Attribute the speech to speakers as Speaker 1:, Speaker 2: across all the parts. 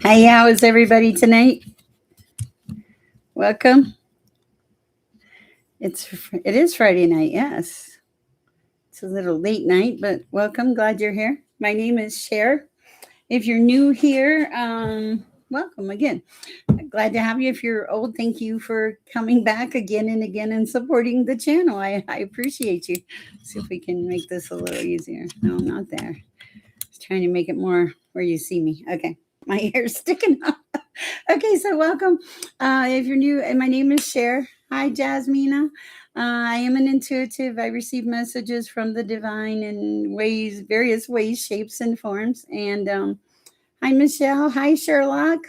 Speaker 1: Hey, how is everybody tonight? Welcome. It is Friday night. Yes, it's a little late night, but welcome. Glad you're here. My name is Sher. If you're new here, welcome again. Glad to have you. If you're old, thank you for coming back again and again and supporting the channel. I appreciate you. See if we can make this a little easier. No, not there. Just trying to make it more where you see me. Okay, my hair's sticking up. Okay, so welcome. If you're new, and my name is Cher. Hi, Jasmina. I am an intuitive. I receive messages from the divine in ways, various ways, shapes, and forms. And hi, Michelle. Hi, Sherlock.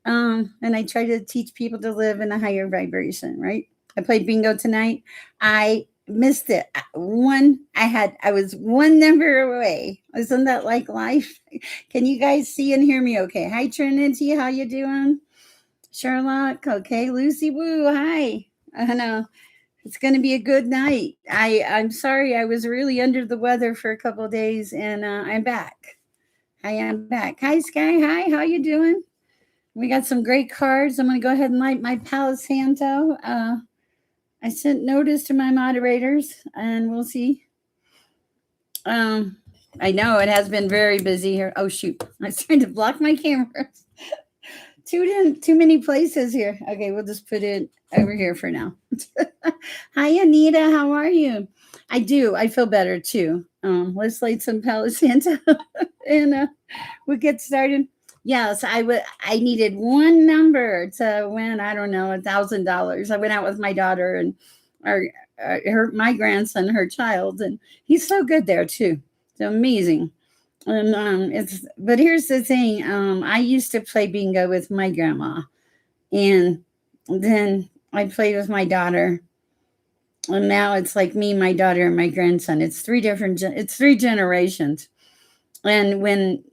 Speaker 1: And I try to teach people to live in a higher vibration. Right. I played bingo tonight. I missed it. I was one number away. Isn't that like life? Can you guys see and hear me okay? Hi, Trinity. How you doing? Sherlock. Okay. Lucy Woo. Hi. I know. It's going to be a good night. I'm sorry. I was really under the weather for a couple of days, and I'm back. I am back. Hi, Sky. Hi. How you doing? We got some great cards. I'm going to go ahead and light my Palo Santo. I sent notice to my moderators, and we'll see. I know it has been very busy here. Oh shoot! I was trying to block my camera. Too many places here. Okay, we'll just put it over here for now. Hi, Anita. How are you? I do. I feel better too. Let's light some Palo Santo, and we'll get started. Yes, I needed one number to win. I don't know, $1,000. I went out with my daughter and my grandson, her child, and he's so good there too. It's amazing. And but here's the thing. I used to play bingo with my grandma, and then I played with my daughter, and now it's like me, my daughter, and my grandson. It's three generations. And when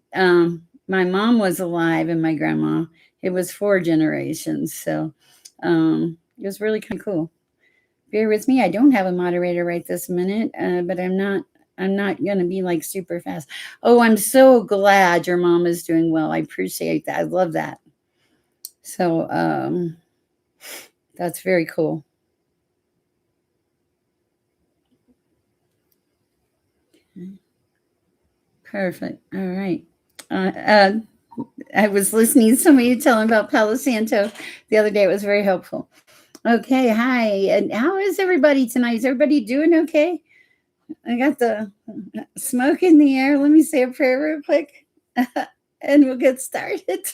Speaker 1: my mom was alive and my grandma, it was 4 generations. So it was really kind of cool. Bear with me. I don't have a moderator right this minute, but I'm not going to be like super fast. Oh, I'm so glad your mom is doing well. I appreciate that. I love that. So that's very cool. Perfect. All right. I was listening to somebody telling about Palo Santo the other day. It was very helpful. Okay. Hi. And how is everybody tonight? Is everybody doing okay? I got the smoke in the air. Let me say a prayer real quick and we'll get started.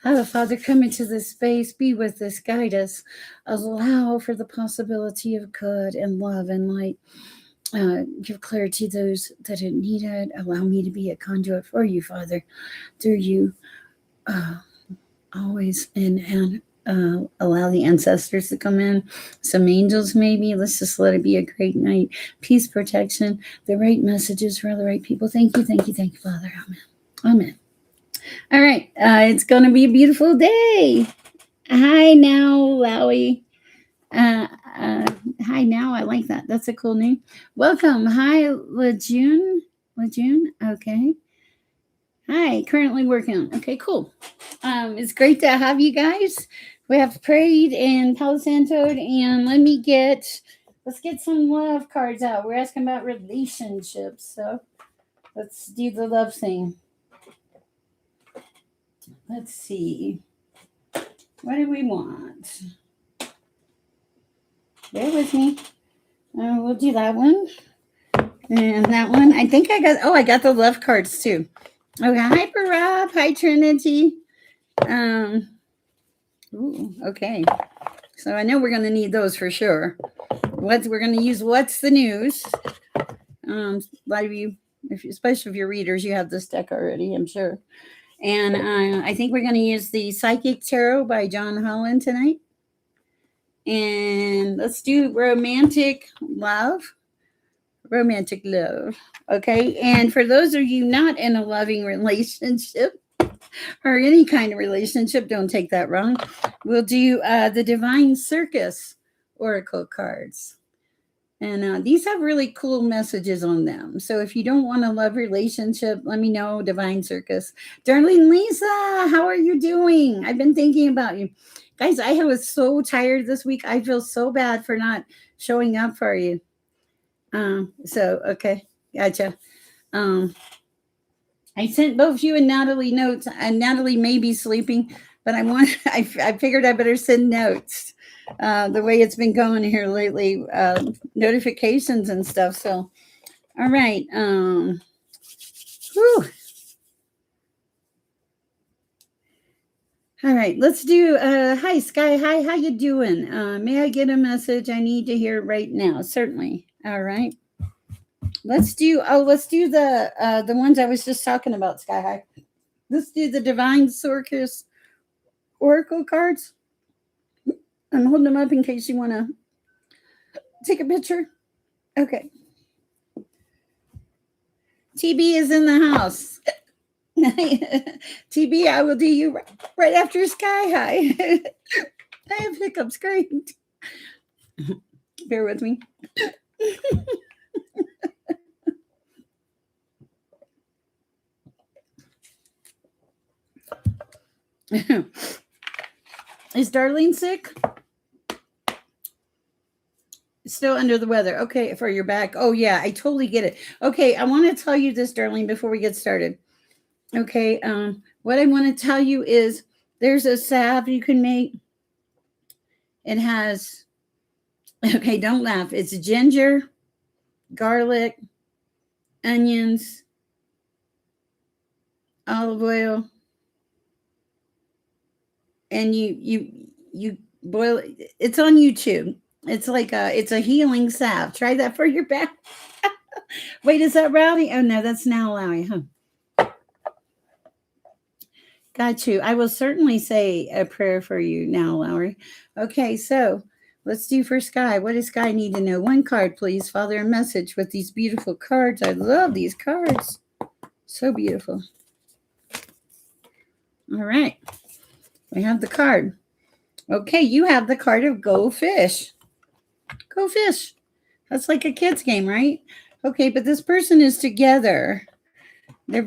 Speaker 1: Oh, Father, come into this space, be with us, guide us, allow for the possibility of good and love and light. Give clarity to those that need it. Allow me to be a conduit for you, Father, through you always. And allow the ancestors to come in, some angels maybe. Let's just let it be a great night. Peace, protection, the right messages for the right people. Thank you, Father. Amen. Amen. All right. It's going to be a beautiful day. Hi now, Lowy. Hi now. I like that. That's a cool name. Welcome. Hi, Lejeune. Okay. Hi. Currently working. Okay, cool. It's great to have you guys. We have prayed and Palo Santo'd, and let's get some love cards out. We're asking about relationships, so let's do the love thing. Let's see. What do we want? Bear with me. We'll do that one. And that one. I think I got the love cards too. Okay. Hi, Rob. Hi, Trinity. Okay. So I know we're going to need those for sure. We're going to use what's the news. A lot of you, especially if you're readers, you have this deck already, I'm sure. And I think we're going to use the Psychic Tarot by John Holland tonight. And let's do romantic love. Okay. And for those of you not in a loving relationship or any kind of relationship, don't take that wrong. We'll do the Divine Circus Oracle cards. And these have really cool messages on them. So if you don't want a love relationship, let me know, Divine Circus. Darlene Lisa, how are you doing? I've been thinking about you. Guys, I was so tired this week. I feel so bad for not showing up for you. Okay, gotcha. Um, I sent both you and Natalie notes, and Natalie may be sleeping, but I figured I better send notes. The way it's been going here lately, notifications and stuff. So, all right. Whew. All right, let's do. Hi, Sky. Hi, how you doing? May I get a message? I need to hear right now. Certainly. All right. Let's do. Oh, let's do the ones I was just talking about. Sky High. Let's do the Divine Circus Oracle cards. I'm holding them up in case you want to take a picture. Okay. TB is in the house. TB, I will do you right after Sky High. I have hiccups. Great. Bear with me. Is Darlene sick? Still under the weather. Okay, for your back. Oh, yeah, I totally get it. Okay, I want to tell you this, Darlene, before we get started. Okay, what I want to tell you is there's a salve you can make. It has, okay, don't laugh. It's ginger, garlic, onions, olive oil, and you boil it. It's on YouTube. It's like it's a healing salve. Try that for your back. Wait, is that Rowdy? Oh no, that's now Lowy, huh? Got you. I will certainly say a prayer for you now, Lowry. Okay, so let's do for Sky. What does Sky need to know? One card, please. Father, a message with these beautiful cards. I love these cards. So beautiful. All right. We have the card. Okay, you have the card of Go Fish. Go Fish. That's like a kid's game, right? Okay, but this person is together. There's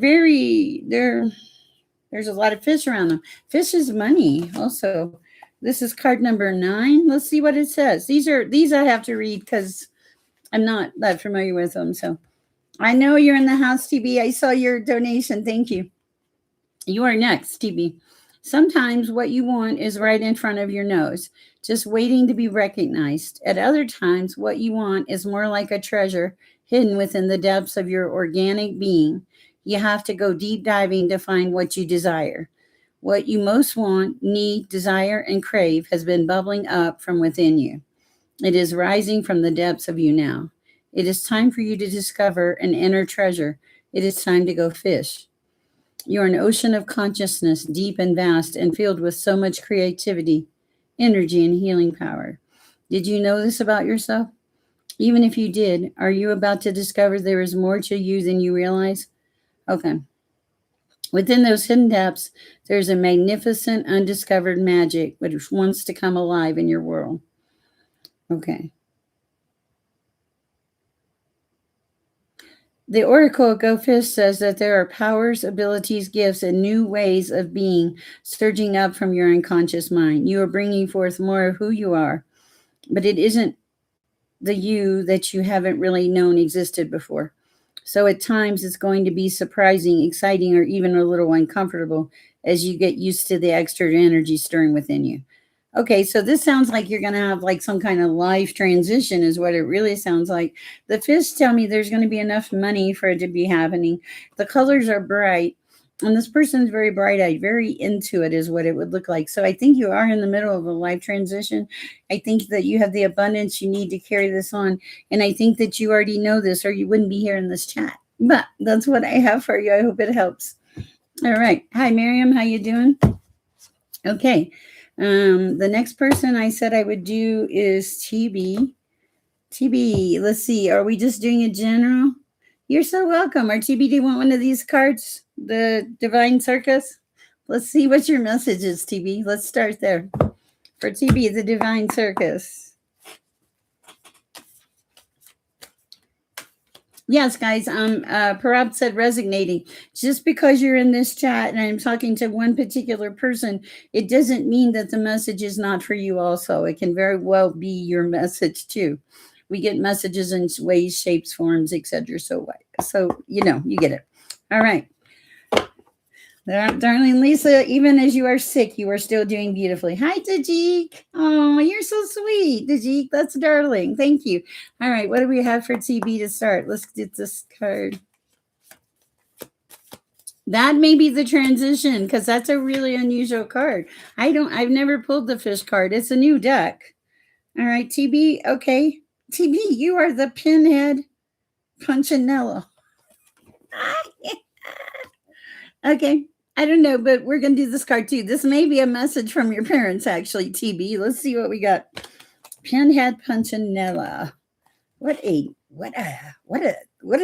Speaker 1: a lot of fish around them. Fish is money also. This is card number 9. Let's see what it says. These I have to read because I'm not that familiar with them. So I know you're in the house, TB. I saw your donation. Thank you. You are next, TB. Sometimes what you want is right in front of your nose, just waiting to be recognized. At other times, what you want is more like a treasure hidden within the depths of your organic being. You have to go deep diving to find what you desire. What you most want, need, desire, and crave has been bubbling up from within you. It is rising from the depths of you now. It is time for you to discover an inner treasure. It is time to go fish. You're an ocean of consciousness, deep and vast, and filled with so much creativity, energy, and healing power. Did you know this about yourself? Even if you did, are you about to discover there is more to you than you realize? Okay. Within those hidden depths, there's a magnificent, undiscovered magic which wants to come alive in your world. Okay. The Oracle of Go Fish says that there are powers, abilities, gifts, and new ways of being surging up from your unconscious mind. You are bringing forth more of who you are, but it isn't the you that you haven't really known existed before. So at times it's going to be surprising, exciting, or even a little uncomfortable as you get used to the extra energy stirring within you. Okay, so this sounds like you're going to have like some kind of life transition is what it really sounds like. The fish tell me there's going to be enough money for it to be happening. The colors are bright. And this person's very bright-eyed, very into it is what it would look like. So I think you are in the middle of a life transition. I think that you have the abundance you need to carry this on. And I think that you already know this or you wouldn't be here in this chat. But that's what I have for you. I hope it helps. All right. Hi, Miriam. How you doing? Okay. The next person I said I would do is TB. TB, let's see. Are we just doing a general? You're so welcome. Or TB, do you want one of these cards? The Divine Circus? Let's see what your message is, TB. Let's start there. For TB, the Divine Circus. Yes, guys. Parab said resignating. Just because you're in this chat and I'm talking to one particular person, it doesn't mean that the message is not for you. Also, it can very well be your message too. We get messages in ways, shapes, forms, etc. So you get it. All right, darling Lisa. Even as you are sick, you are still doing beautifully. Hi, Tajik. Oh, you're so sweet, Tajik. That's darling. Thank you. All right, what do we have for TB to start? Let's get this card. That may be the transition because that's a really unusual card. I've never pulled the fish card. It's a new deck. All right, TB. Okay. TB, you are the pinhead punchinello. Okay. I don't know, but we're going to do this card too. This may be a message from your parents, actually, TB. Let's see what we got. Pinhead punchinella. What a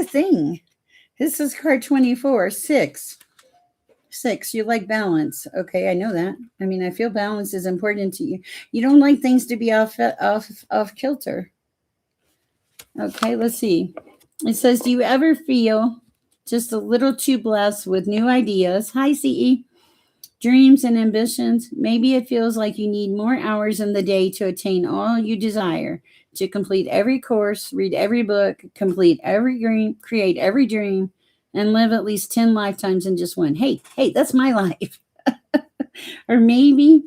Speaker 1: thing. This is card 24, 6. 6, you like balance. Okay, I know that. I mean, I feel balance is important to you. You don't like things to be off kilter. Okay, let's see. It says, do you ever feel just a little too blessed with new ideas? Hi, CE. Dreams and ambitions. Maybe it feels like you need more hours in the day to attain all you desire, to complete every course, read every book, complete every dream, create every dream, and live at least 10 lifetimes in just one. Hey, that's my life. Or maybe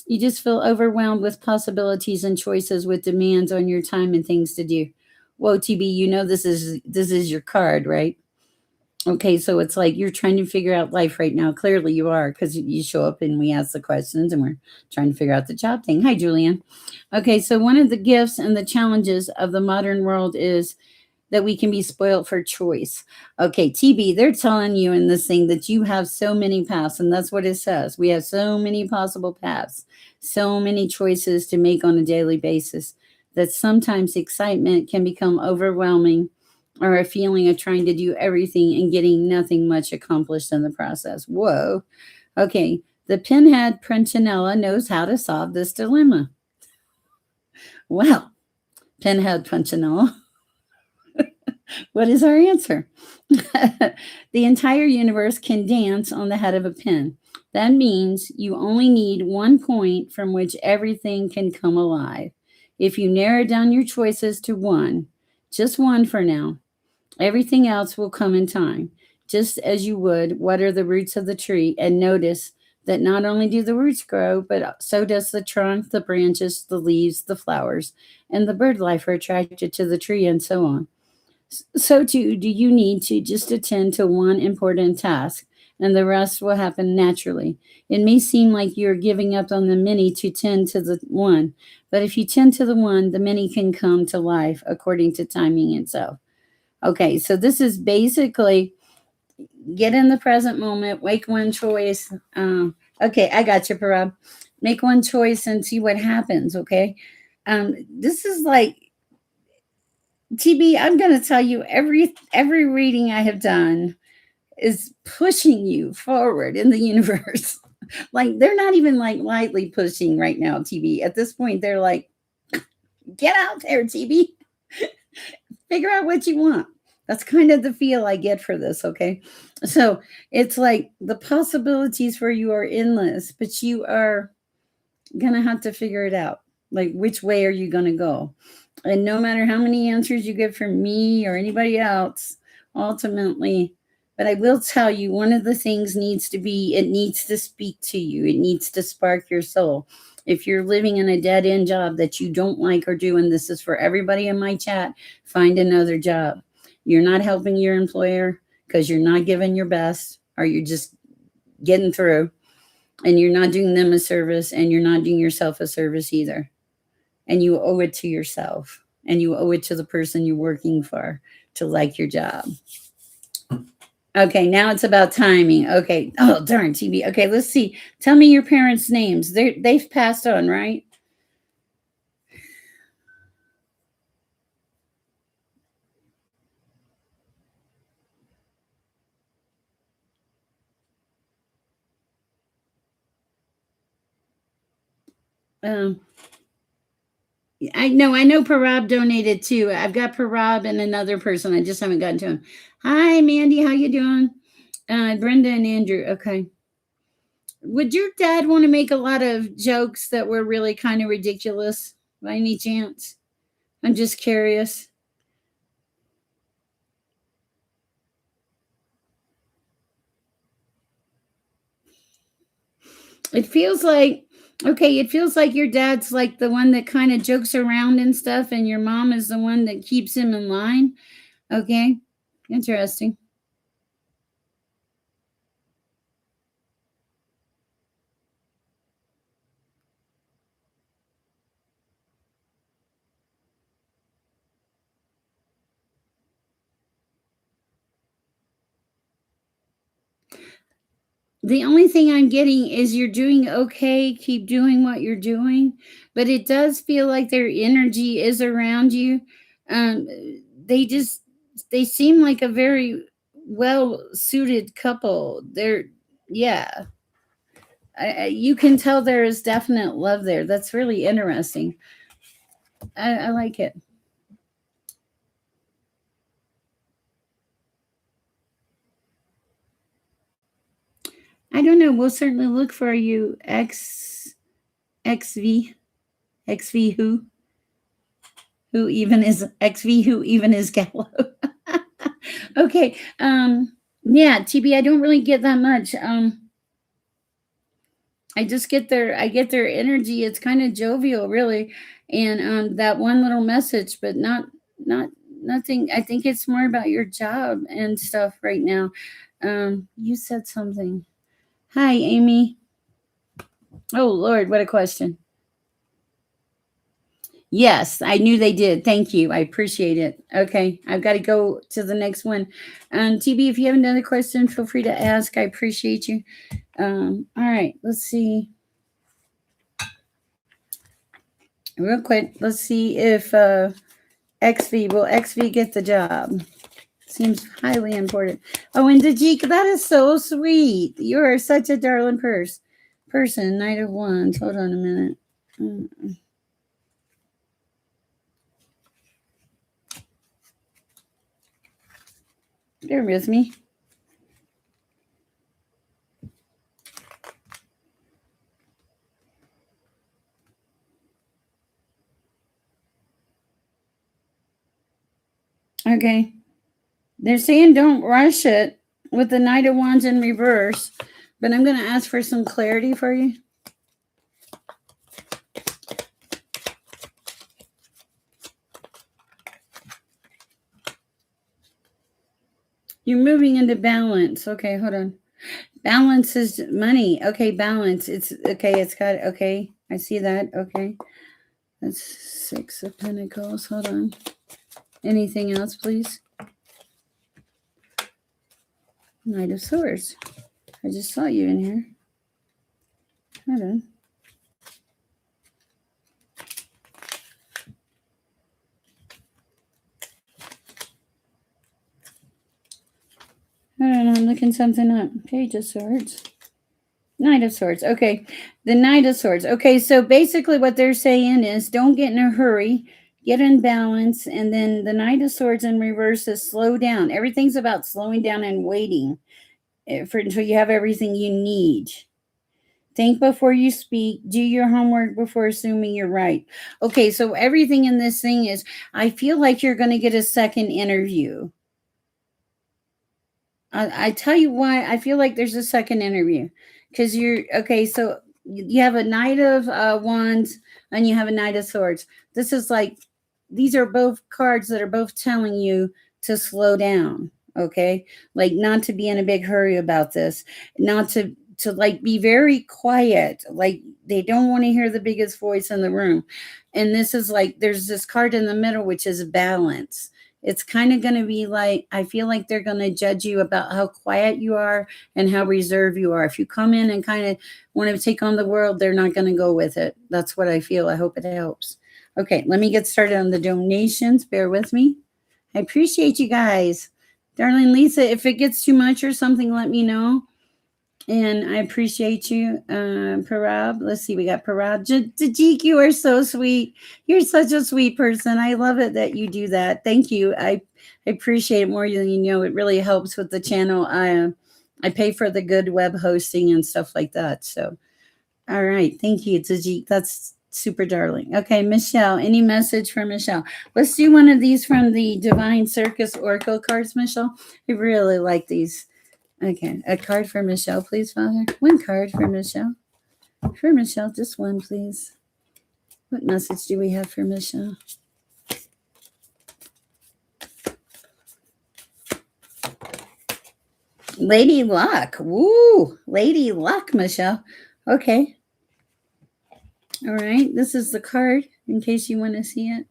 Speaker 1: you just feel overwhelmed with possibilities and choices with demands on your time and things to do. Whoa, TB, this is your card, right? Okay, so it's like you're trying to figure out life right now. Clearly you are, because you show up and we ask the questions and we're trying to figure out the job thing. Hi, Julian. Okay, so one of the gifts and the challenges of the modern world is that we can be spoiled for choice. Okay, TB, they're telling you in this thing that you have so many paths, and that's what it says. We have so many possible paths, so many choices to make on a daily basis that sometimes excitement can become overwhelming, or a feeling of trying to do everything and getting nothing much accomplished in the process. Whoa. Okay, the pinhead Punchinella knows how to solve this dilemma. Well, pinhead Punchinella, what is our answer? The entire universe can dance on the head of a pin. That means you only need one point from which everything can come alive. If you narrow down your choices to one, just one for now, everything else will come in time, just as you would water the roots of the tree and notice that not only do the roots grow, but so does the trunk, the branches, the leaves, the flowers, and the bird life are attracted to the tree and so on. So too do you need to just attend to one important task, and the rest will happen naturally. It may seem like you're giving up on the many to tend to the one, but if you tend to the one, the many can come to life according to timing itself. Okay, so this is basically get in the present moment, make one choice. Okay, I got you, Parab. Make one choice and see what happens. Okay, this is like TB. I'm going to tell you every reading I have done is pushing you forward in the universe. Like they're not even like lightly pushing right now, TB. At this point, they're like, get out there, TB. Figure out what you want. That's kind of the feel I get for this, okay? So it's like the possibilities for you are endless, but you are going to have to figure it out. Like, which way are you going to go? And no matter how many answers you get from me or anybody else, ultimately, but I will tell you, one of the things needs to be, it needs to speak to you, it needs to spark your soul. If you're living in a dead end job that you don't like or do, and this is for everybody in my chat, find another job. You're not helping your employer because you're not giving your best, or you're just getting through, and you're not doing them a service, and you're not doing yourself a service either. And you owe it to yourself, and you owe it to the person you're working for to like your job. Okay, now it's about timing. Okay. Oh, darn, TB. Okay, let's see. Tell me your parents' names. They've passed on, right? Um, I know Parab donated too. I've got Parab and another person. I just haven't gotten to him. Hi, Mandy. How you doing? Brenda and Andrew. Okay. Would your dad want to make a lot of jokes that were really kind of ridiculous by any chance? I'm just curious. It feels like okay, it feels like your dad's like the one that kind of jokes around and stuff, and your mom is the one that keeps him in line. Okay, interesting. The only thing I'm getting is you're doing okay, keep doing what you're doing, but it does feel like their energy is around you. Um, they just they seem like a very well suited couple. They're yeah, you can tell there is definite love there. That's really interesting. I like it. I don't know. We'll certainly look for you, XV XV who even is XV who even is Gallo. Okay. Yeah, TB, I don't really get that much. I get their energy. It's kind of jovial, really. And that one little message, but not nothing. I think it's more about your job and stuff right now. You said something. Hi, Amy. Oh Lord, what a question. Yes, I knew they did. Thank you. I appreciate it. Okay, I've got to go to the next one. TB, if you have another question, feel free to ask. I appreciate you. All right, let's see. Real quick, let's see if XV will XV get the job. Seems highly important. Oh, and Dajik, that is so sweet. You are such a darling person. Knight of Wands. Hold on a minute. Bear with me. Okay. They're saying don't rush it with the Knight of Wands in reverse, but I'm going to ask for some clarity for you. You're moving into balance. Okay, hold on. Balance is money. Okay, balance. It's okay. It's got okay. I see that. Okay. That's Six of Pentacles. Hold on. Anything else, please? Knight of Swords. I just saw you in here. Hold on. Hold on, I'm looking something up. Page of Swords. Knight of Swords. Okay. The Knight of Swords. Okay, so basically what they're saying is don't get in a hurry, get in balance, and then the Knight of Swords in reverse is slow down. Everything's about slowing down and waiting until you have everything you need. Think before you speak. Do your homework before assuming you're right. Okay, so everything in this thing is I feel like you're going to get a second interview. I tell you why I feel like there's a second interview because you're okay. So you have a Knight of Wands and you have a Knight of Swords. This is like these are both cards that are both telling you to slow down. Okay, like not to be in a big hurry about this, not to like be very quiet. Like they don't want to hear the biggest voice in the room. And this is like there's this card in the middle which is balance. It's kind of going to be like I feel like they're going to judge you about how quiet you are and how reserved you are. If you come in and kind of want to take on the world, they're not going to go with it. That's what I feel. I hope it helps. Okay, let me get started on the donations. Bear with me. I appreciate you guys. Darling Lisa, if it gets too much or something, let me know. And I appreciate you, Parab. Let's see, we got Parab. Tajik, you are so sweet. You're such a sweet person. I love it that you do that. Thank you. I appreciate it more than you know. It really helps with the channel. I pay for the good web hosting and stuff like that. So, all right. Thank you, Tajik. That's super darling. Okay, Michelle, any message for Michelle? Let's do one of these from the Divine Circus Oracle cards, Michelle. I really like these. Okay, a card for Michelle, please, Father. One card for Michelle. For Michelle, just one, please. What message do we have for Michelle? Lady Luck. Woo! Lady Luck, Michelle. Okay. All right. This is the card in case you want to see it.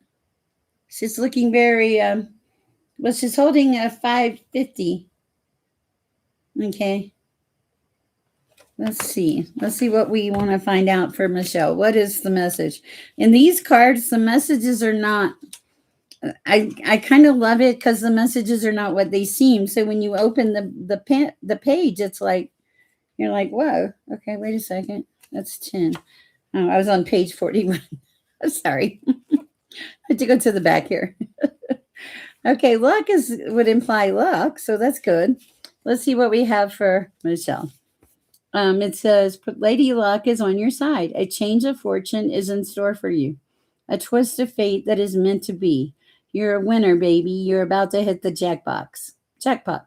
Speaker 1: She's looking very, well, she's holding a 550. Okay. Let's see. Let's see what we want to find out for Michelle. What is the message? In these cards, the messages are not. I kind of love it because the messages are not what they seem. So when you open the page, it's like you're like, whoa. Okay, wait a second. That's 10. Oh, I was on page 41. I'm sorry. I had to go to the back here. Okay, luck would imply luck, so that's good. Let's see what we have for Michelle. It says, Lady Luck is on your side. A change of fortune is in store for you. A twist of fate that is meant to be. You're a winner, baby. You're about to hit the jackbox. Jackpot.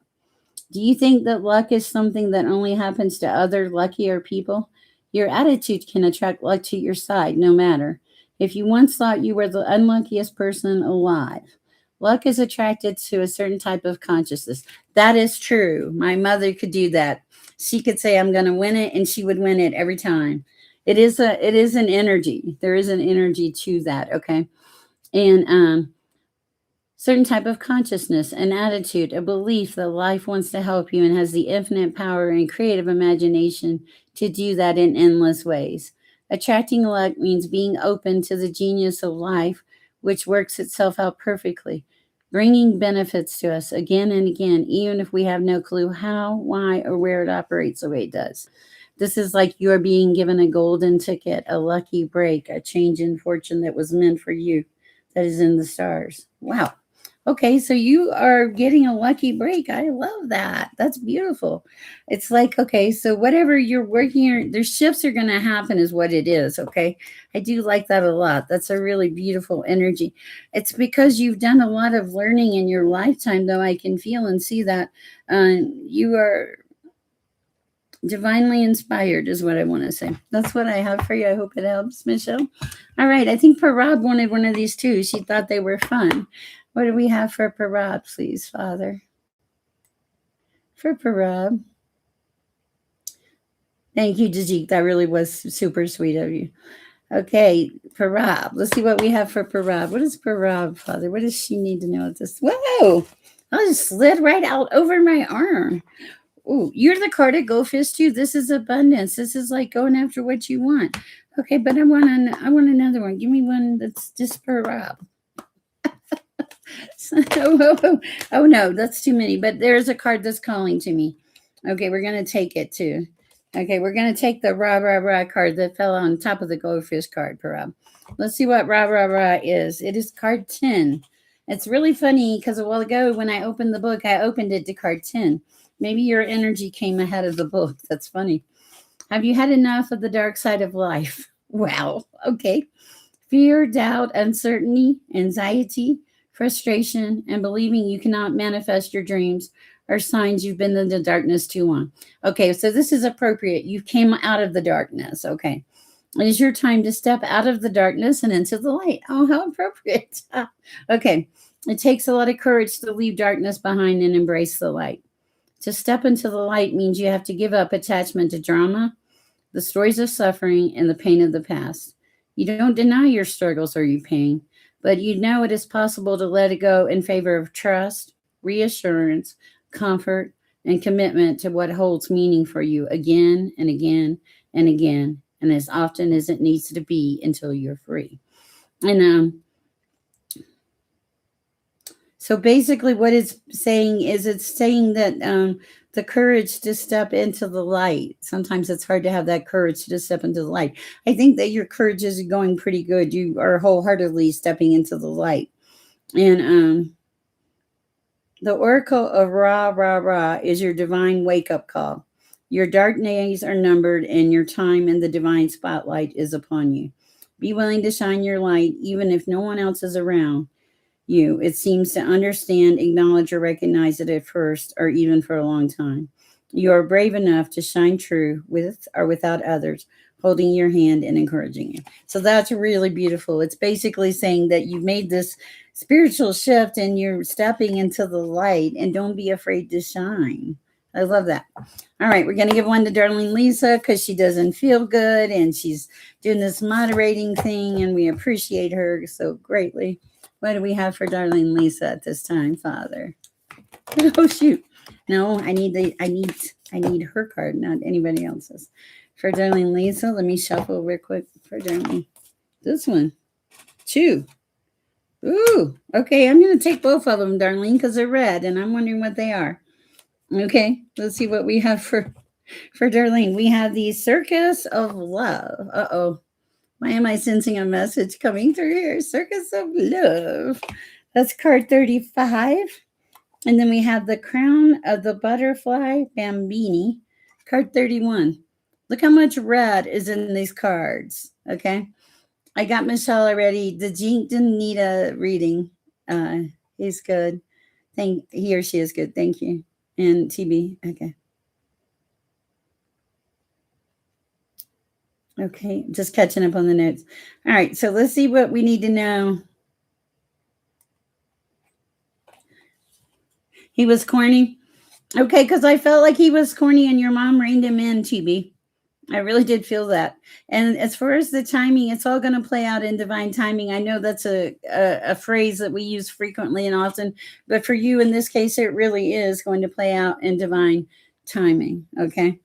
Speaker 1: Do you think that luck is something that only happens to other luckier people? Your attitude can attract luck to your side, no matter. If you once thought you were the unluckiest person alive, luck is attracted to a certain type of consciousness. That is true. My mother could do that. She could say, I'm going to win it, and she would win it every time. It is an energy. There is an energy to that, okay? And certain type of consciousness, an attitude, a belief that life wants to help you and has the infinite power and creative imagination to do that in endless ways. Attracting luck means being open to the genius of life, which works itself out perfectly, bringing benefits to us again and again, even if we have no clue how, why, or where it operates the way it does. This is like you're being given a golden ticket, a lucky break, a change in fortune that was meant for you, that is in the stars. Wow. Okay, so you are getting a lucky break. I love that. That's beautiful. It's like, okay, so whatever you're working, their shifts are going to happen, is what it is. Okay, I do like that a lot. That's a really beautiful energy. It's because you've done a lot of learning in your lifetime, though. I can feel and see that you are divinely inspired, is what I want to say. That's what I have for you. I hope it helps, Michelle. All right, I think Parab wanted one of these too. She thought they were fun. What do we have for Parab, please, Father? For Parab. Thank you, Jajik. That really was super sweet of you. Okay, Parab. Let's see what we have for Parab. What is Parab, Father? What does she need to know at this? Whoa! I just slid right out over my arm. Oh, you're the card of Go Fist too. This is abundance. This is like going after what you want. Okay, but I want another one. Give me one that's just for Rob. Oh no, that's too many. But there's a card that's calling to me. Okay, we're gonna take it too. Okay, we're gonna take the rah card that fell on top of the goldfish card, Rob. Let's see what rah is. It is card 10. It's really funny because a while ago when I opened the book, I opened it to card 10. Maybe your energy came ahead of the book. That's funny. Have you had enough of the dark side of life? Wow. Okay. Fear, doubt, uncertainty, anxiety, frustration, and believing you cannot manifest your dreams are signs you've been in the darkness too long. Okay, so this is appropriate. You came out of the darkness. Okay. It is your time to step out of the darkness and into the light. Oh, how appropriate. Okay. It takes a lot of courage to leave darkness behind and embrace the light. To step into the light means you have to give up attachment to drama, the stories of suffering, and the pain of the past. You don't deny your struggles or your pain, but you know it is possible to let it go in favor of trust, reassurance, comfort, and commitment to what holds meaning for you again and again and again, and as often as it needs to be until you're free. And so basically what it's saying is that the courage to step into the light. Sometimes it's hard to have that courage to step into the light. I think that your courage is going pretty good. You are wholeheartedly stepping into the light. And the oracle of Ra Ra Ra is your divine wake up call. Your dark days are numbered, and your time in the divine spotlight is upon you. Be willing to shine your light, even if no one else is around you. It seems to understand, acknowledge, or recognize it at first, or even for a long time. You are brave enough to shine true with or without others holding your hand and encouraging you. So that's really beautiful. It's basically saying that you've made this spiritual shift and you're stepping into the light, and don't be afraid to shine. I love that. All right, we're going to give one to Darlene Lisa because she doesn't feel good and she's doing this moderating thing, and we appreciate her so greatly. What do we have for Darlene Lisa at this time, Father? Oh shoot! No, I need her card, not anybody else's. For Darlene Lisa, let me shuffle real quick for Darlene. This one, 2. Ooh, okay. I'm gonna take both of them, Darlene, because they're red, and I'm wondering what they are. Okay, let's see what we have for Darlene. We have the Circus of Love. Uh-oh. Why am I sensing a message coming through here? Circus of Love. That's card 35. And then we have the Crown of the Butterfly Bambini, card 31. Look how much red is in these cards. Okay. I got Michelle already. The Jink didn't need a reading. He's good. He or she is good. Thank you. And TB. Okay. Okay, just catching up on the notes. All right, so let's see what we need to know. He was corny? Okay, because I felt like he was corny and your mom reined him in, TB. I really did feel that. And as far as the timing, it's all going to play out in divine timing. I know that's a phrase that we use frequently and often, but for you in this case, it really is going to play out in divine timing, okay?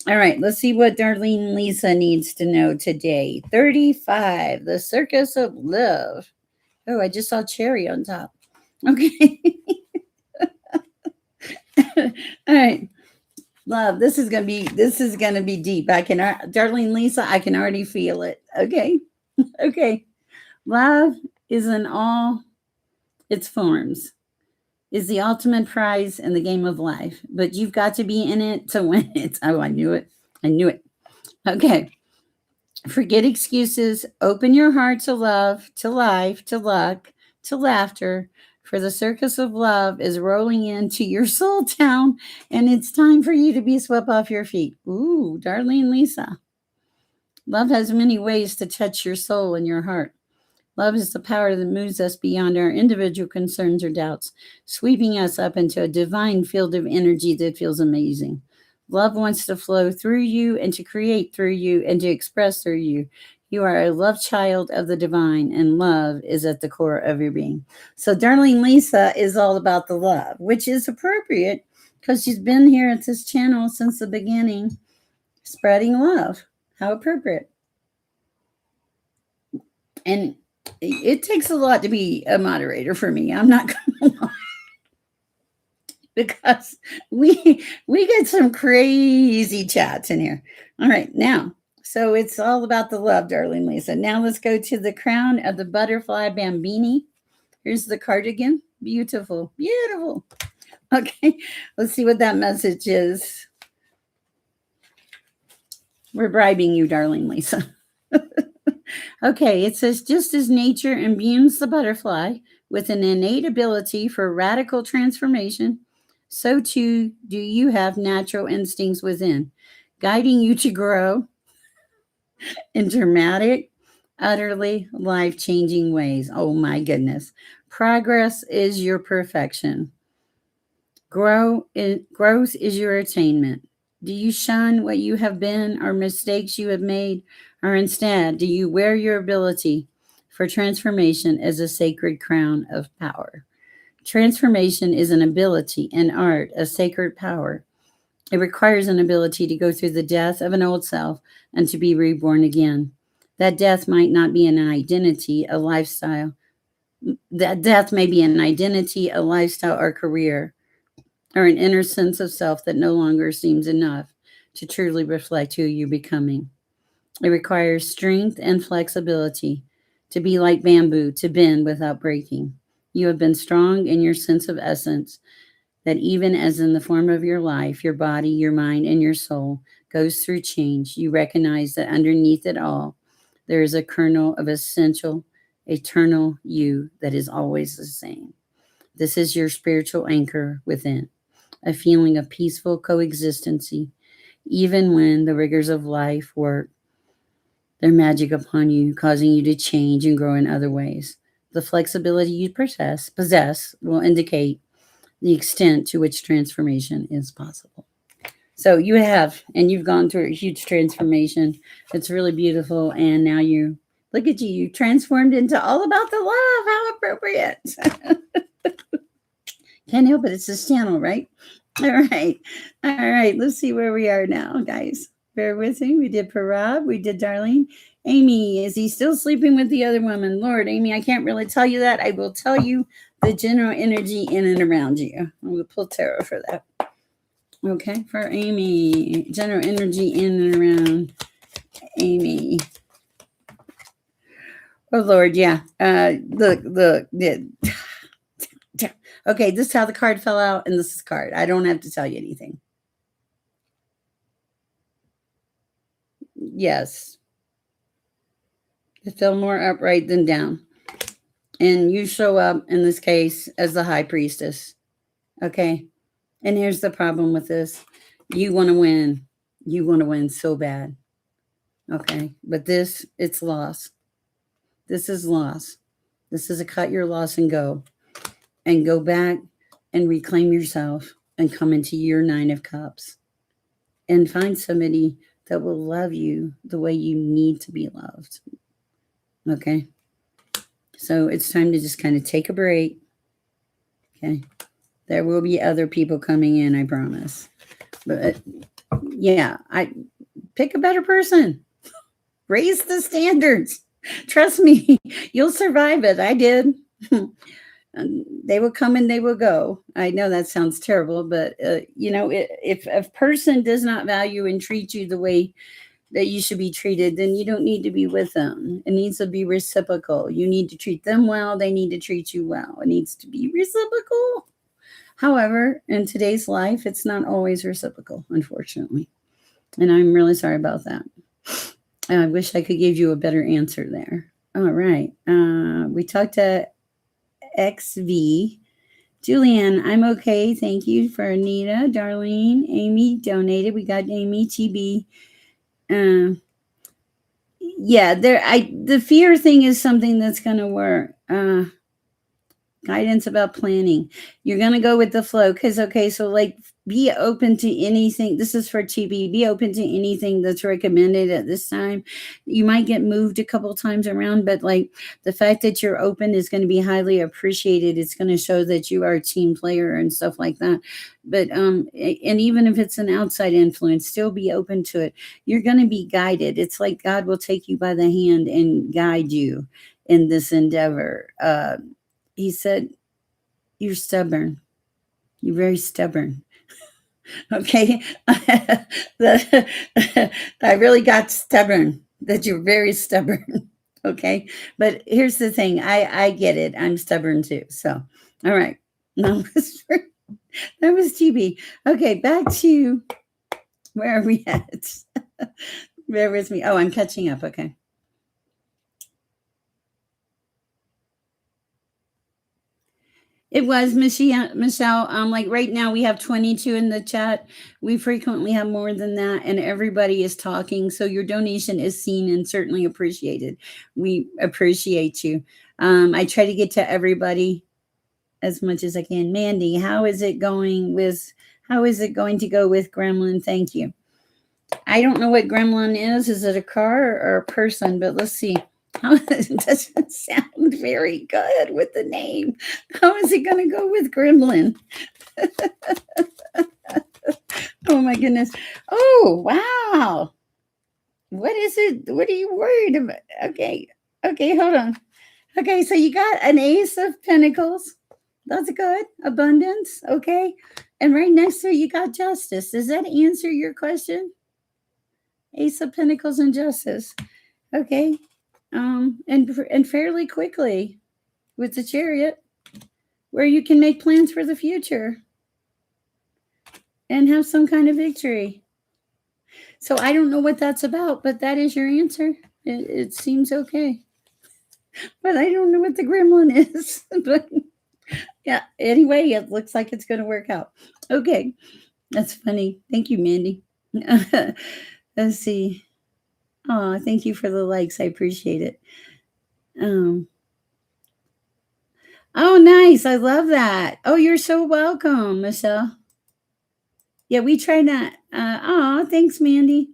Speaker 1: All right, let's see what Darlene Lisa needs to know today. 35, the Circus of Love. Oh, I just saw cherry on top. Okay. All right. Love, this is gonna be deep. Darlene Lisa, I can already feel it. Okay. Okay. Love is in all its forms, is the ultimate prize in the game of life, but you've got to be in it to win it. Oh, I knew it. Okay. Forget excuses. Open your heart to love, to life, to luck, to laughter, for the circus of love is rolling into your soul town, and it's time for you to be swept off your feet. Ooh, Darlene Lisa. Love has many ways to touch your soul and your heart. Love is the power that moves us beyond our individual concerns or doubts, sweeping us up into a divine field of energy that feels amazing. Love wants to flow through you and to create through you and to express through you. You are a love child of the divine, and love is at the core of your being. So Darlene Lisa is all about the love, which is appropriate because she's been here at this channel since the beginning, spreading love. How appropriate. And it takes a lot to be a moderator for me. I'm not going to lie. Because we get some crazy chats in here. All right, now, so it's all about the love, Darlene Lisa. Now let's go to the Crown of the Butterfly Bambini. Here's the cardigan. Beautiful, beautiful. Okay, let's see what that message is. We're bribing you, Darlene Lisa. Okay, it says, just as nature imbues the butterfly with an innate ability for radical transformation, so too do you have natural instincts within, guiding you to grow in dramatic, utterly life-changing ways. Oh my goodness. Progress is your perfection. Growth is your attainment. Do you shun what you have been or mistakes you have made? Or instead, do you wear your ability for transformation as a sacred crown of power? Transformation is an ability, an art, a sacred power. It requires an ability to go through the death of an old self and to be reborn again. That death might not be an identity, a lifestyle. That death may be an identity, a lifestyle, or career. or an inner sense of self that no longer seems enough to truly reflect who you're becoming. It requires strength and flexibility to be like bamboo, to bend without breaking. You have been strong in your sense of essence, that even as in the form of your life, your body, your mind, and your soul goes through change, you recognize that underneath it all, there is a kernel of essential, eternal you that is always the same. This is your spiritual anchor within, a feeling of peaceful coexistency, even when the rigors of life work their magic upon you, causing you to change and grow in other ways. The flexibility you possess will indicate the extent to which transformation is possible. So you have, and you've gone through a huge transformation. It's really beautiful. And now you look at you, you transformed into all about the love. How appropriate. Can't help it. It's this channel, right? All right. All right. Let's see where we are now, guys. Bear with me. We did Parab. We did Darlene. Amy, is he still sleeping with the other woman? Lord, Amy, I can't really tell you that. I will tell you the general energy in and around you. I'm going to pull tarot for that. Okay, for Amy, general energy in and around Amy. Oh Lord, yeah. Look. Okay, this is how the card fell out, and this is card. I don't have to tell you anything. Yes. It fell more upright than down. And you show up in this case as the high priestess. Okay. And here's the problem with this. You want to win. You want to win so bad. Okay. But this, it's loss. This is loss. This is a cut your loss and go. And go back and reclaim yourself and come into your 9 of Cups. And find somebody that will love you the way you need to be loved. Okay. So it's time to just kind of take a break. Okay. There will be other people coming in, I promise. But yeah, I pick a better person. Raise the standards. Trust me, you'll survive it. I did. They will come and they will go. I know that sounds terrible, but if a person does not value and treat you the way that you should be treated, then you don't need to be with them. It needs to be reciprocal. You need to treat them well. They need to treat you well. It needs to be reciprocal. However, in today's life, it's not always reciprocal, unfortunately. And I'm really sorry about that. I wish I could give you a better answer there. All right. We talked to XV. Julian, I'm okay. Thank you. For Anita, Darlene, Amy donated. We got Amy, TB. Yeah, the fear thing is something that's going to work. Guidance about planning. You're going to go with the flow because, okay, so like be open to anything. This is for TB. Be open to anything that's recommended at this time. You might get moved a couple times around, but like the fact that you're open is going to be highly appreciated. It's going to show that you are a team player and stuff like that. But and even if it's an outside influence, still be open to it. You're going to be guided. It's like God will take you by the hand and guide you in this endeavor. He said, you're stubborn. You're very stubborn. Okay. I really got stubborn, that you're very stubborn. Okay. But here's the thing. I get it. I'm stubborn too. So, all right. No, that was TB. Okay. Back to where are we at? Bear with me. Oh, I'm catching up. Okay. It was Michelle. Like right now we have 22 in the chat. We frequently have more than that, and everybody is talking. So your donation is seen and certainly appreciated. We appreciate you. I try to get to everybody as much as I can. Mandy, how is it going to go with Gremlin? Thank you. I don't know what Gremlin is. Is it a car or a person? But let's see. It doesn't sound very good with the name. How is it going to go with Gremlin? Oh my goodness. Oh, wow. What is it? What are you worried about? Okay, hold on. Okay, so you got an Ace of Pentacles. That's good. Abundance. Okay. And right next to it, you got justice. Does that answer your question? Ace of Pentacles and justice. Okay. And fairly quickly with the Chariot, where you can make plans for the future and have some kind of victory. So I don't know what that's about, but that is your answer. It seems okay. But I don't know what the gremlin is. But yeah, anyway, it looks like it's going to work out. Okay, that's funny. Thank you, Mandy. Let's see. Oh, thank you for the likes. I appreciate it. Oh, nice. I love that. Oh, you're so welcome, Michelle. Yeah, we try not. Oh, thanks, Mandy.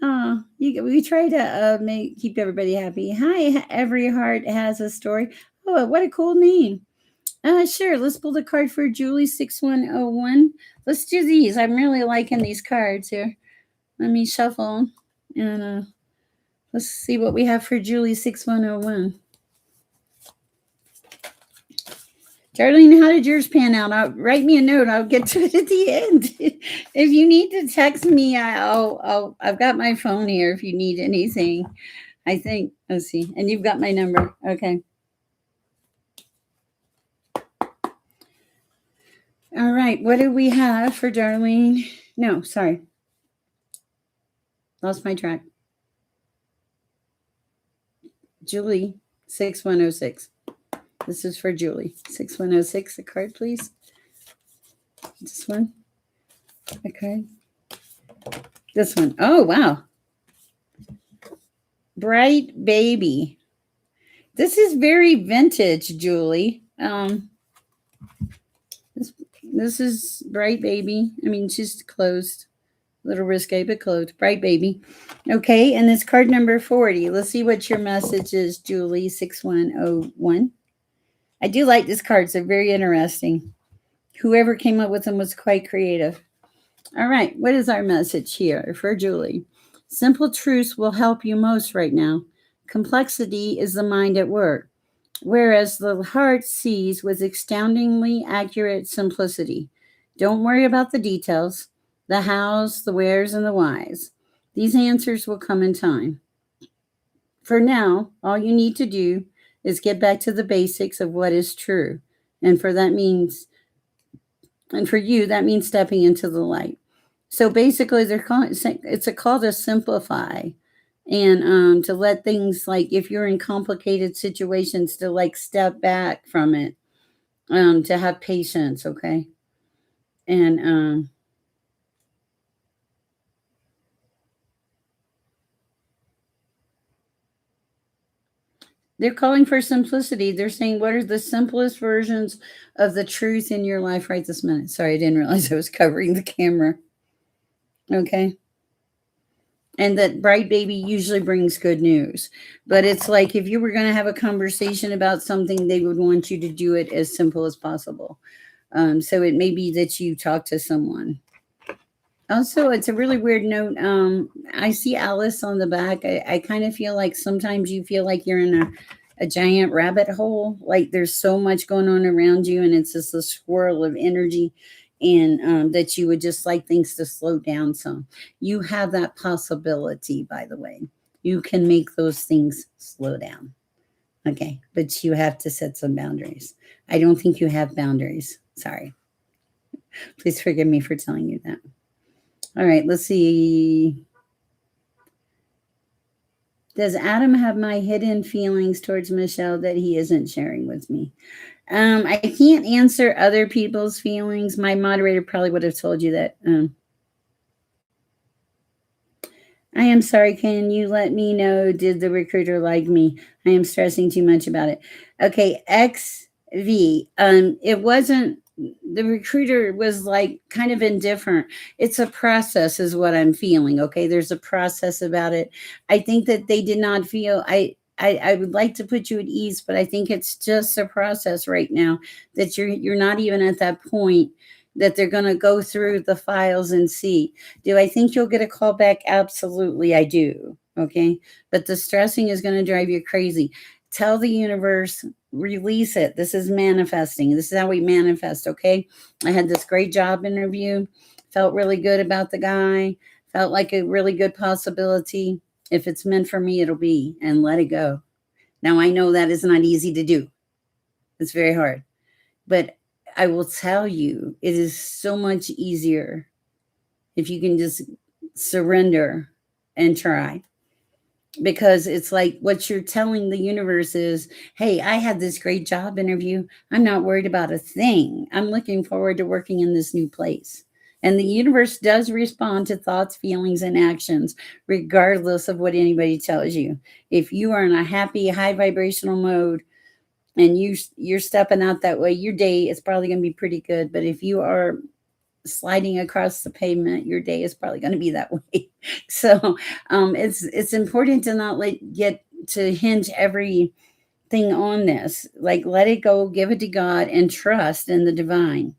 Speaker 1: Oh, we try to keep everybody happy. Hi, every heart has a story. Oh, what a cool name. Sure. Let's pull the card for Julie 6101. Let's do these. I'm really liking these cards here. Let me shuffle and let's see what we have for Julie 6101. Darlene, how did yours pan out? Write me a note. I'll get to it at the end. If you need to text me, I've got my phone here if you need anything. I think, let's see. And you've got my number. Okay. All right. What do we have for Darlene? No, sorry. Lost my track. Julie 6106. This is for Julie. 6106, a card, please. This one. A card. This one. Oh, wow. Bright Baby. This is very vintage, Julie. This is Bright Baby. I mean, she's closed. A little risque, but closed. Bright Baby. Okay, and it's card number 40. Let's see what your message is, Julie 6101. I do like these cards. They're very interesting. Whoever came up with them was quite creative. All right. What is our message here for Julie? Simple truths will help you most right now. Complexity is the mind at work, whereas the heart sees with astoundingly accurate simplicity. Don't worry about the details, the hows, the wheres, and the whys. These answers will come in time. For now, all you need to do is get back to the basics of what is true. And for you, that means stepping into the light. So basically, it's a call to simplify and to let things, like if you're in complicated situations, to like step back from it, to have patience, okay? And they're calling for simplicity. They're saying, what are the simplest versions of the truth in your life right this minute? Sorry, I didn't realize I was covering the camera. Okay. And that Bright Baby usually brings good news. But it's like if you were going to have a conversation about something, they would want you to do it as simple as possible. So it may be that you talk to someone. Also, it's a really weird note. I see Alice on the back. I kind of feel like sometimes you feel like you're in a giant rabbit hole. Like there's so much going on around you, and it's just a swirl of energy, and that you would just like things to slow down some. You have that possibility, by the way. You can make those things slow down. Okay, but you have to set some boundaries. I don't think you have boundaries. Sorry. Please forgive me for telling you that. All right, let's see. Does Adam have my hidden feelings towards Michelle that he isn't sharing with me? I can't answer other people's feelings. My moderator probably would have told you that. I am sorry. Can you let me know? Did the recruiter like me? I am stressing too much about it. Okay, XV. It wasn't. The recruiter was like kind of indifferent. It's a process, is what I'm feeling. Okay, there's a process about it. I think that they did not feel. I would like to put you at ease, but I think it's just a process right now that you're not even at that point that they're going to go through the files and see. Do I think you'll get a call back? Absolutely, I do. Okay, but the stressing is going to drive you crazy. Tell the universe, release it. This is manifesting. This is how we manifest, okay? I had this great job interview, felt really good about the guy, felt like a really good possibility. If it's meant for me, it'll be, and let it go. Now, I know that is not easy to do, it's very hard. But I will tell you, it is so much easier if you can just surrender and try. Because it's like what you're telling the universe is, hey, I had this great job interview. I'm not worried about a thing. I'm looking forward to working in this new place. And the universe does respond to thoughts, feelings, and actions, regardless of what anybody tells you. If you are in a happy, high vibrational mode, and you're stepping out that way, your day is probably going to be pretty good. But if you are sliding across the pavement, your day is probably going to be that way. So it's important to not get to hinge everything on this. Like, let it go, give it to God, and trust in the divine.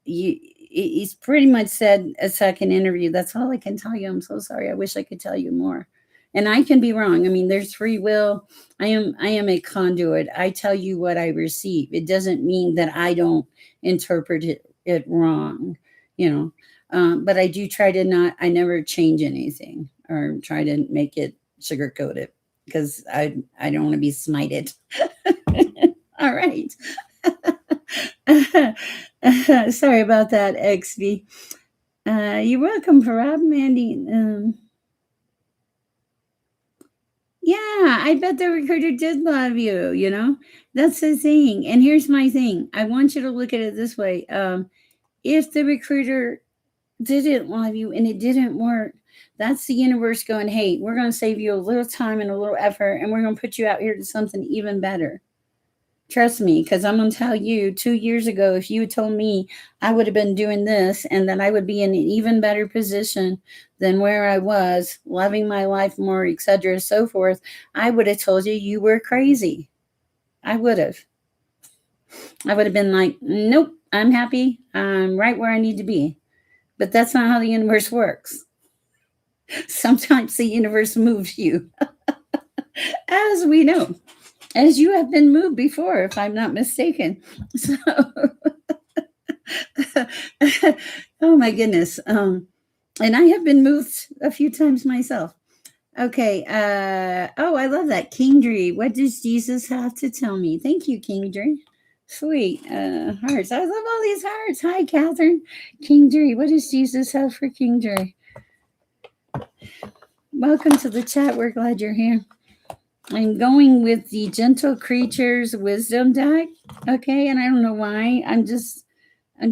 Speaker 1: He's pretty much said a second interview. That's all I can tell you. I'm so sorry. I wish I could tell you more. And I can be wrong. I mean, there's free will. I am a conduit. I tell you what I receive. It doesn't mean that I don't interpret it wrong, you know. But I do try to not. I never change anything or try to make it sugarcoat it because I don't want to be smited. All right. Sorry about that, XB. You're welcome, Rob, Mandy. Yeah, I bet the recruiter did love you, you know? That's the thing. And here's my thing. I want you to look at it this way. If the recruiter didn't love you and it didn't work, that's the universe going, hey, we're going to save you a little time and a little effort, and we're going to put you out here to something even better. Trust me, because I'm going to tell you, 2 years ago, if you had told me I would have been doing this and that I would be in an even better position than where I was, loving my life more, etc., so forth, I would have told you you were crazy. I would have. I would have been like, nope, I'm happy. I'm right where I need to be. But that's not how the universe works. Sometimes the universe moves you, as we know, as you have been moved before, if I'm not mistaken. So, oh my goodness. And I have been moved a few times myself. Okay. Oh, I love that. King Dree. What does Jesus have to tell me? Thank you, King Dree. Sweet. Hearts. I love all these hearts. Hi, Catherine. King Dree. What does Jesus have for King Dree? Welcome to the chat. We're glad you're here. I'm going with the Gentle Creatures Wisdom deck. Okay. And I don't know why. I'm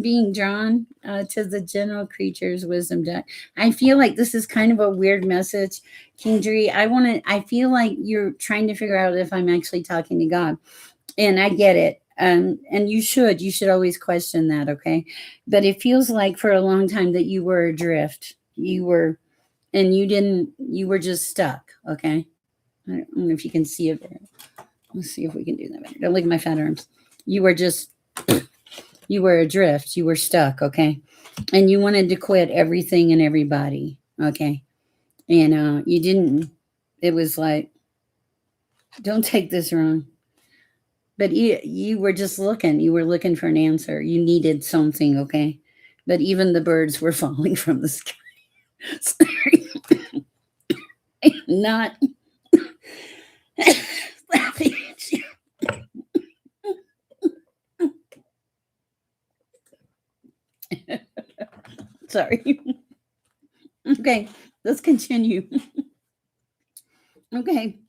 Speaker 1: being drawn to the Gentle Creatures Wisdom deck. I feel like this is kind of a weird message, King Dree. I feel like you're trying to figure out if I'm actually talking to God. And I get it. And you should always question that, okay? But it feels like for a long time that you were adrift. You were just stuck, okay? I don't know if you can see it there. Let's see if we can do that better. Don't look at my fat arms. You were adrift. You were stuck, okay? And you wanted to quit everything and everybody, okay? And you didn't. It was like, don't take this wrong. But you were just looking. You were looking for an answer. You needed something, okay? But even the birds were falling from the sky. Sorry. Not laughing at you. Sorry. Okay, let's continue. Okay.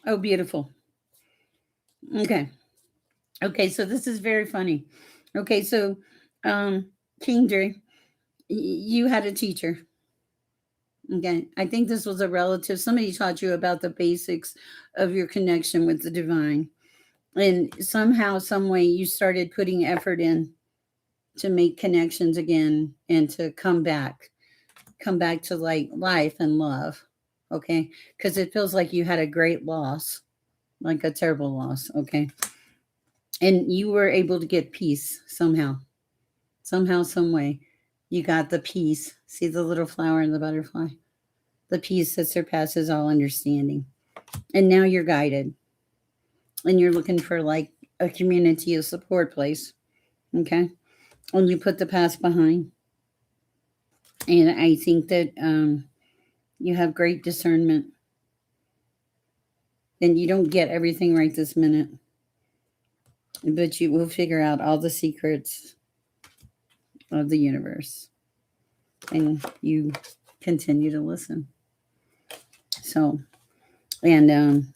Speaker 1: Oh, beautiful. Okay. Okay, so this is very funny. Okay, so King Dree, you had a teacher. Okay, I think this was a relative. Somebody taught you about the basics of your connection with the divine. And somehow, some way, you started putting effort in to make connections again and to come back to like life and love. Okay, because it feels like you had a great loss, like a terrible loss. Okay, and you were able to get peace somehow, some way. You got the peace. See the little flower and the butterfly? The peace that surpasses all understanding. And now you're guided. and you're looking for like a community, a support place. Okay. And you put the past behind. And I think that you have great discernment, and you don't get everything right this minute, but you will figure out all the secrets of the universe, and you continue to listen. So, and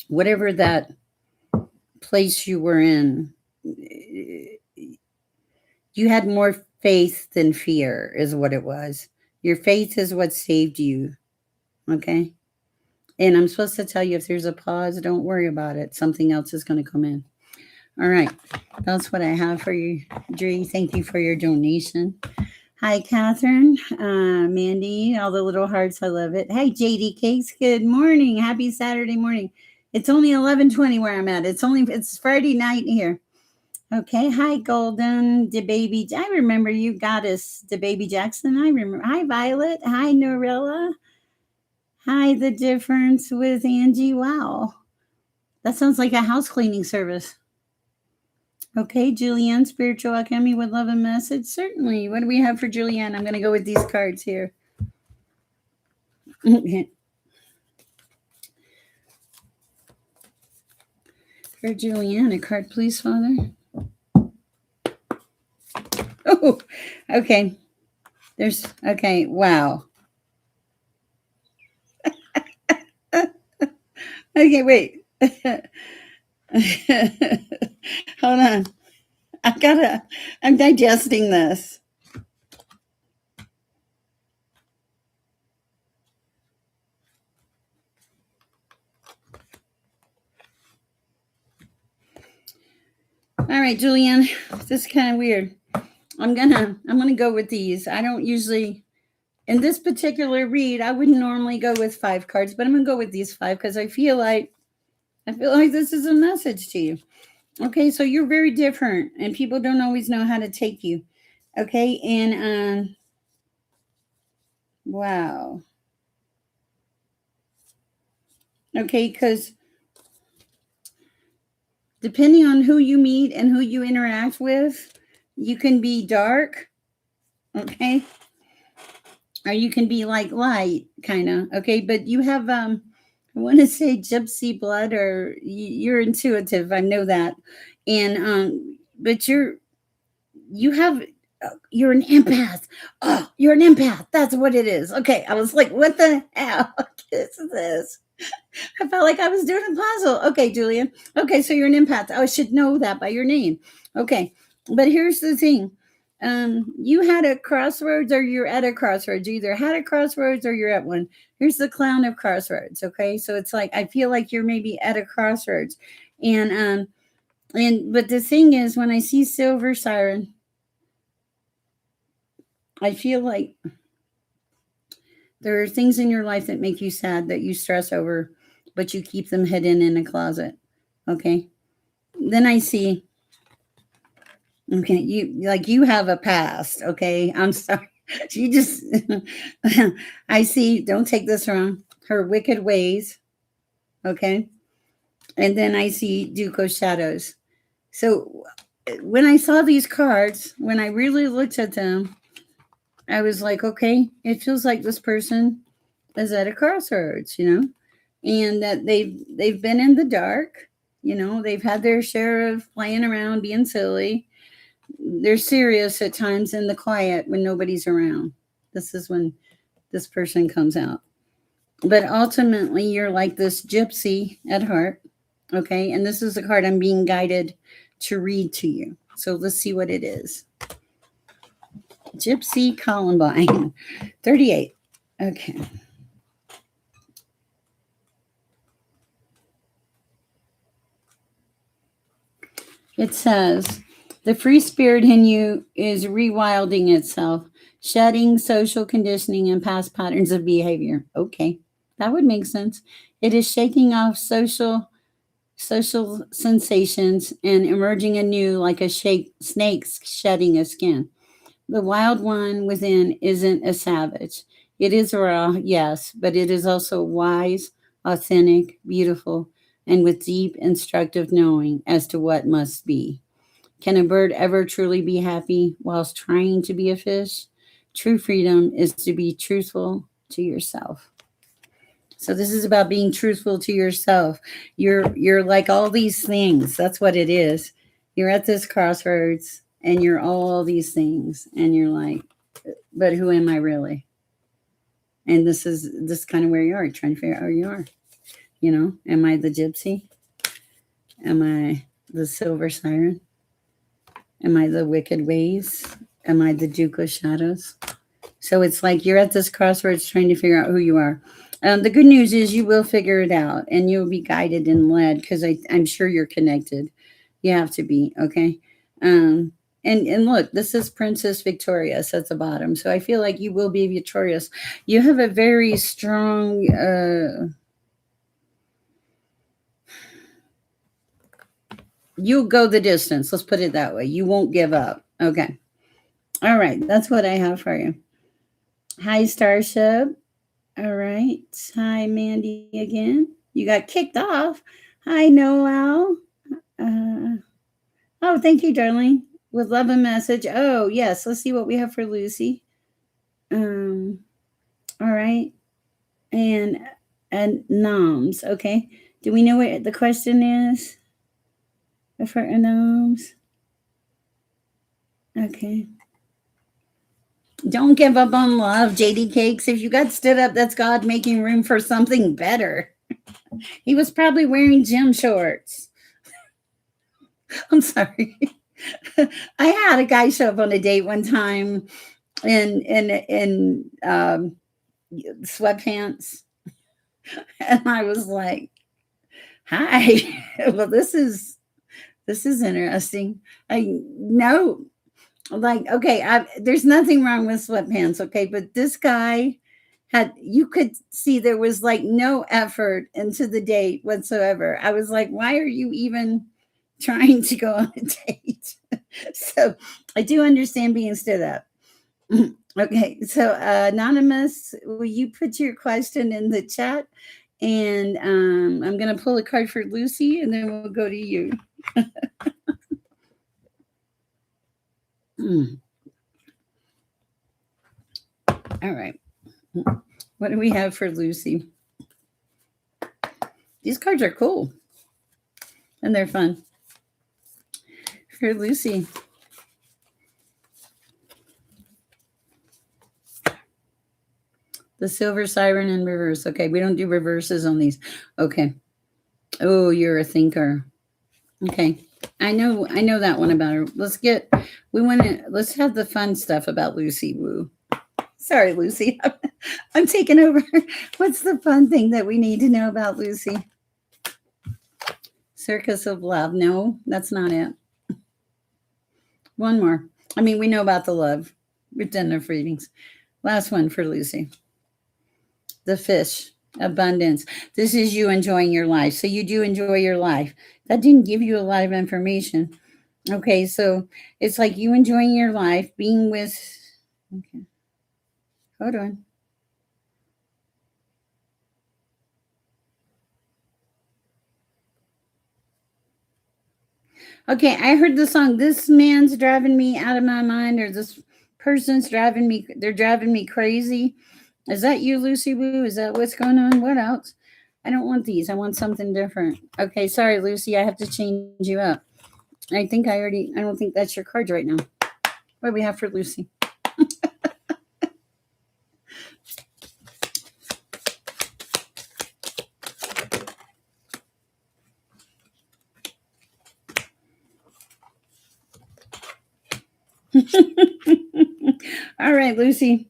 Speaker 1: whatever that place you were in, you had more faith than fear, is what it was. Your faith is what saved you. Okay. And I'm supposed to tell you, if there's a pause, don't worry about it. Something else is going to come in. All right. That's what I have for you, Dree. Thank you for your donation. Hi, Catherine, Mandy, all the little hearts. I love it. Hey, JD Cakes. Good morning. Happy Saturday morning. It's only 11:20 where I'm at. It's Friday night here. Okay. Hi, Golden, the baby. I remember you, Goddess, the baby Jackson. I remember. Hi, Violet. Hi, Norilla. Hi, the difference with Angie. Wow. That sounds like a house cleaning service. Okay, Julian, Spiritual Alchemy would love a message. Certainly. What do we have for Julian? I'm going to go with these cards here. For Julian, a card, please, Father. Oh, okay. Okay, wow. Okay, wait. Hold on. I'm digesting this. All right, Julian, this is kind of weird. I'm gonna go with these. I don't usually, in this particular read, I wouldn't normally go with 5 cards, but I'm gonna go with these 5 because I feel like this is a message to you. Okay, so you're very different, and people don't always know how to take you. Okay, and wow. Okay, because depending on who you meet and who you interact with, you can be dark. Okay, or you can be like light, kind of. Okay, but you have I want to say gypsy blood, or you're intuitive. I know that, and but you have you're an empath. Oh, you're an empath. That's what it is. Okay, I was like, what the hell is this? I felt like I was doing a puzzle. Okay, Julian. Okay, so you're an empath. I should know that by your name. Okay, but here's the thing. You had a crossroads, or you're at a crossroads. You either had a crossroads or you're at one. Here's the clown of crossroads. Okay, so it's like I feel like you're maybe at a crossroads, and but the thing is, when I see silver siren, I feel like there are things in your life that make you sad, that you stress over, but you keep them hidden in a closet. Okay. Then I see, okay, you have a past. Okay. I'm sorry. She just, I see, don't take this wrong, her wicked ways. Okay. And then I see Duco's shadows. So when I saw these cards, when I really looked at them, I was like, okay, it feels like this person is at a crossroads, and that they've been in the dark, they've had their share of playing around, being silly. They're serious at times in the quiet when nobody's around. This is when this person comes out. But ultimately, you're like this gypsy at heart, okay? And this is the card I'm being guided to read to you. So let's see what it is. Gypsy Columbine, 38. Okay. It says, the free spirit in you is rewilding itself, shedding social conditioning and past patterns of behavior. Okay, that would make sense. It is shaking off social sensations and emerging anew like a snake shedding a skin. The wild one within isn't a savage. It is raw, yes, but it is also wise, authentic, beautiful, and with deep instructive knowing as to what must be. Can a bird ever truly be happy whilst trying to be a fish? True freedom is to be truthful to yourself. So this is about being truthful to yourself. You're like all these things. That's what it is. You're at this crossroads and you're all these things and you're like, but who am I really? And this kind of where you are, trying to figure out who you are. Am I the gypsy? Am I the silver siren? Am I the wicked ways? Am I the Duke of Shadows? So it's like you're at this crossroads trying to figure out who you are. The good news is you will figure it out and you'll be guided and led because I'm sure you're connected. You have to be, okay? And look, this is Princess Victorious at the bottom. So I feel like you will be victorious. You have a very strong... you'll go the distance. Let's put it that way. You won't give up. Okay. All right. That's what I have for you. Hi, Starship. All right. Hi, Mandy again. You got kicked off. Hi, Noel. Oh, thank you, darling. With love and message. Oh, yes. Let's see what we have for Lucy. All right. And noms. Okay. Do we know what the question is? For noms. Okay. Don't give up on love, JD Cakes. If you got stood up, that's God making room for something better. He was probably wearing gym shorts. I'm sorry. I had a guy show up on a date one time in sweatpants, and I was like, "Hi, well, this is interesting." I know, like, okay, there's nothing wrong with sweatpants, okay, but this guy you could see there was like no effort into the date whatsoever. I was like, why are you even trying to go on a date? So I do understand being stood up. Okay, so Anonymous, will you put your question in the chat? And I'm going to pull a card for Lucy, and then we'll go to you. All right. What do we have for Lucy? These cards are cool, and they're fun. For Lucy. The silver siren in reverse. Okay, we don't do reverses on these. Okay. Oh, you're a thinker. Okay. I know that one about her. Let's have the fun stuff about Lucy Woo. Sorry, Lucy. I'm taking over. What's the fun thing that we need to know about Lucy? Circus of Love. No, that's not it. One more. I mean, we know about the love. We've done enough readings. Last one for Lucy. The fish. Abundance. This is you enjoying your life. So you do enjoy your life. That didn't give you a lot of information. Okay, so it's like you enjoying your life, being with... Okay. Hold on. Okay, I heard the song, this man's driving me out of my mind, or this person's driving me crazy. Is that you, Lucy Woo? Is that what's going on? What else? I don't want these. I want something different. Okay, sorry, Lucy. I have to change you up. I don't think that's your cards right now. What do we have for Lucy? All right, Lucy.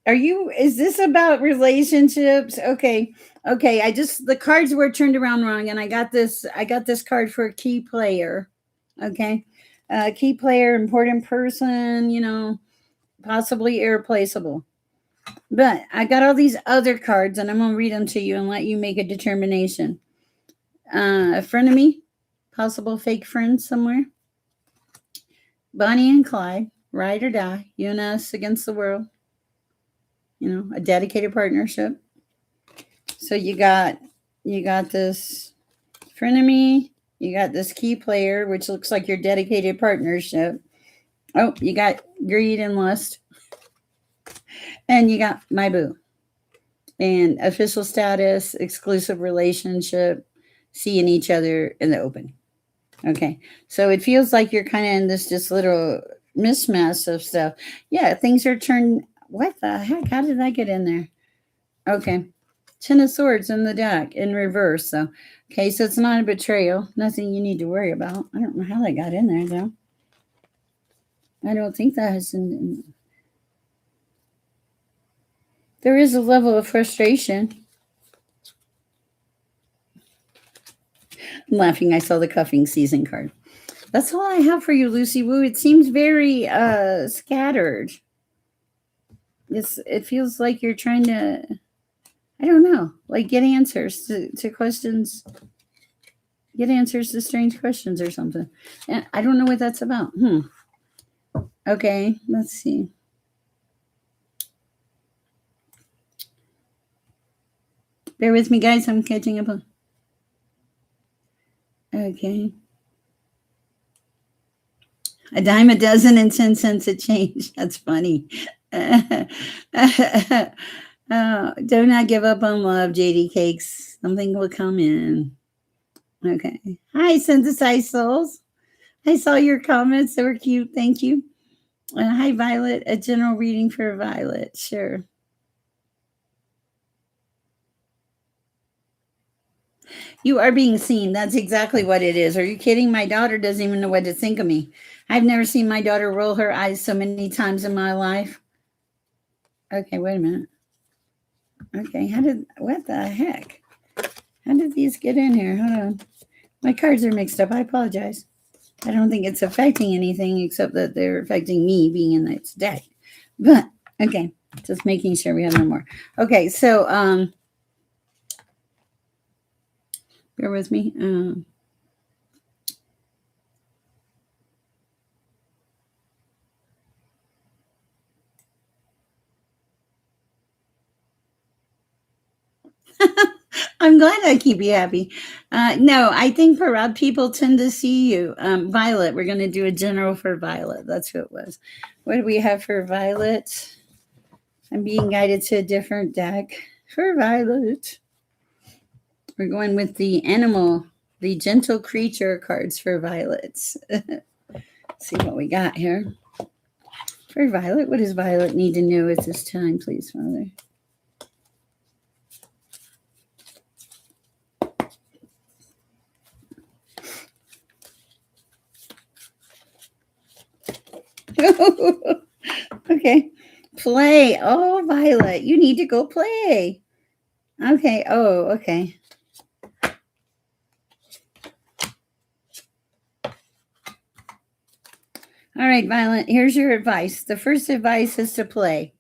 Speaker 1: Is this about relationships? Okay. The cards were turned around wrong, and I got this card for a key player. Okay. Key player, important person, possibly irreplaceable. But I got all these other cards, and I'm going to read them to you and let you make a determination. A frenemy, possible fake friend somewhere. Bonnie and Clyde, ride or die, you and us against the world. A dedicated partnership. So you got this Frenemy, you got this key player, which looks like your dedicated partnership. Oh, you got greed and lust. And you got my boo. And official status, exclusive relationship, seeing each other in the open. Okay. So it feels like you're kind of in this just little mismatch of stuff. Yeah, things are turned. What the heck? How did I get in there? Okay. Ten of Swords in the deck in reverse. So, okay, so it's not a betrayal. Nothing you need to worry about. I don't know how that got in there, though. I don't think that has. There is a level of frustration. I'm laughing. I saw the cuffing season card. That's all I have for you, Lucy Woo. It seems very scattered. It feels like you're trying to, I don't know, like get answers to questions, get answers to strange questions or something. And I don't know what that's about. Okay, let's see. Bear with me, guys. I'm catching up on. Okay. A dime a dozen and 10 cents a change. That's funny. Do not give up on love, JD Cakes. Something will come in. Okay. Hi, Synthesized Souls. I saw your comments. They were cute. Thank you. Hi, Violet. A general reading for Violet. Sure. You are being seen. That's exactly what it is. Are you kidding? My daughter doesn't even know what to think of me. I've never seen my daughter roll her eyes so many times in my life. Okay, wait a minute. Okay, what the heck? How did these get in here? Hold on. My cards are mixed up. I apologize. I don't think it's affecting anything except that they're affecting me being in this deck. But, okay, just making sure we have no more. Okay, so, bear with me. I'm glad I keep you happy. No, I think for people tend to see you. Violet, we're going to do a general for Violet. That's who it was. What do we have for Violet? I'm being guided to a different deck for Violet. We're going with the animal, the gentle creature cards for Violet. See what we got here. For Violet, what does Violet need to know at this time, please, Father? Okay. Play. Oh, Violet, you need to go play. Okay. Oh, okay. All right, Violet, here's your advice. The first advice is to play.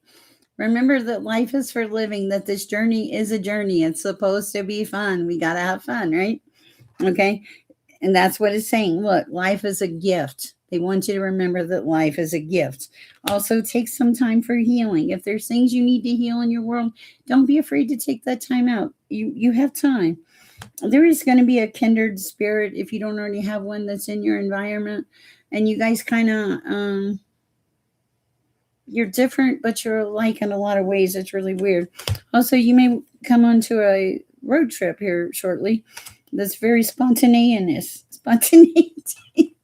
Speaker 1: Remember that life is for living, that this journey is a journey. It's supposed to be fun. We got to have fun, right? Okay. And that's what it's saying. Look, life is a gift. They want you to remember that life is a gift. Also, take some time for healing. If there's things you need to heal in your world, don't be afraid to take that time out. You have time. There is going to be a kindred spirit if you don't already have one that's in your environment, and you guys kind of you're different, but you're alike in a lot of ways. It's really weird. Also, you may come onto a road trip here shortly. That's very spontaneous. Spontaneity.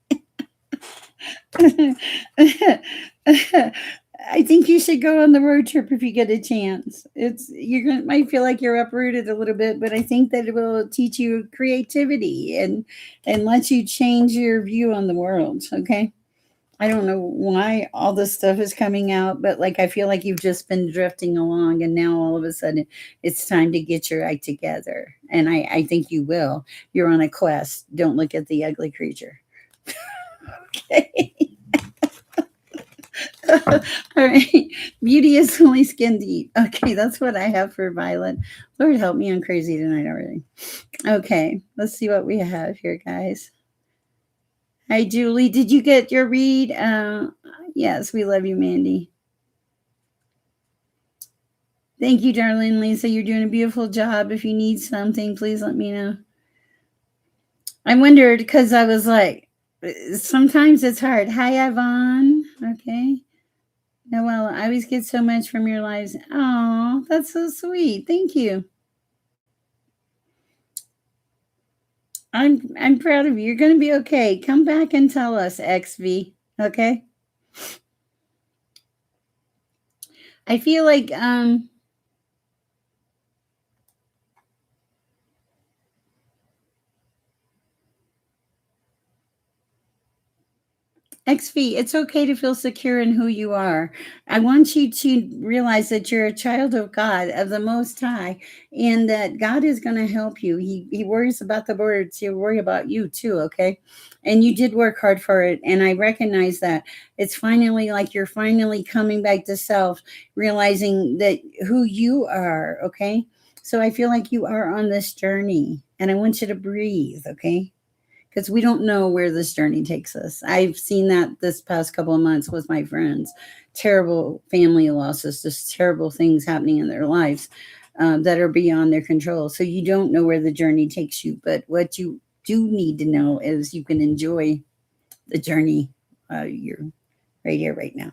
Speaker 1: I think you should go on the road trip if you get a chance. Might feel like you're uprooted a little bit, but I think that it will teach you creativity and let you change your view on the world. Okay. I don't know why all this stuff is coming out, but like I feel like you've just been drifting along, and now all of a sudden it's time to get your act together. And I think you will. You're on a quest. Don't look at the ugly creature. Okay. All right. Beauty is only skin deep. Okay, that's what I have for Violet. Lord help me, I'm crazy tonight already. Okay, let's see what we have here, guys. Hi, Julie. Did you get your read? Yes, we love you, Mandy. Thank you, darling Lisa. You're doing a beautiful job. If you need something, please let me know. I wondered because I was like, sometimes it's hard. Hi, Yvonne. Okay. Noelle, I always get so much from your lives. Oh, that's so sweet. Thank you. I'm proud of you. You're gonna be okay. Come back and tell us, XV. Okay. I feel like XV, it's okay to feel secure in who you are. I want you to realize that you're a child of God, of the Most High, and that God is going to help you. He worries about the birds. He'll worry about you too, okay? And you did work hard for it. And I recognize that. It's finally like you're finally coming back to self, realizing that who you are, okay? So I feel like you are on this journey, and I want you to breathe, okay? Because we don't know where this journey takes us. I've seen that this past couple of months with my friends. Terrible family losses, just terrible things happening in their lives that are beyond their control. So you don't know where the journey takes you. But what you do need to know is you can enjoy the journey. You're right here, right now.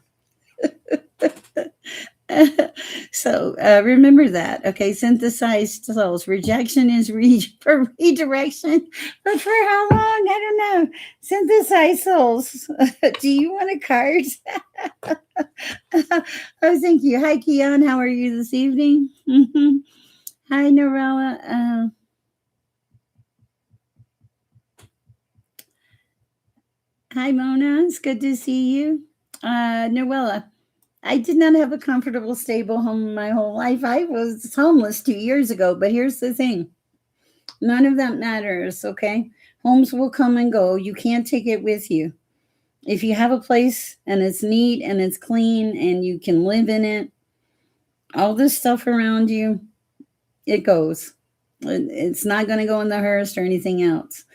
Speaker 1: So remember that. Okay, synthesized souls. Rejection is for redirection, but for how long? I don't know. Synthesized souls. Do you want a card? Oh, thank you. Hi, Keon. How are you this evening? Hi, Norella. Hi, Mona. It's good to see you. Noella, I did not have a comfortable, stable home my whole life. I was homeless 2 years ago, but here's the thing, none of that matters, okay? Homes will come and go. You can't take it with you. If you have a place and it's neat and it's clean and you can live in it, all this stuff around you, it goes. It's not going to go in the hearse or anything else.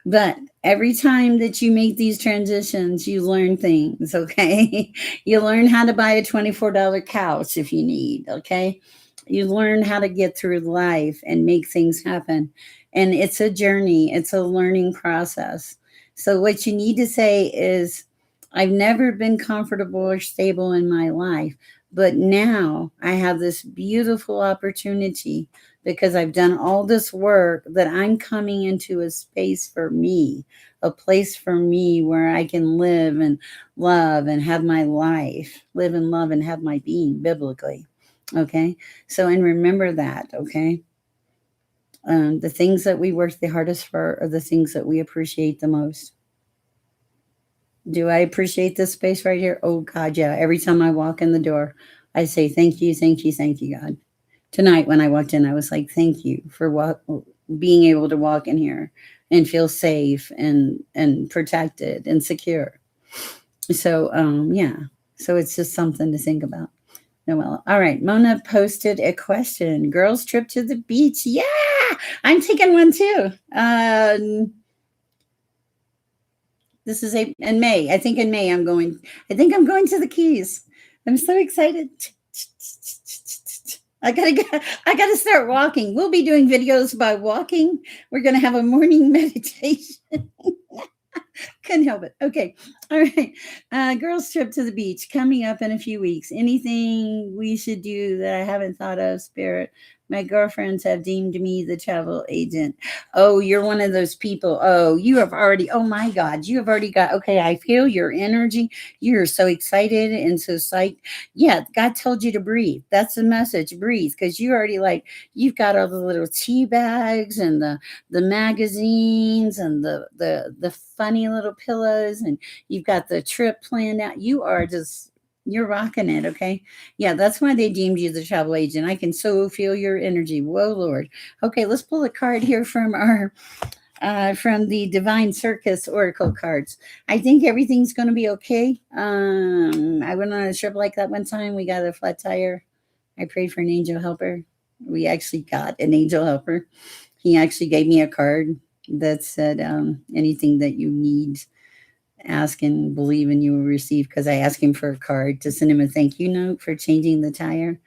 Speaker 1: But every time that you make these transitions, you learn things, okay? You learn how to buy a $24 couch if you need, okay? You learn how to get through life and make things happen. And it's a journey, it's a learning process. So, what you need to say is, I've never been comfortable or stable in my life, but now I have this beautiful opportunity because I've done all this work that I'm coming into a space for me, a place for me where I can live and love and have my life, live and love and have my being biblically. Okay. So, and remember that. Okay. The things that we work the hardest for are the things that we appreciate the most. Do I appreciate this space right here? Oh, God, yeah. Every time I walk in the door, I say, thank you, thank you, thank you, God. Tonight, when I walked in, I was like, thank you for being able to walk in here and feel safe and protected and secure. So, yeah. So it's just something to think about. Noella. All right. Mona posted a question. Girls trip to the beach. Yeah, I'm taking one too. This is in May. I think in May I'm going. I think I'm going to the Keys. I'm so excited. I gotta start walking. We'll be doing videos by walking. We're gonna have a morning meditation. Couldn't help it. Okay. All right. Girls trip to the beach coming up in a few weeks. Anything we should do that I haven't thought of, Spirit? My girlfriends have deemed me the travel agent. Oh, you're one of those people. Oh, you have already, oh my God, you have already got, okay, I feel your energy. You're so excited and so psyched. Yeah, God told you to breathe. That's the message, breathe, because you already like, you've got all the little tea bags and the magazines and the funny little pillows, and you've got the trip planned out. You are just, you're rocking it. Okay. Yeah, that's why they deemed you the travel agent. I can so feel your energy. Whoa, Lord. Okay, let's pull a card here from our from the Divine Circus Oracle cards. I think everything's going to be okay. I went on a trip like that one time. We got a flat tire. I prayed for an angel helper. We actually got an angel helper. He actually gave me a card that said, anything that you need, ask and believe and you will receive. Because I asked him for a card to send him a thank you note for changing the tire.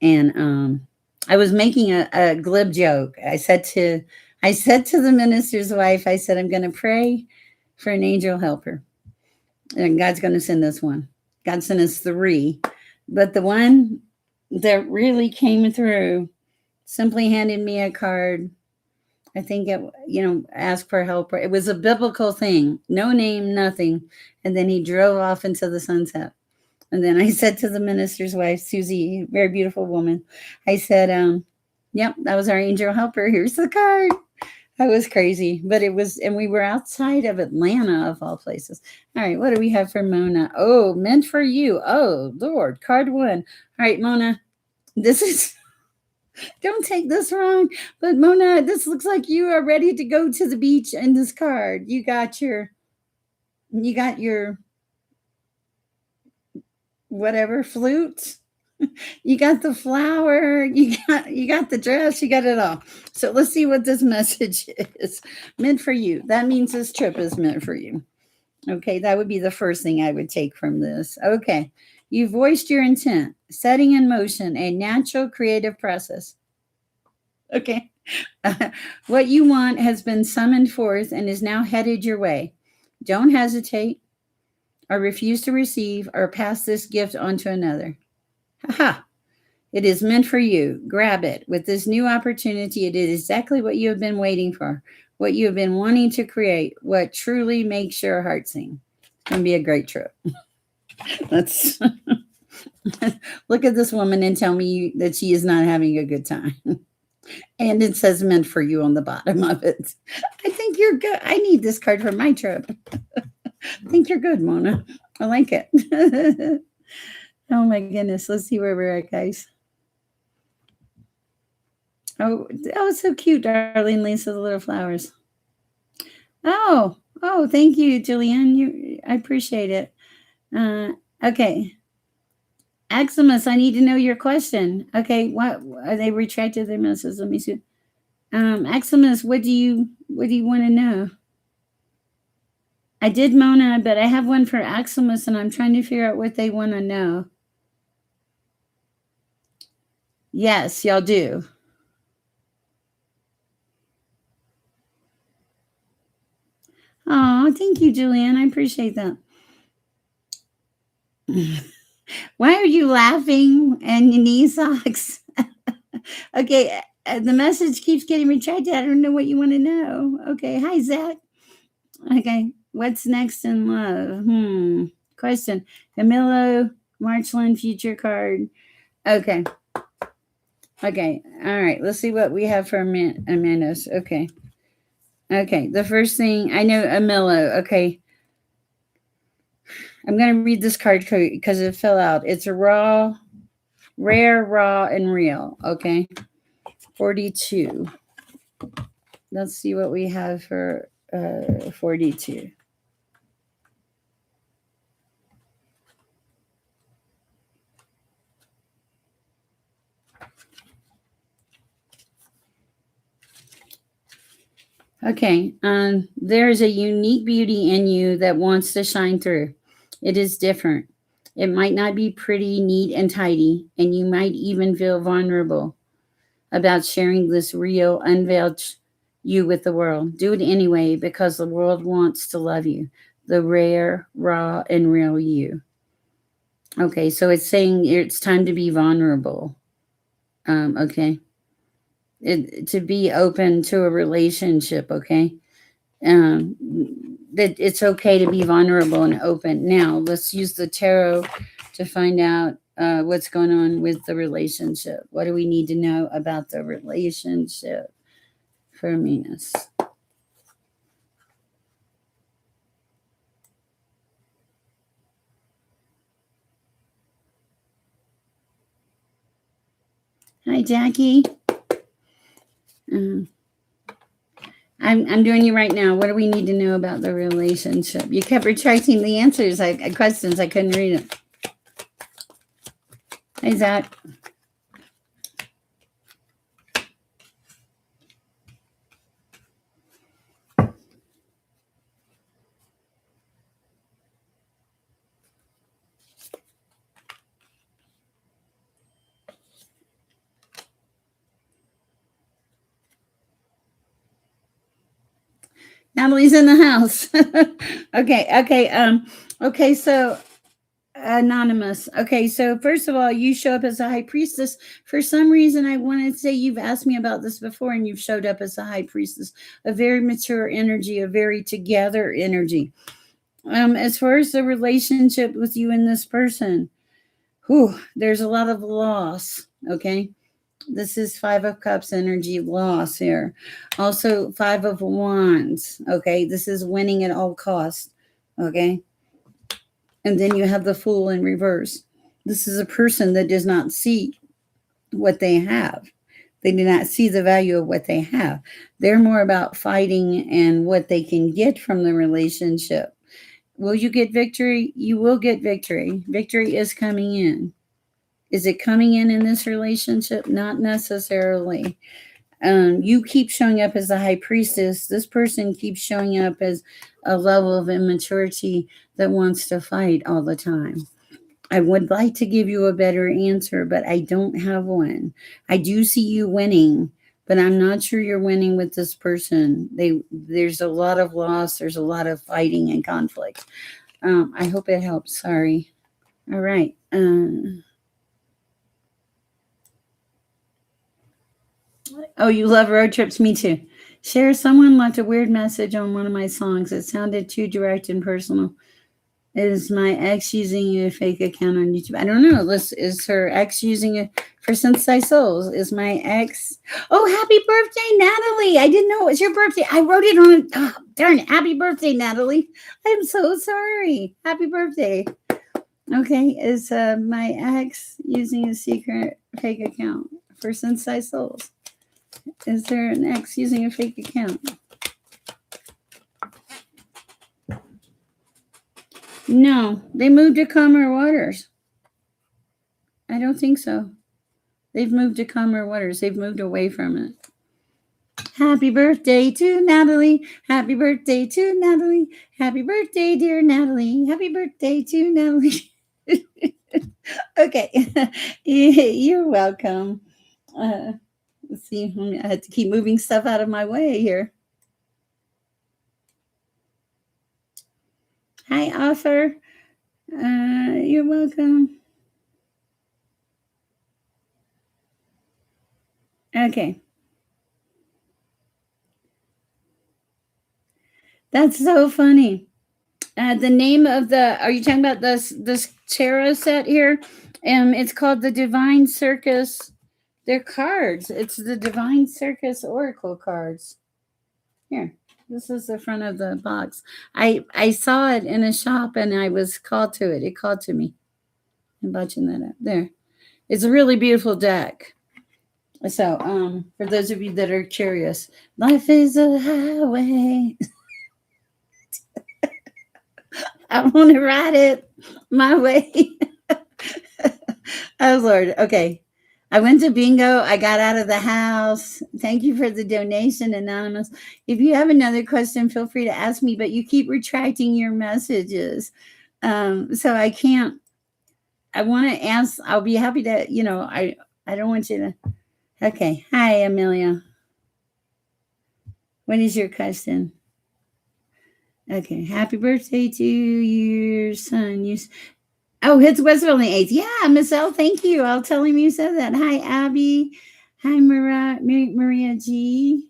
Speaker 1: And I was making a glib joke. I said to I said to the minister's wife, I said, I'm going to pray for an angel helper. And God's going to send us one. God sent us three. But the one that really came through simply handed me a card. I think it, asked for help. It was a biblical thing, no name, nothing. And then he drove off into the sunset. And then I said to the minister's wife, Susie, very beautiful woman, I said, yep, that was our angel helper. Here's the card. That was crazy. But it was, and we were outside of Atlanta, of all places. All right, what do we have for Mona? Oh, meant for you. Oh, Lord, card one. All right, Mona, this is, don't take this wrong, but Mona, this looks like you are ready to go to the beach in this card. You got your whatever flute. You got the flower, you got the dress, you got it all. So let's see what this message is. Meant for you. That means this trip is meant for you. Okay, that would be the first thing I would take from this. Okay. You voiced your intent, setting in motion a natural creative process. Okay. What you want has been summoned forth and is now headed your way. Don't hesitate or refuse to receive or pass this gift on to another. Ha! It is meant for you. Grab it. With this new opportunity, it is exactly what you have been waiting for, what you have been wanting to create, what truly makes your heart sing. It's going to be a great trip. Let's look at this woman and tell me that she is not having a good time. And it says meant for you on the bottom of it. I think you're good. I need this card for my trip. I think you're good, Mona. I like it. Oh my goodness. Let's see where we're at, guys. Oh, so cute, darling Lisa, the little flowers. Oh, thank you, Julian. I appreciate it. Okay. Aximus, I need to know your question. Okay, what are they retracted their message? Let me see. Aximus, what do you want to know? I did Mona, but I have one for Aximus, and I'm trying to figure out what they want to know. Yes, y'all do. Oh, thank you, Julian. I appreciate that. Why are you laughing and your knee socks? Okay, the message keeps getting retracted. I don't know what you want to know. Okay, hi, Zach. Okay, what's next in love? Question. Camilo, Marchland, future card. Okay. Okay, all right. Let's see what we have for Amandos. Okay. Okay, the first thing, I know Amelia. Okay. I'm going to read this card because it fell out. It's a rare, raw, and real. Okay. 42. Let's see what we have for 42. Okay. There's a unique beauty in you that wants to shine through. It is different. It might not be pretty, neat, and tidy, and you might even feel vulnerable about sharing this real, unveiled you with the world. Do it anyway because the world wants to love you, the rare, raw, and real you. Okay, so it's saying it's time to be vulnerable. Okay. To be open to a relationship, okay? That it's okay to be vulnerable and open. Now, let's use the tarot to find out what's going on with the relationship. What do we need to know about the relationship for Venus? Hi, Jackie. I'm doing you right now. What do we need to know about the relationship? You kept retracting the answers. Questions. I couldn't read it. Hey, Zach. Natalie's in the house. Okay, so anonymous. Okay, so first of all, you show up as a high priestess. For some reason, I want to say you've asked me about this before, and you've showed up as a high priestess, a very mature energy, a very together energy. As far as the relationship with you and this person, there's a lot of loss. Okay, this is Five of Cups energy, loss here. Also, Five of Wands. Okay, this is winning at all costs. Okay, and then you have the Fool in reverse. This is a person that does not see what they have. They do not see the value of what they have. They're more about fighting and what they can get from the relationship. Will you get victory? You will get victory. Victory is coming in. Is it coming in this relationship? Not necessarily. You keep showing up as a high priestess. This person keeps showing up as a level of immaturity that wants to fight all the time. I would like to give you a better answer, but I don't have one. I do see you winning, but I'm not sure you're winning with this person. There's a lot of loss. There's a lot of fighting and conflict. I hope it helps. Sorry. All right. Oh, you love road trips? Me too. Share, someone left a weird message on one of my songs. It sounded too direct and personal. Is my ex using a fake account on YouTube? I don't know. Is her ex using it for Synthesized Souls? Is my ex? Oh, happy birthday, Natalie! I didn't know it was your birthday. I wrote it on. Oh, darn it! Happy birthday, Natalie! I'm so sorry. Happy birthday. Okay, is my ex using a secret fake account for Synthesized Souls? Is there an ex using a fake account? No, they moved to calmer waters. I don't think so. They've moved to calmer waters. They've moved away from it. Happy birthday to Natalie. Happy birthday to Natalie. Happy birthday, dear Natalie. Happy birthday to Natalie. Okay. You're welcome. Let's see. I had to keep moving stuff out of my way here. Hi, Arthur. You're welcome. Okay. That's so funny. The name of the, are you talking about this tarot set here? It's called the Divine Circus. They're cards. It's the Divine Circus Oracle cards. Here, this is the front of the box. I saw it in a shop and I was called to it. It called to me. I'm botching that up. There. It's a really beautiful deck. So, for those of you that are curious, life is a highway. I want to ride it my way. Oh, Lord. Okay. I went to bingo. I got out of the house. Thank you for the donation, Anonymous. If you have another question, feel free to ask me, but you keep retracting your messages. So I can't, I want to ask, I'll be happy to, I don't want you to. Okay. Hi, Amelia. What is your question? Okay. Happy birthday to your son. Oh, it's Westville on the 8th. Yeah, Miss L, thank you. I'll tell him you said that. Hi, Abby. Hi, Maria G.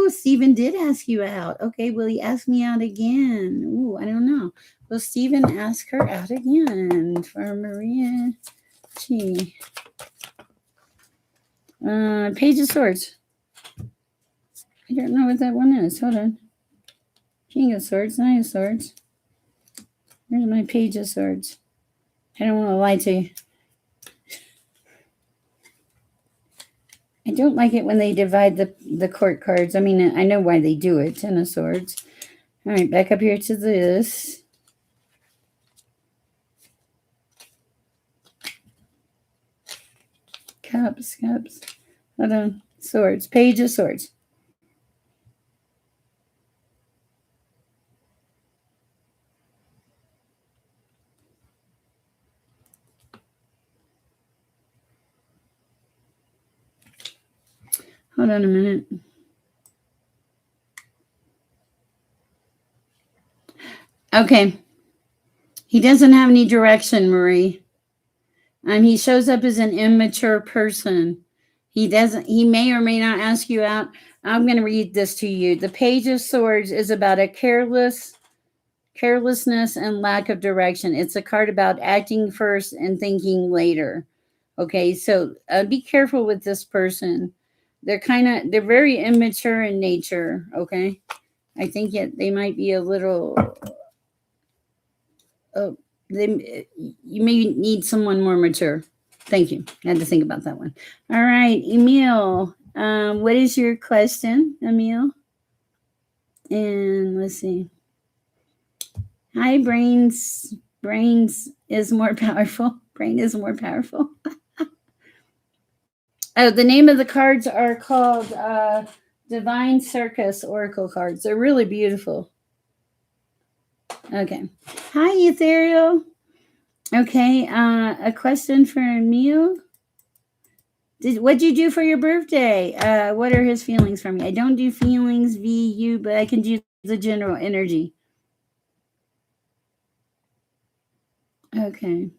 Speaker 1: Stephen did ask you out. Okay, will he ask me out again? I don't know. Will Stephen ask her out again for Maria G? Page of Swords. I don't know what that one is. Hold on. King of Swords, Nine of Swords. Where's my Page of Swords? I don't want to lie to you. I don't like it when they divide the court cards. I mean, I know why they do it. Ten of Swords. All right, back up here to this. Cups. Hold on. Swords. Page of Swords. Hold on a minute. Okay. He doesn't have any direction, Marie. He shows up as an immature person. He may or may not ask you out. I'm going to read this to you. The Page of Swords is about a carelessness and lack of direction. It's a card about acting first and thinking later. Okay, so be careful with this person. They're very immature in nature. Okay, I think they might be a little. You may need someone more mature. Thank you. I had to think about that one. All right, Emil. What is your question, Emil? And let's see. Hi, brains. Brains is more powerful. Brain is more powerful. Oh, the name of the cards are called Divine Circus Oracle cards. They're really beautiful. Okay. Hi, Ethereal. Okay. A question for Emil. What'd you do for your birthday? What are his feelings for me? I don't do feelings, VU, but I can do the general energy. Okay.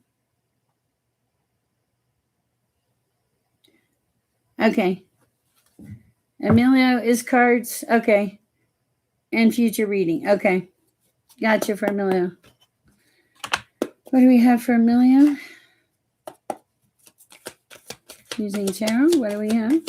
Speaker 1: Okay. Emilio is cards. Okay. And future reading. Okay. Gotcha for Emilio. What do we have for Amelia? Using tarot. What do we have?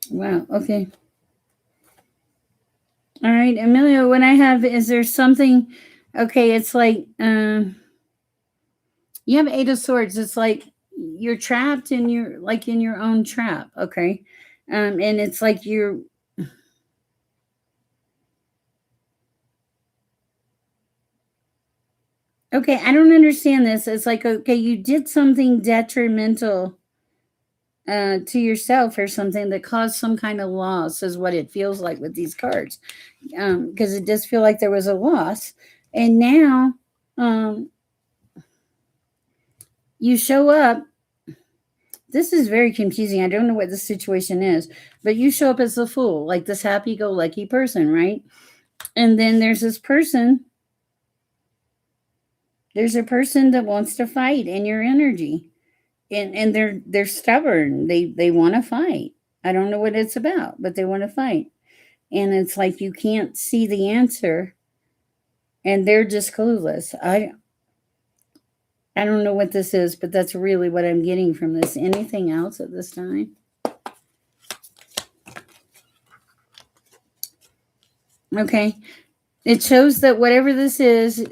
Speaker 1: Wow. Okay. All right, Amelia. What I have is there something? Okay, it's like you have Eight of Swords. It's like you're trapped in your own trap. Okay, and it's like you're. Okay, I don't understand this. It's like, okay, you did something detrimental to yourself or something that caused some kind of loss, is what it feels like with these cards. Because it does feel like there was a loss. And now you show up. This is very confusing. I don't know what the situation is, but you show up as a fool, like this happy go lucky person, right? And then there's this person. There's a person that wants to fight in your energy. And they're stubborn. They want to fight. I don't know what it's about, but they want to fight. And it's like you can't see the answer and they're just clueless. I don't know what this is, but that's really what I'm getting from this. Anything else at this time? Okay. It shows that whatever this is,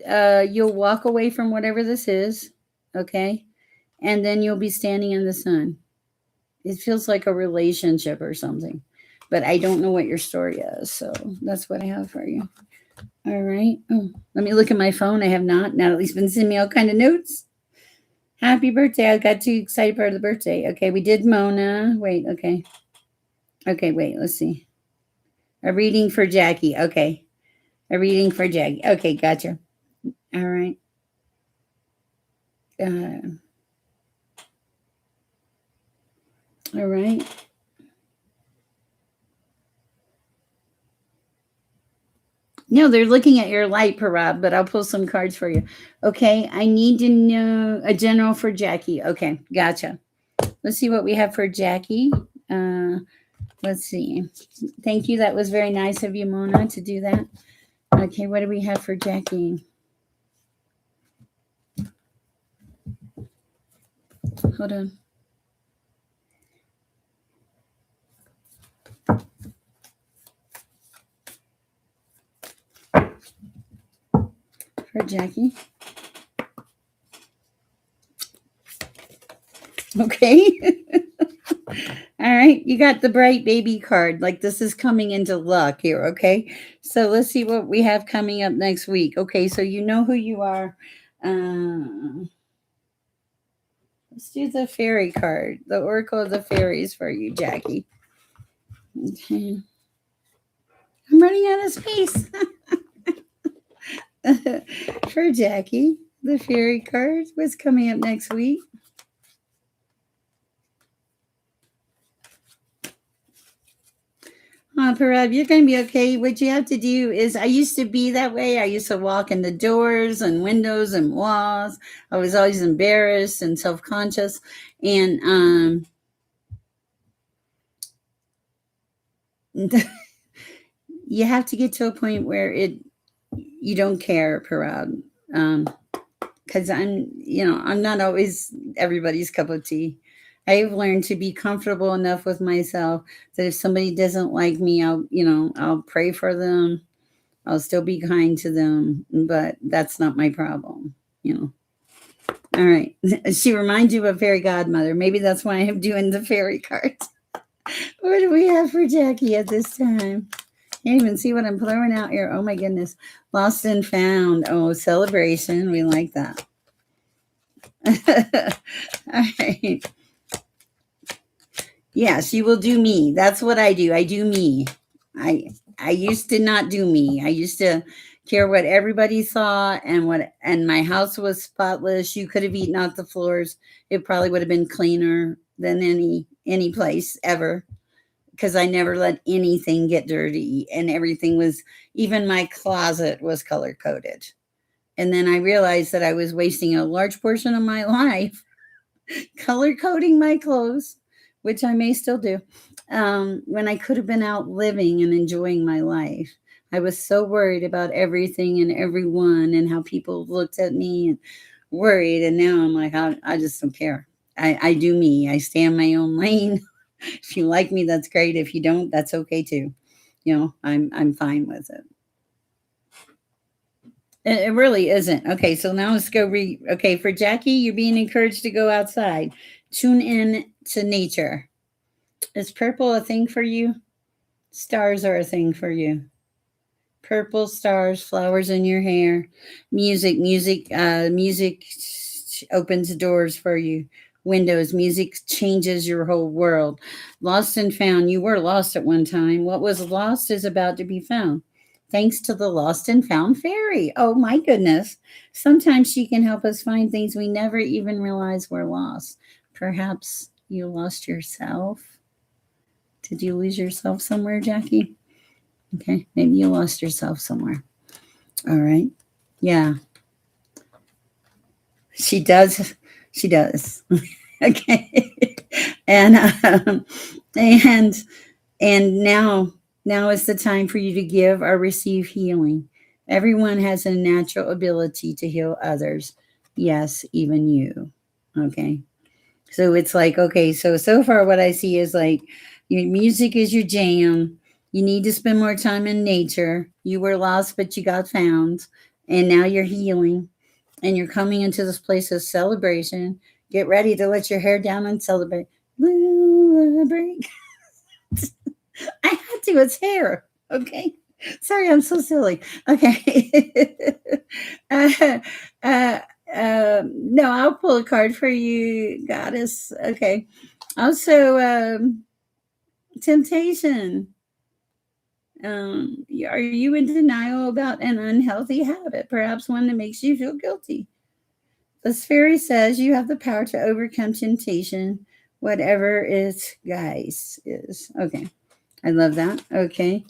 Speaker 1: you'll walk away from whatever this is. Okay. And then you'll be standing in the sun. It feels like a relationship or something, but I don't know what your story is. So that's what I have for you. All right. Oh, let me look at my phone. I have not. Natalie's been sending me all kind of notes. Happy birthday. I got too excited for the birthday. Okay, we did Mona. Wait, okay. Okay, wait, let's see. A reading for Jackie. Okay. A reading for Jackie. Okay, gotcha. All right. All right. No, they're looking at your light, Parab, but I'll pull some cards for you. Okay, I need to know a general for Jackie. Okay, gotcha. Let's see what we have for Jackie. Let's see. Thank you. That was very nice of you, Mona, to do that. Okay, what do we have for Jackie? Hold on. For Jackie. Okay. All right. You got the bright baby card. Like this is coming into luck here. Okay. So let's see what we have coming up next week. Okay. So you know who you are. Let's do the fairy card, the Oracle of the Fairies for you, Jackie. Okay. I'm running out of space. For Jackie. The fairy card. What's coming up next week? Parab, you're going to be okay. What you have to do is, I used to be that way. I used to walk in the doors and windows and walls. I was always embarrassed and self-conscious. And you have to get to a point where you don't care, Parab. Because I'm not always everybody's cup of tea. I've learned to be comfortable enough with myself that if somebody doesn't like me, I'll pray for them. I'll still be kind to them, but that's not my problem, you know. All right. She reminds you of a fairy godmother. Maybe that's why I'm doing the fairy cards. What do we have for Jackie at this time? Can't even see what I'm throwing out here. Oh my goodness. Lost and found. Oh, celebration. We like that. All right. Yes, you will do me. That's what I do. I do me. I used to not do me. I used to care what everybody saw, and my house was spotless. You could have eaten off the floors. It probably would have been cleaner than any place ever, because I never let anything get dirty, and everything was, even my closet was color coded. And then I realized that I was wasting a large portion of my life color coding my clothes, which I may still do, when I could have been out living and enjoying my life. I was so worried about everything and everyone and how people looked at me and worried. And now I'm like, I just don't care. I do me. I stay in my own lane. If you like me, that's great. If you don't, that's okay too. I'm fine with it. It really isn't. Okay, so now let's go read. Okay, for Jackie, you're being encouraged to go outside. Tune in to nature. Is purple a thing for you? Stars are a thing for you. Purple stars, flowers in your hair, music opens doors for you. Windows, music changes your whole world. Lost and found. You were lost at one time. What was lost is about to be found. Thanks to the lost and found fairy. Oh my goodness. Sometimes she can help us find things we never even realize we're lost. Perhaps you lost yourself. Did you lose yourself somewhere, Jackie? Okay, maybe you lost yourself somewhere. All right. Yeah, she does. She does. Okay. and and now is the time for you to give or receive healing. Everyone has a natural ability to heal others. Yes, even you. Okay. So it's like, okay, so far what I see is like, your music is your jam. You need to spend more time in nature. You were lost, but you got found. And now you're healing. And you're coming into this place of celebration. Get ready to let your hair down and celebrate. Celebrate. I had to, it's hair. Okay. Sorry, I'm so silly. Okay. uh, uh, no, I'll pull a card for you, goddess. Okay. Also, temptation. Are you in denial about an unhealthy habit, perhaps one that makes you feel guilty? The fairy says you have the power to overcome temptation, whatever it, guys, is. Okay. I love that. Okay.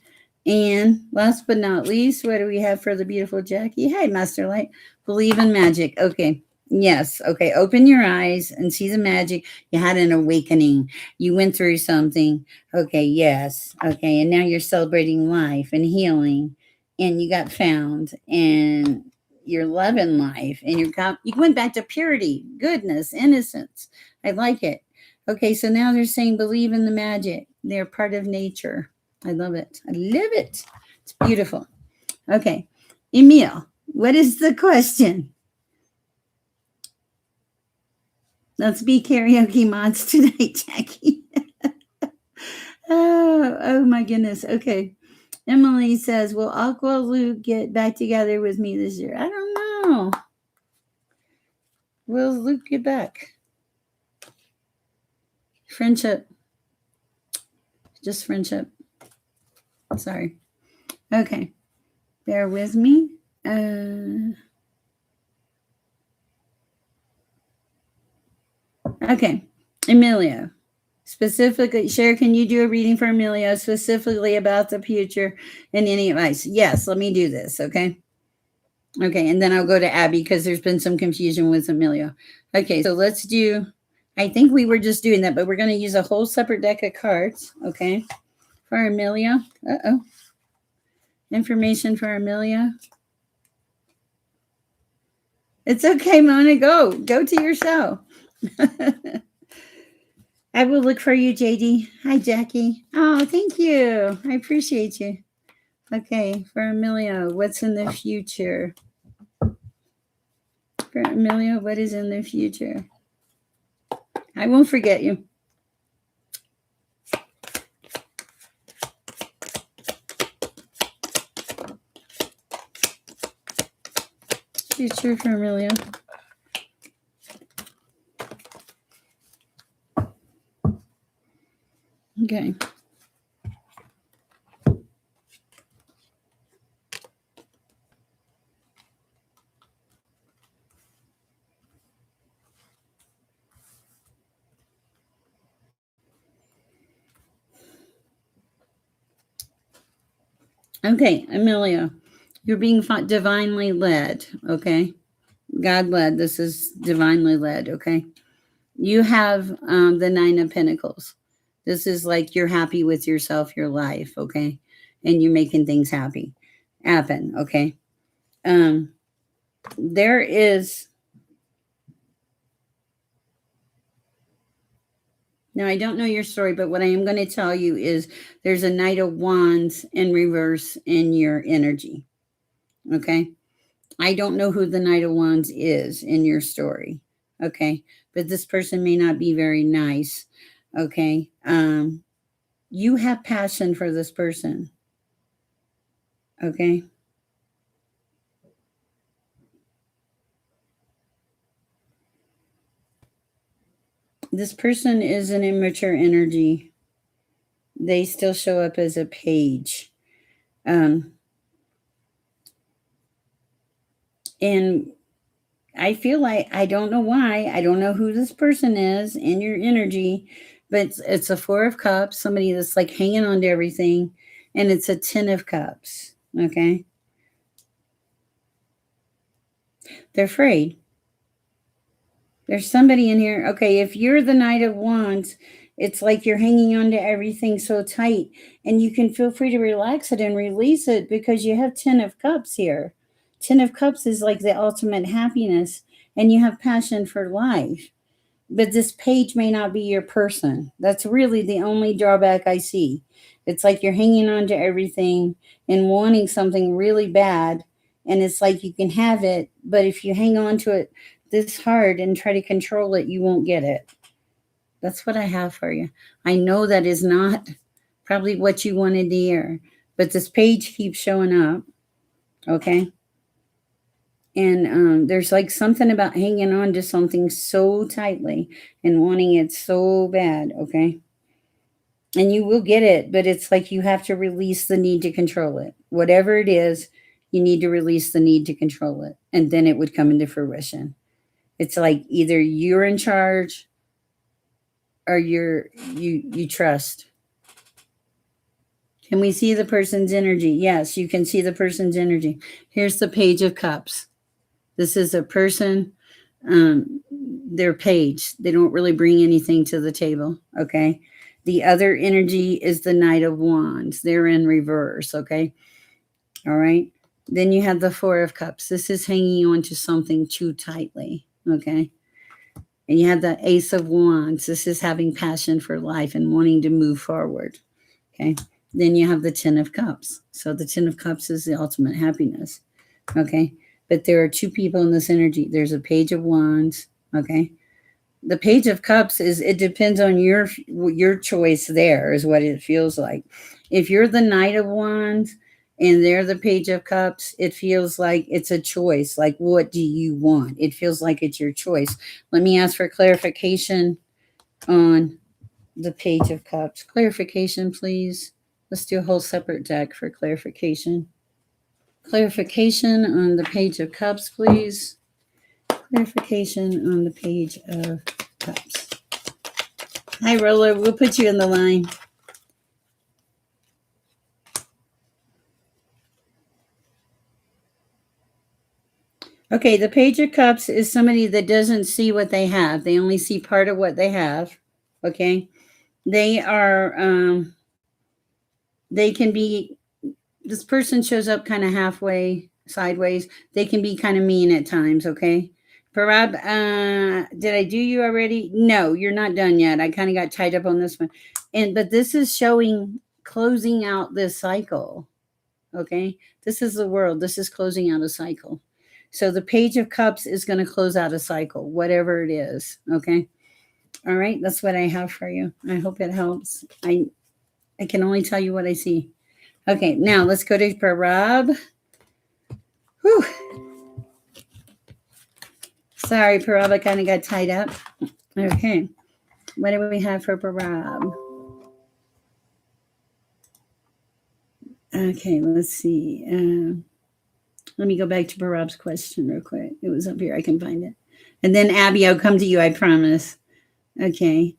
Speaker 1: And last but not least, what do we have for the beautiful Jackie? Hey, Master Light, believe in magic. Okay. Yes. Okay. Open your eyes and see the magic. You had an awakening. You went through something. Okay. Yes. Okay. And now you're celebrating life and healing. And you got found. And you're loving life. And you went back to purity, goodness, innocence. I like it. Okay. So now they're saying believe in the magic. They're part of nature. I love it. I love it. It's beautiful. Okay. Emil, what is the question? Let's be karaoke mods tonight, Jackie. Oh my goodness. Okay. Emily says, will Aqua Luke get back together with me this year? I don't know. Will Luke get back? Friendship. Just friendship. Sorry. Okay. Bear with me. Okay. Amelia. Specifically, Sher, can you do a reading for Amelia specifically about the future and any advice? Yes, let me do this, okay? Okay, and then I'll go to Abby because there's been some confusion with Amelia. Okay, so let's do, I think we were just doing that, but we're going to use a whole separate deck of cards, okay, for Amelia. Uh-oh. Information for Amelia. It's okay, Mona. Go to your show. I will look for you, JD. Hi, Jackie. Oh, thank you. I appreciate you. Okay, for Amelia, what's in the future? For Amelia, what is in the future? I won't forget you. Future for Amelia. Okay. Okay, Amelia, you're being divinely led, okay? God led. This is divinely led, okay? You have the Nine of Pentacles. This is like you're happy with yourself, your life, okay? And you're making things happen, okay? There is, now I don't know your story, but what I am going to tell you is there's a Knight of Wands in reverse in your energy, okay? I don't know who the Knight of Wands is in your story, okay? But this person may not be very nice, okay? You have passion for this person, okay? This person is an immature energy. They still show up as a page. And I feel like, I don't know why, I don't know who this person is in your energy, but it's a Four of Cups, somebody that's like hanging on to everything, and it's a Ten of Cups, okay? They're afraid. There's somebody in here. Okay, if you're the Knight of Wands, it's like you're hanging on to everything so tight, and you can feel free to relax it and release it because you have Ten of Cups here. Ten of Cups is like the ultimate happiness, and you have passion for life. But this page may not be your person. That's really the only drawback I see. It's like you're hanging on to everything and wanting something really bad, and it's like you can have it, but if you hang on to it this hard and try to control it, you won't get it. That's what I have for you. I know that is not probably what you wanted to hear, but this page keeps showing up, okay? And there's like something about hanging on to something so tightly and wanting it so bad, okay? And you will get it, but it's like you have to release the need to control it. Whatever it is, you need to release the need to control it, and then it would come into fruition. It's like either you're in charge or you trust. Can we see the person's energy? Yes, you can see the person's energy. Here's the Page of Cups. This is a person, their page. They don't really bring anything to the table, okay? The other energy is the Knight of Wands. They're in reverse, okay? All right. Then you have the Four of Cups. This is hanging on to something too tightly, okay? And you have the Ace of Wands. This is having passion for life and wanting to move forward, okay? Then you have the Ten of Cups. So the Ten of Cups is the ultimate happiness, okay? But there are two people in this energy. There's a Page of Wands, okay? The Page of Cups is, it depends on your choice. There is what it feels like. If you're the Knight of Wands and they're the Page of Cups, it feels like it's a choice. Like, what do you want? It feels like it's your choice. Let me ask for clarification on the Page of Cups. Clarification, please. Let's do a whole separate deck for clarification. Clarification on the Page of Cups, please. Clarification on the Page of Cups. Hi, Roller. We'll put you in the line. Okay, the Page of Cups is somebody that doesn't see what they have. They only see part of what they have. Okay, they are. They can be. This person shows up kind of halfway, sideways. They can be kind of mean at times. Okay, Parab, did I do you already? No, you're not done yet. I kind of got tied up on this one, but this is showing closing out this cycle. Okay, this is the world. This is closing out a cycle. So the Page of Cups is going to close out a cycle, whatever it is. Okay. All right. That's what I have for you. I hope it helps. I can only tell you what I see. Okay. Now let's go to Parab. Whew. Sorry, Parab. I kind of got tied up. Okay. What do we have for Parab? Okay. Let's see. Let me go back to Parab's question real quick. It was up here. I can find it. And then Abby, I'll come to you. I promise. Okay.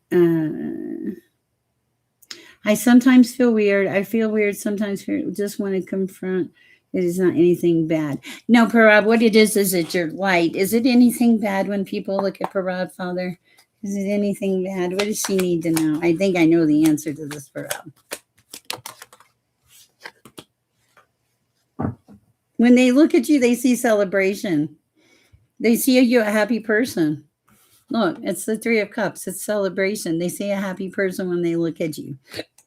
Speaker 1: I sometimes feel weird. I feel weird sometimes. Just want to confront. It is not anything bad. No, Parab, what it is it's your light. Is it anything bad when people look at Parab, Father? Is it anything bad? What does she need to know? I think I know the answer to this, Parab. When they look at you, they see celebration. They see you a happy person. Look, it's the Three of Cups. It's celebration. They see a happy person when they look at you.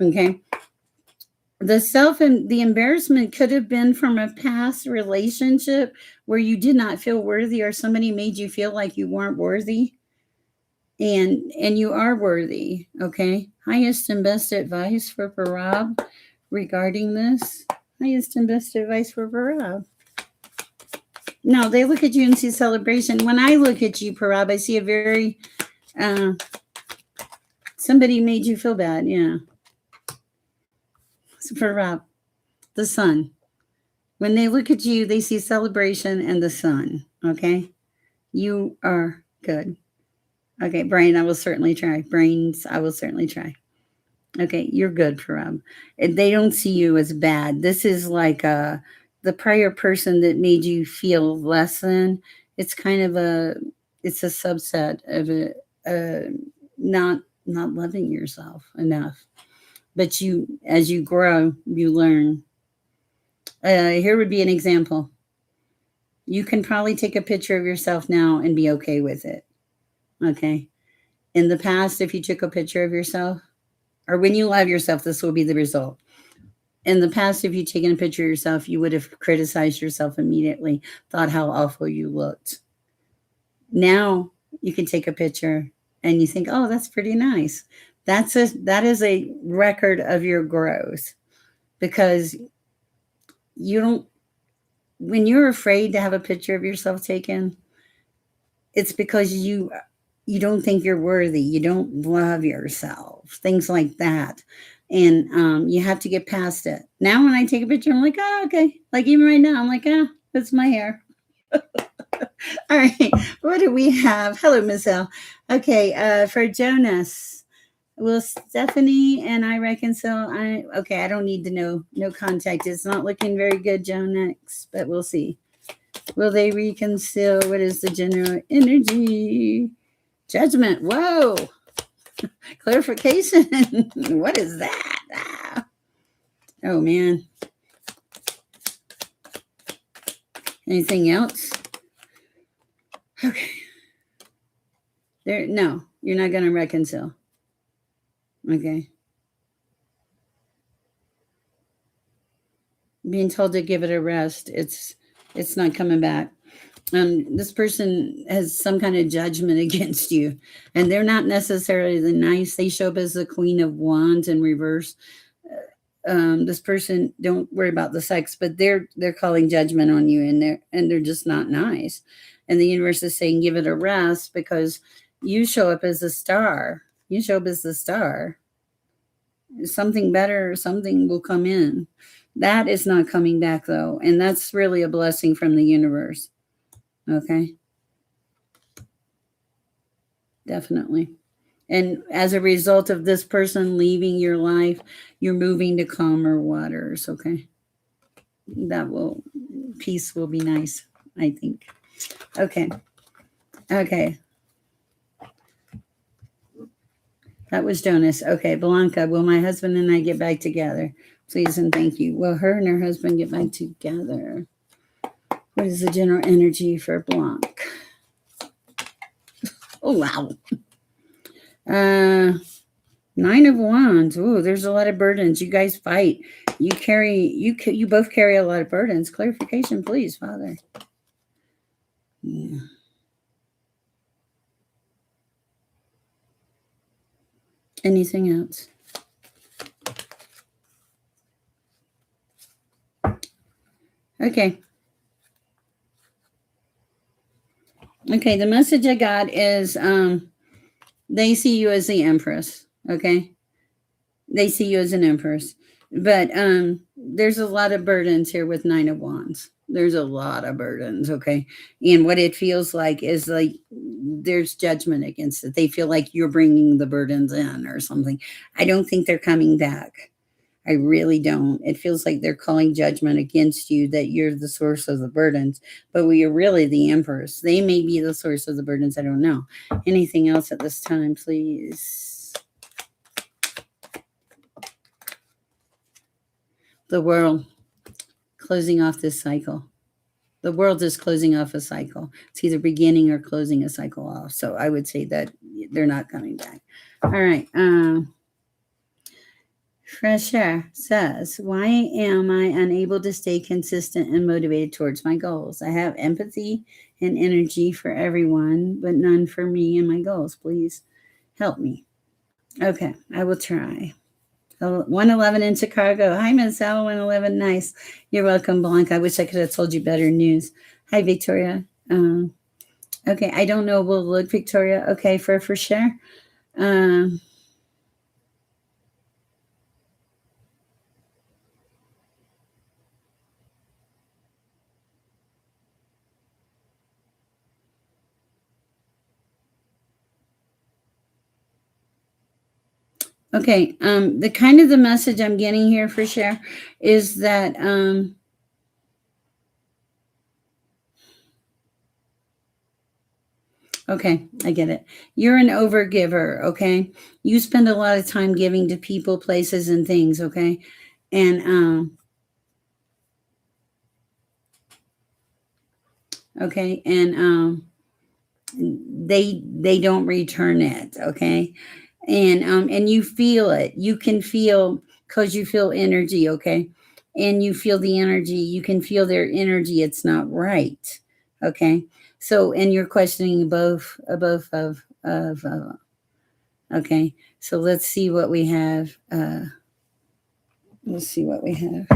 Speaker 1: Okay. The self and the embarrassment could have been from a past relationship where you did not feel worthy or somebody made you feel like you weren't worthy. And you are worthy. Okay. Highest and best advice for Parab regarding this. Highest and best advice for Parab. No, they look at you and see celebration. When I look at you, Parab, I see a very somebody made you feel bad. Yeah. So Parab, the sun. When they look at you, they see celebration and the sun. Okay. You are good. Okay. Brain, I will certainly try. Brains, I will certainly try. Okay. You're good, Parab. They don't see you as bad. This is like the prior person that made you feel less than. It's kind of it's a subset of not loving yourself enough. But as you grow, you learn. Here would be an example. You can probably take a picture of yourself now and be okay with it. Okay. In the past, if you took a picture of yourself, or when you love yourself, this will be the result. In the past, if you'd taken a picture of yourself, you would have criticized yourself immediately, thought how awful you looked. Now you can take a picture and you think, oh, that's pretty nice. That is a record of your growth, because you don't, when you're afraid to have a picture of yourself taken, it's because you don't think you're worthy. You don't love yourself, things like that. And you have to get past it. Now, when I take a picture, I'm like, oh, okay. Like even right now, I'm like, that's my hair. All right. What do we have? Hello, Miss L. Okay. For Jonas, will Stephanie and I reconcile? I don't need to know. No contact. It's not looking very good, Jonas, but we'll see. Will they reconcile? What is the general energy? Judgment. Whoa. Clarification. What is that? Oh, man. Anything else? Okay. No, you're not going to reconcile. Okay. Being told to give it a rest. It's not coming back. This person has some kind of judgment against you, and they're not necessarily the nice. They show up as the Queen of Wands in reverse. This person, don't worry about the sex, but they're calling judgment on you, and they're just not nice. And the universe is saying, give it a rest, because you show up as a star. You show up as the star. Something better, something will come in. That is not coming back, though, and that's really a blessing from the universe. Okay. Definitely. And as a result of this person leaving your life, you're moving to calmer waters. Okay. That will, peace will be nice, I think. Okay. Okay. That was Jonas. Okay. Blanca, will my husband and I get back together? Please and thank you. Will her and her husband get back together? What is the general energy for Blanc? Oh, wow. 9 of Wands. Ooh, there's a lot of burdens. You guys fight. You both carry a lot of burdens. Clarification, please, Father. Yeah. Anything else? Okay. Okay, the message I got is they see you as the Empress, okay? They see you as an Empress. But there's a lot of burdens here with 9 of Wands. There's a lot of burdens, okay? And what it feels like is like there's judgment against it. They feel like you're bringing the burdens in or something. I don't think they're coming back. I really don't. It feels like they're calling judgment against you, that you're the source of the burdens, but we are really the Empress. They may be the source of the burdens. I don't know. Anything else at this time, please? The world closing off this cycle. The world is closing off a cycle. It's either beginning or closing a cycle off. So I would say that they're not coming back. All right. Sher says, why am I unable to stay consistent and motivated towards my goals? I have empathy and energy for everyone, but none for me and my goals. Please help me. Okay, I will try. 111 in Chicago. Hi, Miss Al, 111. Nice. You're welcome, Blanca. I wish I could have told you better news. Hi, Victoria. Okay, I don't know. We'll look, Victoria. Okay, for Sher. Okay, the kind of the message I'm getting here for Sher is that okay, I get it. You're an overgiver, okay? You spend a lot of time giving to people, places, and things, okay? And okay, and they don't return it, okay? And you feel it. You can feel, because you feel energy, okay? And you feel the energy. You can feel their energy. It's not right, okay? So, and you're questioning both of okay. So let's see what we have. Let's see what we have.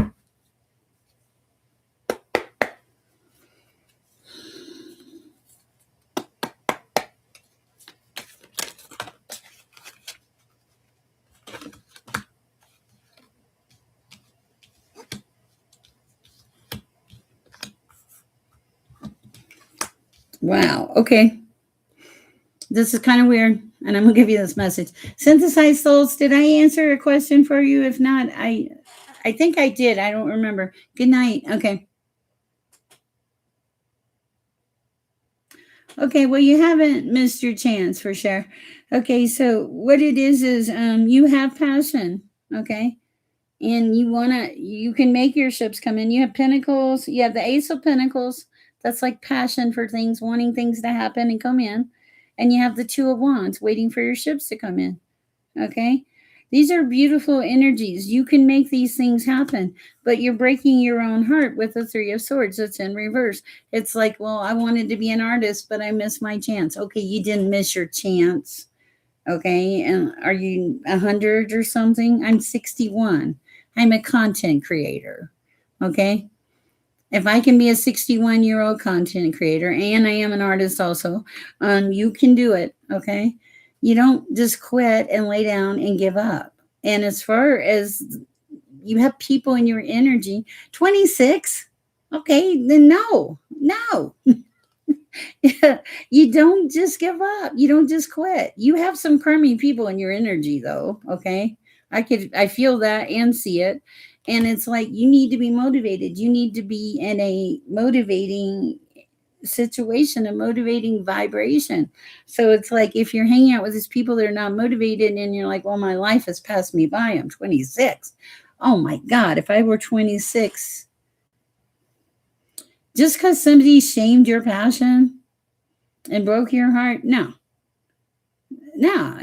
Speaker 1: Wow. Okay. This is kind of weird, and I'm gonna give you this message. Synthesized souls, did I answer a question for you? If not, I think I did. I don't remember. Good night. Okay. Okay, well, you haven't missed your chance for sure. Okay, so what it is you have passion, okay? And you can make your ships come in. You have pentacles, you have the Ace of Pentacles. That's like passion for things, wanting things to happen and come in. And you have the Two of Wands, waiting for your ships to come in. Okay? These are beautiful energies. You can make these things happen, but you're breaking your own heart with the Three of Swords. It's in reverse. It's like, well, I wanted to be an artist, but I missed my chance. Okay, you didn't miss your chance. Okay, and are you 100 or something? I'm 61. I'm a content creator. Okay, if I can be a 61-year-old content creator, and I am an artist also, you can do it. Okay, you don't just quit and lay down and give up. And as far as you have people in your energy, 26, okay, then no. You don't just give up. You don't just quit. You have some crummy people in your energy though, okay? I feel that and see it. And it's like you need to be motivated. You need to be in a motivating situation, a motivating vibration. So it's like if you're hanging out with these people that are not motivated and you're like, well, my life has passed me by. I'm 26. Oh my God, if I were 26, just because somebody shamed your passion and broke your heart, no,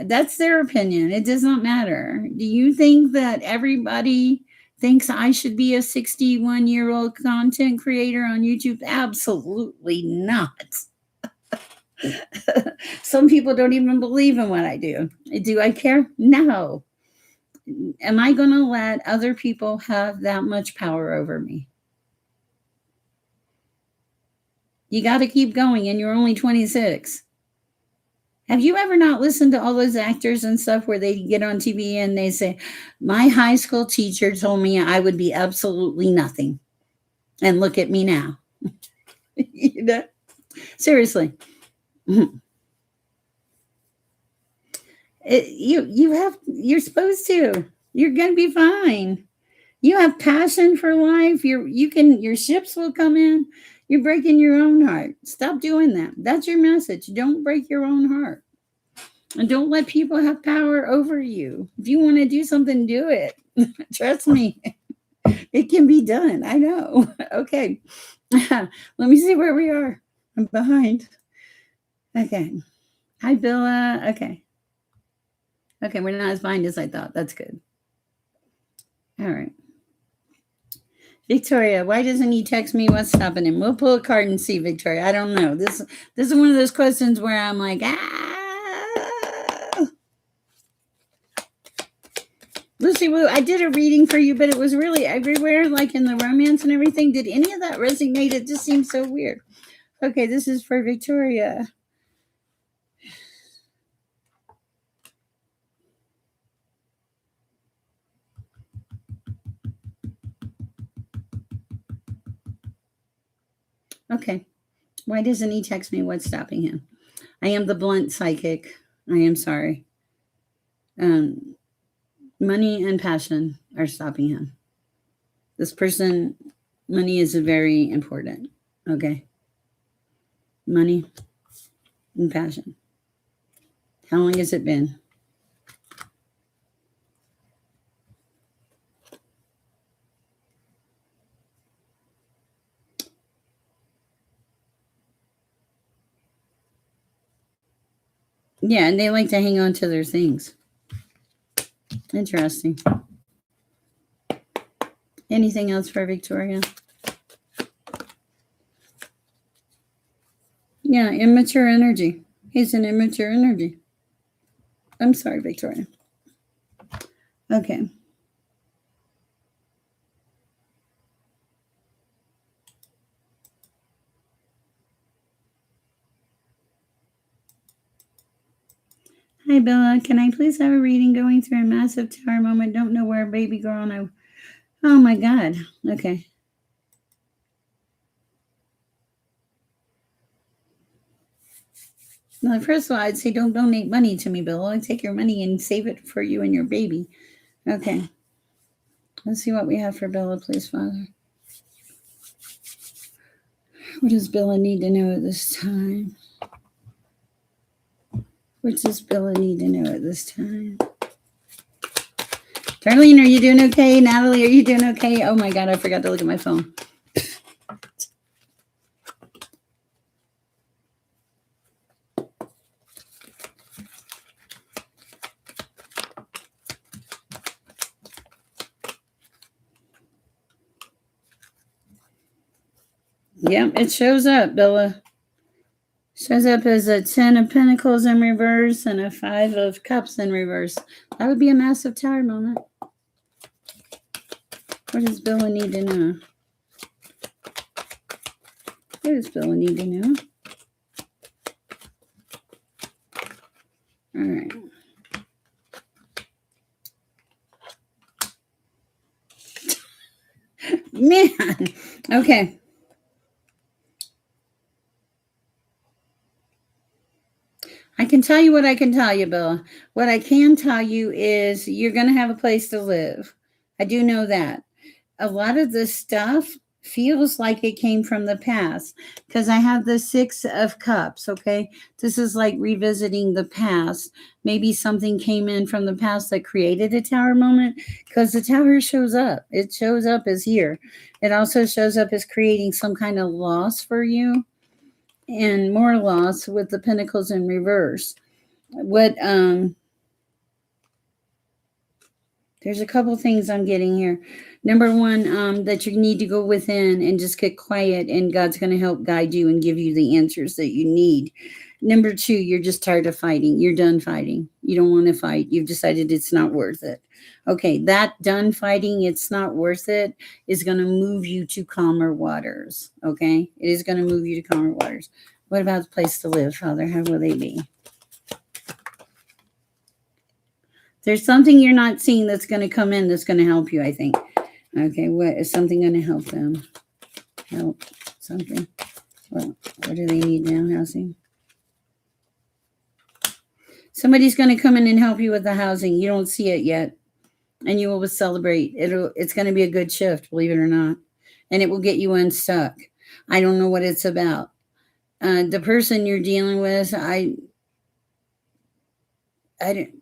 Speaker 1: that's their opinion. It does not matter. Do you think that everybody thinks I should be a 61-year-old content creator on YouTube? Absolutely not. Some people don't even believe in what I do. Do I care? No. Am I going to let other people have that much power over me? You got to keep going, and you're only 26. Have you ever not listened to all those actors and stuff where they get on TV and they say, my high school teacher told me I would be absolutely nothing. And look at me now. You know? Seriously. You're supposed to. You're going to be fine. You have passion for life. Your ships will come in. You're breaking your own heart. Stop doing that. That's your message. Don't break your own heart. And don't let people have power over you. If you want to do something, do it. Trust me. It can be done. I know. Okay. Let me see where we are. I'm behind. Okay. Hi, Billa. Okay. Okay, we're not as behind as I thought. That's good. All right. Victoria, why doesn't he text me what's stopping him? We'll pull a card and see, Victoria. I don't know. This is one of those questions where I'm like, Lucy Woo, I did a reading for you, but it was really everywhere, like in the romance and everything. Did any of that resonate? It just seems so weird. Okay, this is for Victoria. Okay. Why doesn't he text me what's stopping him? I am the blunt psychic. I am sorry. Money and passion are stopping him. This person, money is very important. Okay. Money and passion. How long has it been? Yeah, and they like to hang on to their things. Interesting. Anything else for Victoria? Yeah, immature energy. He's an immature energy. I'm sorry, Victoria. Okay. Hi, Bella. Can I please have a reading going through a massive tower moment? Don't know where, baby girl. And oh my God. Okay. Well, first of all, I'd say don't donate money to me, Bella. I'd take your money and save it for you and your baby. Okay. Let's see what we have for Bella, please, Father. What does Bella need to know at this time? What does Bella need to know at this time? Darlene, are you doing okay? Natalie, are you doing okay? Oh my God, I forgot to look at my phone. Yep, it shows up, Bella. Shows up as a 10 of Pentacles in reverse and a 5 of Cups in reverse. That would be a massive tower moment. What does Bella need to know? What does Bella need to know? All right. Man. Okay. I can tell you what I can tell you, Bella. What I can tell you is you're going to have a place to live. I do know that. A lot of this stuff feels like it came from the past because I have the 6 of Cups. Okay. This is like revisiting the past. Maybe something came in from the past that created a tower moment because the tower shows up. It shows up as here. It also shows up as creating some kind of loss for you and more loss with the Pentacles in reverse. What There's a couple things I'm getting here. Number one, that you need to go within and just get quiet, and God's going to help guide you and give you the answers that you need. Number two, you're just tired of fighting. You're done fighting. You don't want to fight. You've decided it's not worth it. Okay, that done fighting, it's not worth it, is going to move you to calmer waters. Okay, it is going to move you to calmer waters. What about the place to live, Father? How will they be? There's something you're not seeing that's going to come in that's going to help you, I think. Okay, what is something going to help them? Help something. Well, what do they need now? Housing. Somebody's going to come in and help you with the housing. You don't see it yet, and you will celebrate. It's going to be a good shift, believe it or not, and it will get you unstuck. I don't know what it's about. The person you're dealing with, I don't.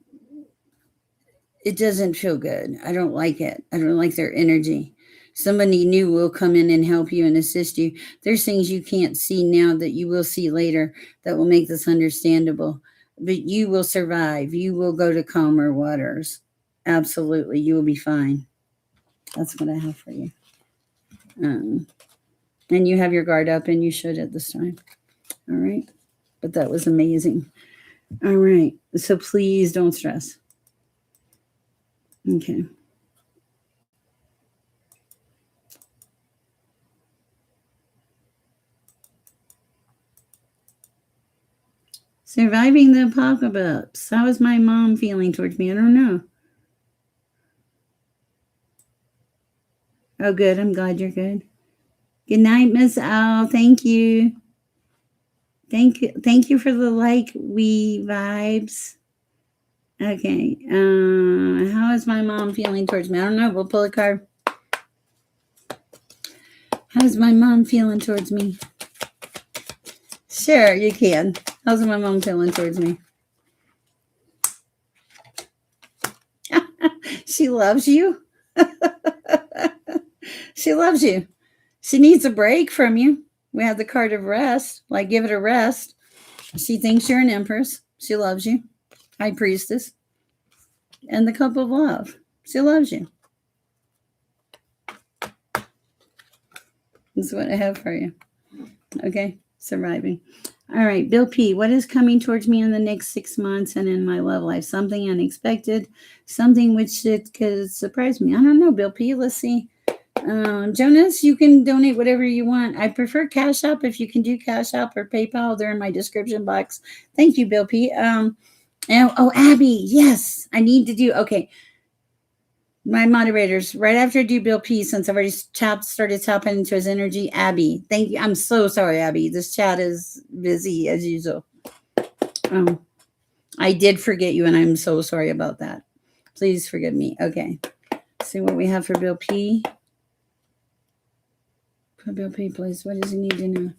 Speaker 1: It doesn't feel good. I don't like it. I don't like their energy. Somebody new will come in and help you and assist you. There's things you can't see now that you will see later that will make this understandable. But you will survive. You will go to calmer waters. Absolutely. You will be fine. That's what I have for you. And you have your guard up, and you should at this time. All right. But that was amazing. All right. So please don't stress. Okay. Surviving the apocalypse. How is my mom feeling towards me? I don't know. Oh, good. I'm glad you're good. Good night, Miss Al. Thank you. Thank you. Thank you for the we vibes. Okay. How is my mom feeling towards me? I don't know. We'll pull a card. How's my mom feeling towards me? Sure, you can. How's my mom feeling towards me? She loves you. She loves you. She needs a break from you. We have the card of rest. Like, give it a rest. She thinks you're an empress. She loves you. High priestess. And the cup of love. She loves you. That's what I have for you. Okay, surviving. All right, Bill P. What is coming towards me in the next 6 months and in my love life? Something unexpected, something which could surprise me. I don't know, Bill P. Let's see. Jonas, you can donate whatever you want. I prefer Cash App. If you can do Cash App or PayPal, they're in my description box. Thank you, Bill P. Abby, yes, I need to do. Okay, my moderators, right after I do Bill P, since I've already started tapping into his energy, Abby, thank you. I'm so sorry, Abby. This chat is busy as usual. I did forget you, and I'm so sorry about that. Please forgive me. Okay, see what we have for Bill P. For Bill P, please. What does he need to know?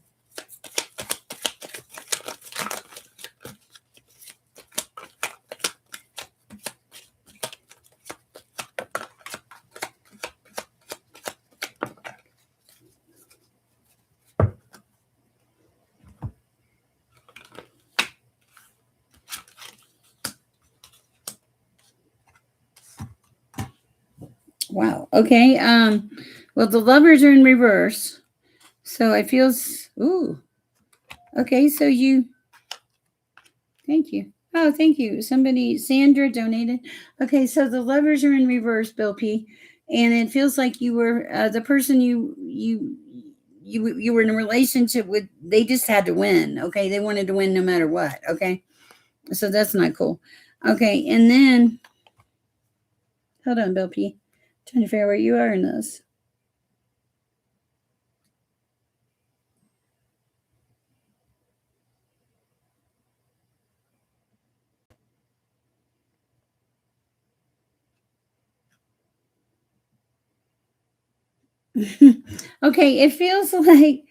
Speaker 1: Wow. Okay. Well, the lovers are in reverse. So it feels, ooh. Okay, so thank you. Oh, thank you. Sandra donated. Okay, so the lovers are in reverse, Bill P. And it feels like you were the person you were in a relationship with. They just had to win. Okay, they wanted to win no matter what. Okay, so that's not cool. Okay, and then hold on, Bill P. Trying to figure out where you are in this. Okay, it feels like,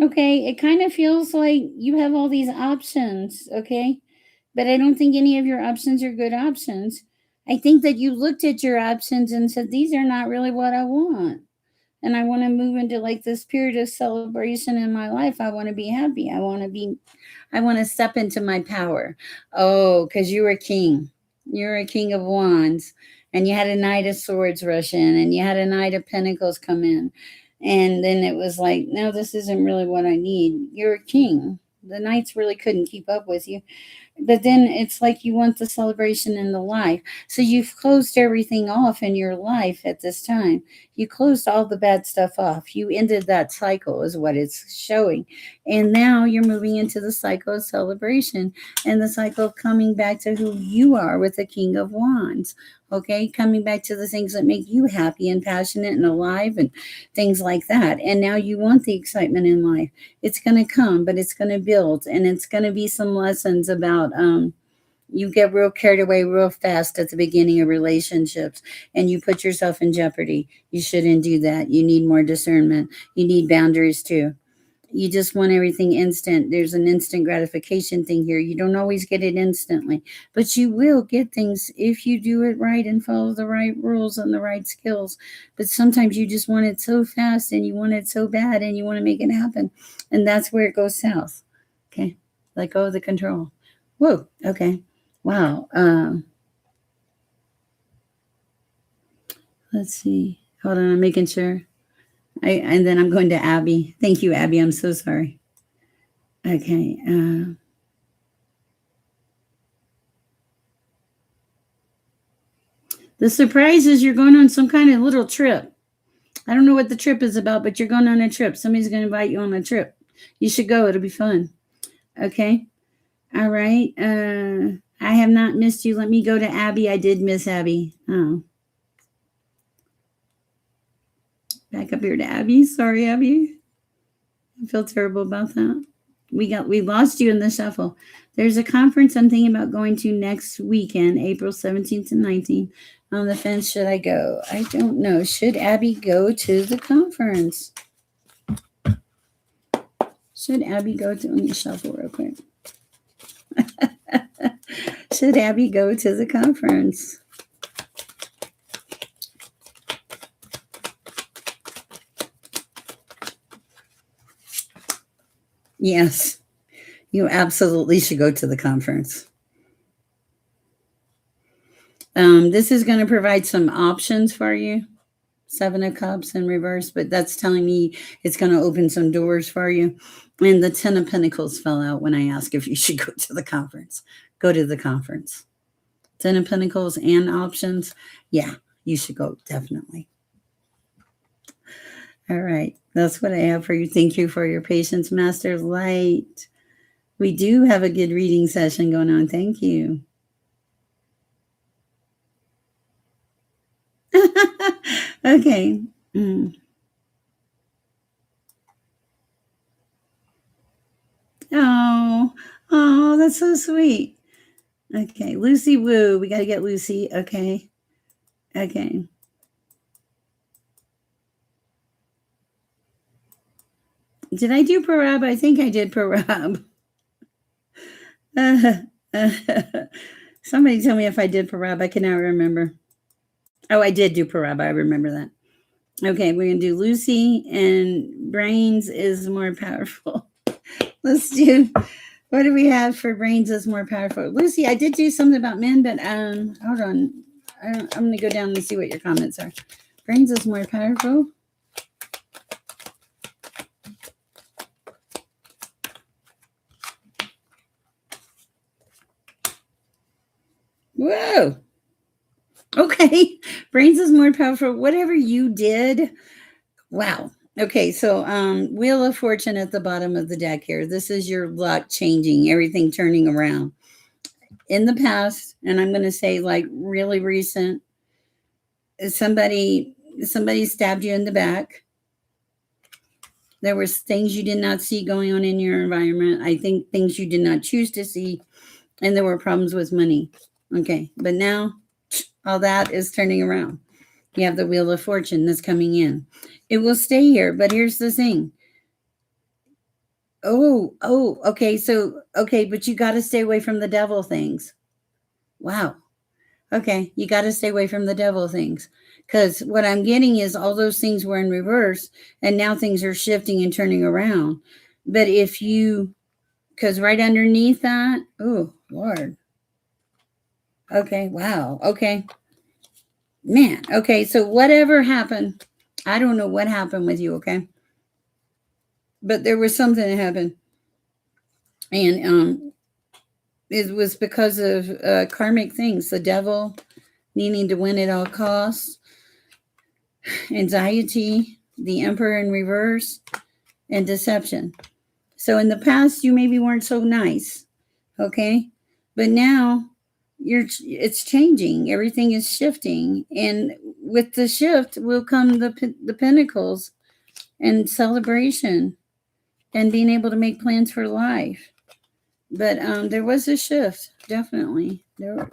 Speaker 1: okay, it kind of feels like you have all these options, okay? But I don't think any of your options are good options. I think that you looked at your options and said, these are not really what I want. And I want to move into like this period of celebration in my life. I want to be happy. I want to step into my power. Oh, because you were king. You're a king of wands. And you had a knight of swords rush in, and you had a knight of pentacles come in. And then it was like, no, this isn't really what I need. You're a king. The knights really couldn't keep up with you, but then it's like you want the celebration in the life. So you've closed everything off in your life at this time. You closed all the bad stuff off. You ended that cycle, is what it's showing. And now you're moving into the cycle of celebration and the cycle of coming back to who you are with the King of Wands. Okay, coming back to the things that make you happy and passionate and alive and things like that. And now you want the excitement in life. It's going to come, but it's going to build, and it's going to be some lessons about you get real carried away real fast at the beginning of relationships, and you put yourself in jeopardy. You shouldn't do that. You need more discernment. You need boundaries too. You just want everything instant. There's an instant gratification thing here. You don't always get it instantly, but you will get things if you do it right and follow the right rules and the right skills. But sometimes you just want it so fast and you want it so bad and you want to make it happen. And that's where it goes south. Okay. Let go of the control. Whoa. Okay. Wow. Let's see. Hold on. I'm making sure. And then I'm going to Abby. Thank you, Abby. I'm so sorry. Okay. The surprise is you're going on some kind of little trip. I don't know what the trip is about, but you're going on a trip. Somebody's going to invite you on a trip. You should go. It'll be fun. Okay. All right. I have not missed you. Let me go to Abby. I did miss Abby. Oh. Back up here to Abby. Sorry, Abby. I feel terrible about that. We lost you in the shuffle. There's a conference I'm thinking about going to next weekend, April 17th and 19th. On the fence, should I go? I don't know. Should Abby go to the conference? Should Abby go to, let me shuffle real quick. Should Abby go to the conference? Yes, you absolutely should go to the conference. This is going to provide some options for you. Seven of Cups in reverse, but that's telling me it's going to open some doors for you. And the Ten of Pentacles fell out when I asked if you should go to the conference. Go to the conference. Ten of Pentacles and options. Yeah, you should go, definitely. All right, that's what I have for you. Thank you for your patience, Master Light. We do have a good reading session going on. Thank you. Okay. Oh, that's so sweet. Okay, Lucy Woo. We got to get Lucy. Okay. Okay. Did I do Parab? I think I did Parab. Somebody tell me if I did Parab. I cannot remember. Oh, I did do Parab. I remember that. Okay, we're going to do Lucy, and Brains is more powerful. Let's do, what do we have for Brains is more powerful? Lucy, I did do something about men, but hold on. I'm going to go down and see what your comments are. Brains is more powerful. Whoa. Okay. Brains is more powerful. Whatever you did. Wow. Okay. So Wheel of Fortune at the bottom of the deck here. This is your luck changing, everything turning around. In the past, and I'm going to say like really recent, somebody stabbed you in the back. There was things you did not see going on in your environment. I think things you did not choose to see. And there were problems with money. Okay. But now all that is turning around. You have the Wheel of Fortune that's coming in. It will stay here, but here's the thing. Oh, okay. So, okay, but you got to stay away from the devil things. Wow. Okay, you got to stay away from the devil things. Because what I'm getting is all those things were in reverse, and now things are shifting and turning around. But if you, because right underneath that, oh, Lord. Okay, wow. Okay. Man, okay, so whatever happened, I don't know what happened with you, okay? But there was something that happened. And it was because of karmic things, the devil needing to win at all costs, anxiety, the emperor in reverse, and deception. So in the past, you maybe weren't so nice, okay? But now it's changing. Everything is shifting, and with the shift will come the pinnacles and celebration and being able to make plans for life. But there was a shift, definitely.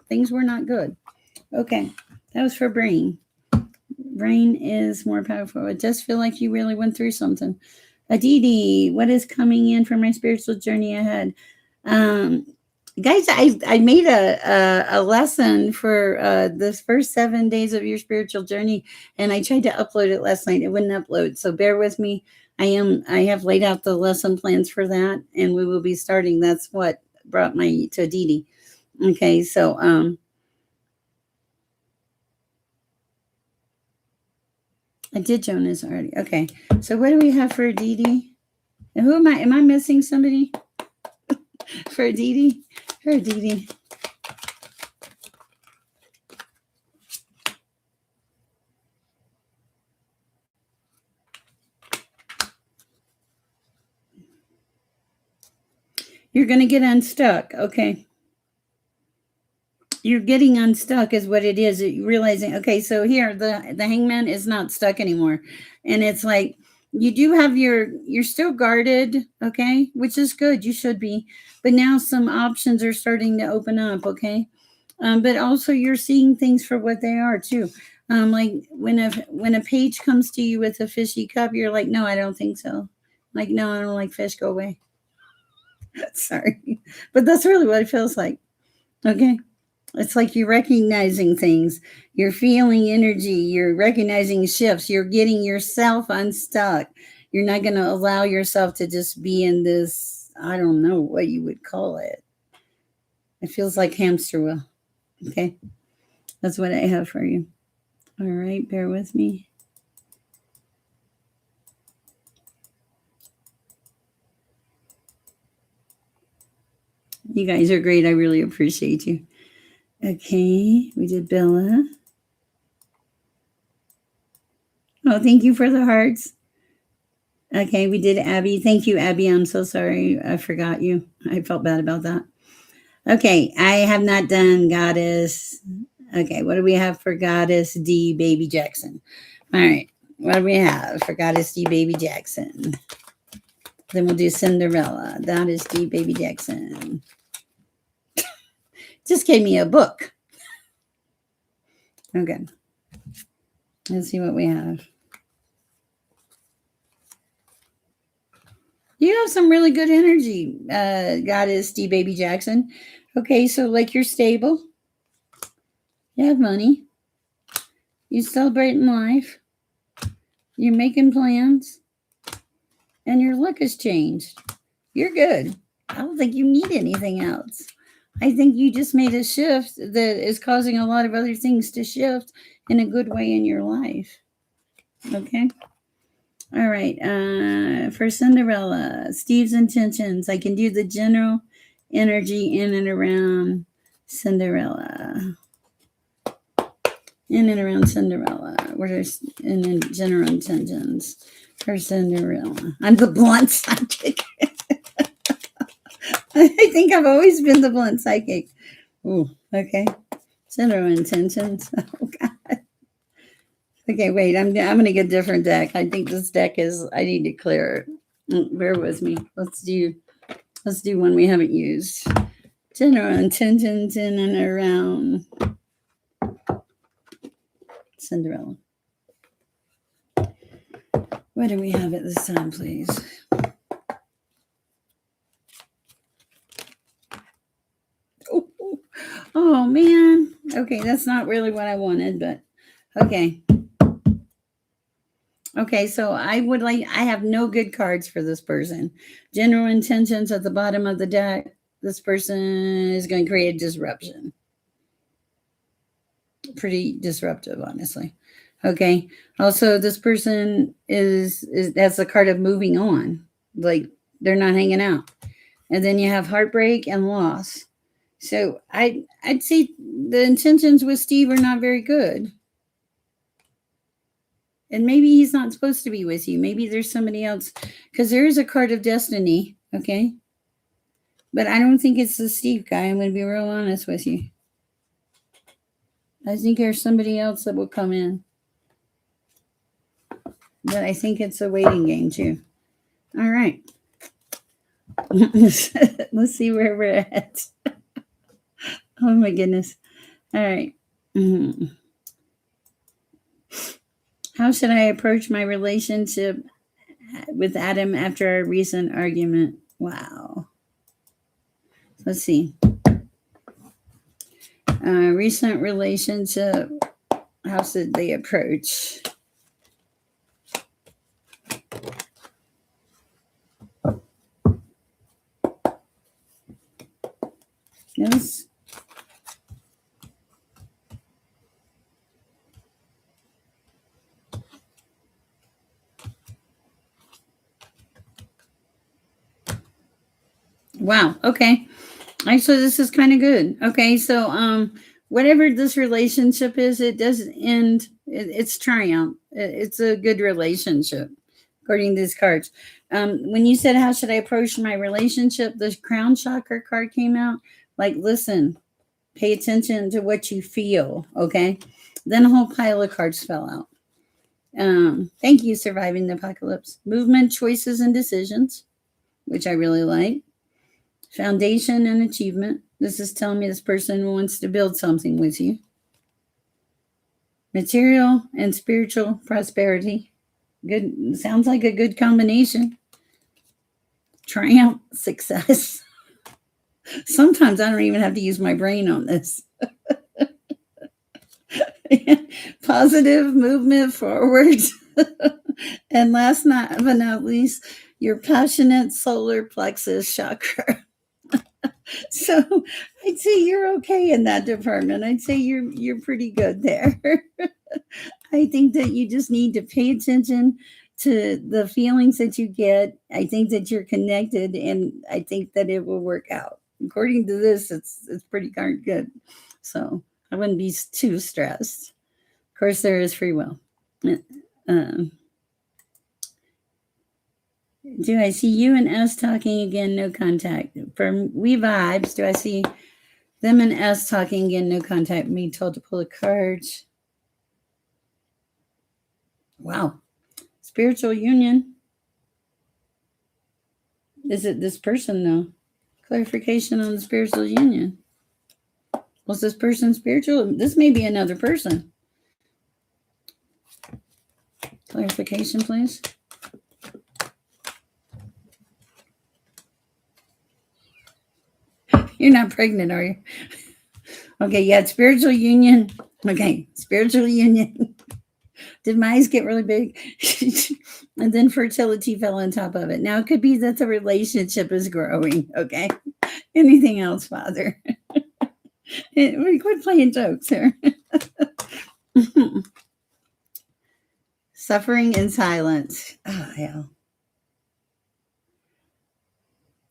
Speaker 1: Things were not good. Okay, that was for brain. Brain is more powerful. I just feel like you really went through something. Aditi, what is coming in for my spiritual journey ahead? Um, Guys, I made a lesson for this first 7 days of your spiritual journey, and I tried to upload it last night. It wouldn't upload, so bear with me. I have laid out the lesson plans for that, and we will be starting. That's what brought my to Aditi. Okay, so I did Jonas already. Okay, so what do we have for Aditi? And who am I? Am I missing somebody for Aditi? For Aditi. You're going to get unstuck. Okay. You're getting unstuck is what it is. You're realizing, okay, so here the hangman is not stuck anymore. And it's like you do have you're still guarded, okay, which is good. You should be. But now some options are starting to open up, okay? But also you're seeing things for what they are too. Like when a page comes to you with a fishy cup, you're like, no, I don't think so. Like, no, I don't like fish. Go away. Sorry. But that's really what it feels like. Okay. It's like you're recognizing things. You're feeling energy. You're recognizing shifts. You're getting yourself unstuck. You're not going to allow yourself to just be in this, I don't know what you would call it. It feels like hamster wheel. Okay. That's what I have for you. All right. Bear with me. You guys are great. I really appreciate you. Okay. We did Bella. Oh, thank you for the hearts. Okay, we did Abby. Thank you, Abby. I'm so sorry. I forgot you. I felt bad about that. Okay, I have not done Goddess. Okay, what do we have for Goddess D Baby Jackson? All right, what do we have for Goddess D Baby Jackson? Then we'll do Cinderella. Goddess D Baby Jackson. Just gave me a book. Okay, let's see what we have. You have some really good energy, Goddess D Baby Jackson. Okay, so like you're stable. You have money. You're celebrating life. You're making plans. And your look has changed. You're good. I don't think you need anything else. I think you just made a shift that is causing a lot of other things to shift in a good way in your life. Okay? All right. For Cinderella, Steve's intentions. I can do the general energy in and around Cinderella. In and around Cinderella. What are in general intentions for Cinderella? I'm the blunt psychic. I think I've always been the blunt psychic. Ooh, okay. General intentions. Oh God. Okay, wait. I'm gonna get a different deck. I think this deck is. I need to clear it. Bear with me. Let's do one we haven't used. General intentions in and around Cinderella. What do we have at this time, please? Oh man. Okay, that's not really what I wanted, but okay. Okay, so I have no good cards for this person. General intentions at the bottom of the deck. This person is going to create disruption. Pretty disruptive, honestly. Okay. Also, this person is that's the card of moving on. Like they're not hanging out. And then you have heartbreak and loss. So I'd say the intentions with Steve are not very good. And maybe he's not supposed to be with you. Maybe there's somebody else. Because there is a card of destiny. Okay. But I don't think it's the Steve guy. I'm going to be real honest with you. I think there's somebody else that will come in. But I think it's a waiting game too. All right. Let's see where we're at. Oh my goodness. All right. Mm-hmm. How should I approach my relationship with Adam after our recent argument? Wow. Let's see. Recent relationship. How should they approach? Yes. Wow. Okay. Actually, this is kind of good. Okay. So, whatever this relationship is, it doesn't end. It's triumph. It's a good relationship, according to these cards. When you said, how should I approach my relationship? The crown chakra card came out. Like, listen, pay attention to what you feel. Okay. Then a whole pile of cards fell out. Thank you, surviving the apocalypse. Movement, choices, and decisions, which I really like. Foundation and achievement. This is telling me this person wants to build something with you. Material and spiritual prosperity. Good. Sounds like a good combination. Triumph, success. Sometimes I don't even have to use my brain on this. Positive movement forward. And last but not least, your passionate solar plexus chakra. So I'd say you're okay in that department. I'd say you're pretty good there. I think that you just need to pay attention to the feelings that you get. I think that you're connected, and I think that it will work out. According to this, it's pretty darn good. So I wouldn't be too stressed. Of course, there is free will. Do I see you and S talking again? No contact. From We Vibes, do I see them and S talking again? No contact. Me told to pull a card. Wow. Spiritual union. Is it this person, though? Clarification on the spiritual union. Was this person spiritual? This may be another person. Clarification, please. You're not pregnant, are you? Okay, yeah, spiritual union. Okay, spiritual union. Did my eyes get really big? And then fertility fell on top of it. Now, it could be that the relationship is growing, okay? Anything else, Father? We quit playing jokes here. Suffering in silence. Oh, yeah.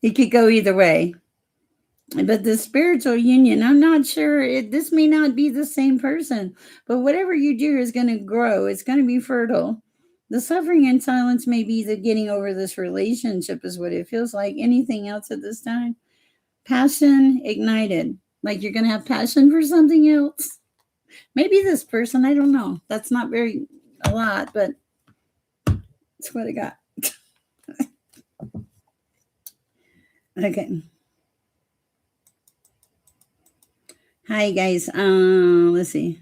Speaker 1: It could go either way. But the spiritual union, I'm not sure. This may not be the same person, but whatever you do is going to grow. It's going to be fertile. The suffering in silence may be the getting over this relationship, is what it feels like. Anything else at this time? Passion ignited. Like you're going to have passion for something else. Maybe this person, I don't know. That's not very a lot, but that's what I got. Okay. Hi guys. Let's see.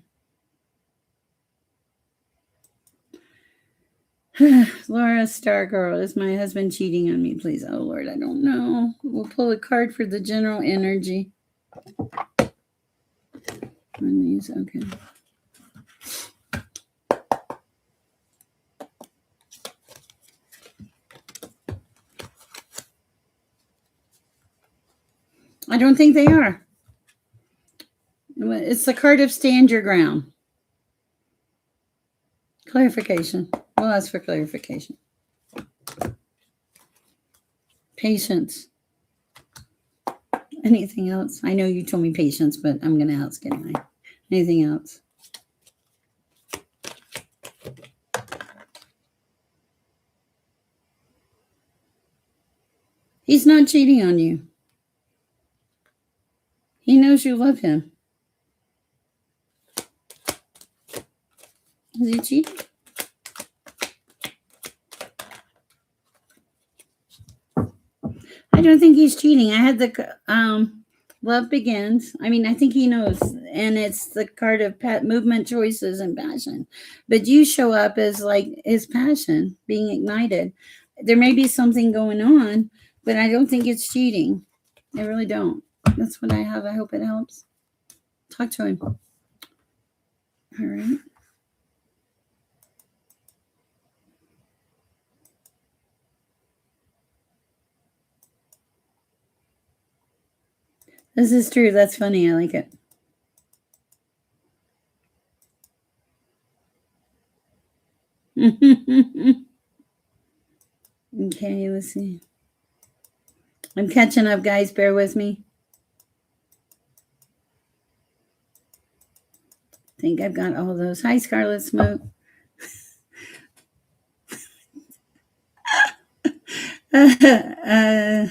Speaker 1: Laura Stargirl, is my husband cheating on me, please? Oh, Lord, I don't know. We'll pull a card for the general energy. On these, okay. I don't think they are. It's the card of stand your ground. Clarification. We'll ask for clarification. Patience. Anything else? I know you told me patience, but I'm going to ask anyway. Anything else? He's not cheating on you. He knows you love him. Is he cheating? I don't think he's cheating. I had the love begins. I mean, I think he knows, and it's the card of movement, choices, and passion. But you show up as like his passion being ignited. There may be something going on, but I don't think it's cheating. I really don't. That's what I have. I hope it helps. Talk to him. All right. This is true. That's funny. I like it. Okay, let's see. I'm catching up, guys. Bear with me. I think I've got all those. Hi, Scarlet Smoke. Hi,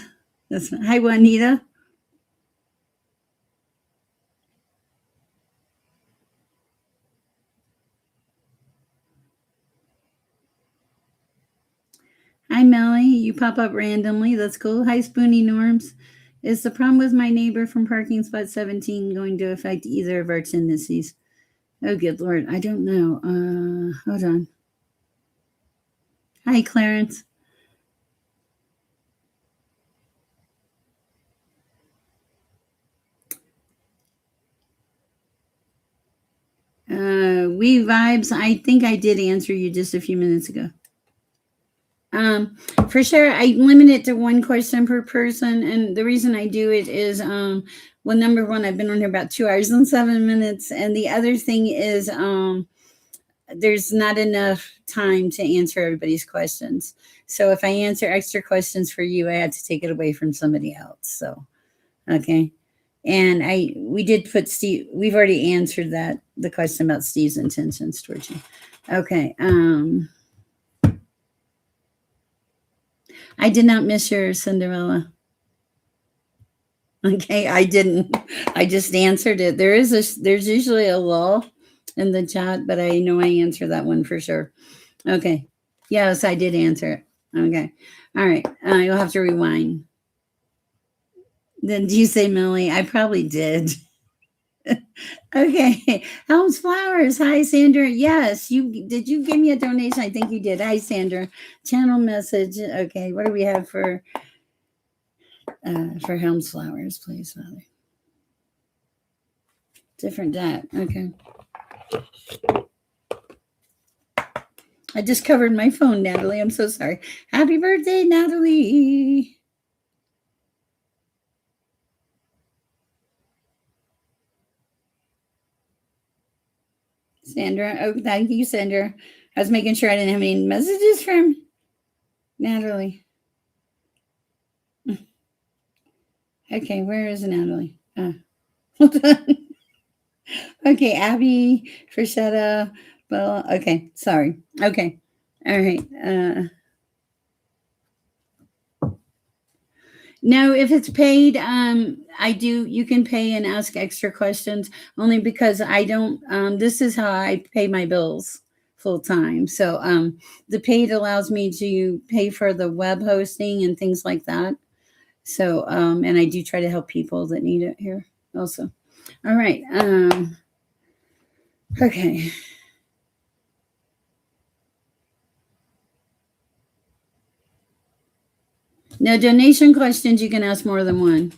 Speaker 1: Juanita. Hi, Melly. You pop up randomly. That's cool. Hi, Spoonie Norms. Is the problem with my neighbor from parking spot 17 going to affect either of our tendencies? Oh, good Lord. I don't know. Hold on. Hi, Clarence. We vibes. I think I did answer you just a few minutes ago. For sure, I limit it to one question per person, and the reason I do it is, well, number one, I've been on here about 2 hours and 7 minutes, and the other thing is, there's not enough time to answer everybody's questions. So if I answer extra questions for you, I had to take it away from somebody else. So, okay. And we did put Steve, we've already answered the question about Steve's intentions towards you. Okay. I did not miss your Cinderella. Okay, I didn't. I just answered it. There's usually a lull in the chat, but I know I answered that one for sure. Okay. Yes, I did answer it. Okay. All right. You'll have to rewind. Then do you say Millie? I probably did. Okay. Helms Flowers. Hi, Sandra. Yes, you did. You give me a donation? I think you did. Hi, Sandra. Channel message. Okay. What do we have for Helms Flowers, please, Father? Different deck. Okay. I just covered my phone, Natalie. I'm so sorry. Happy birthday, Natalie. Sandra. Oh, thank you, Sandra. I was making sure I didn't have any messages from Natalie. Okay, where is Natalie? Hold on. Okay, Abby, Freshetta. Well, okay, sorry. Okay, all right. No, if it's paid, I do. You can pay and ask extra questions only because I don't. This is how I pay my bills full time. So the paid allows me to pay for the web hosting and things like that. So and I do try to help people that need it here also. All right. Okay. No donation questions. You can ask more than one.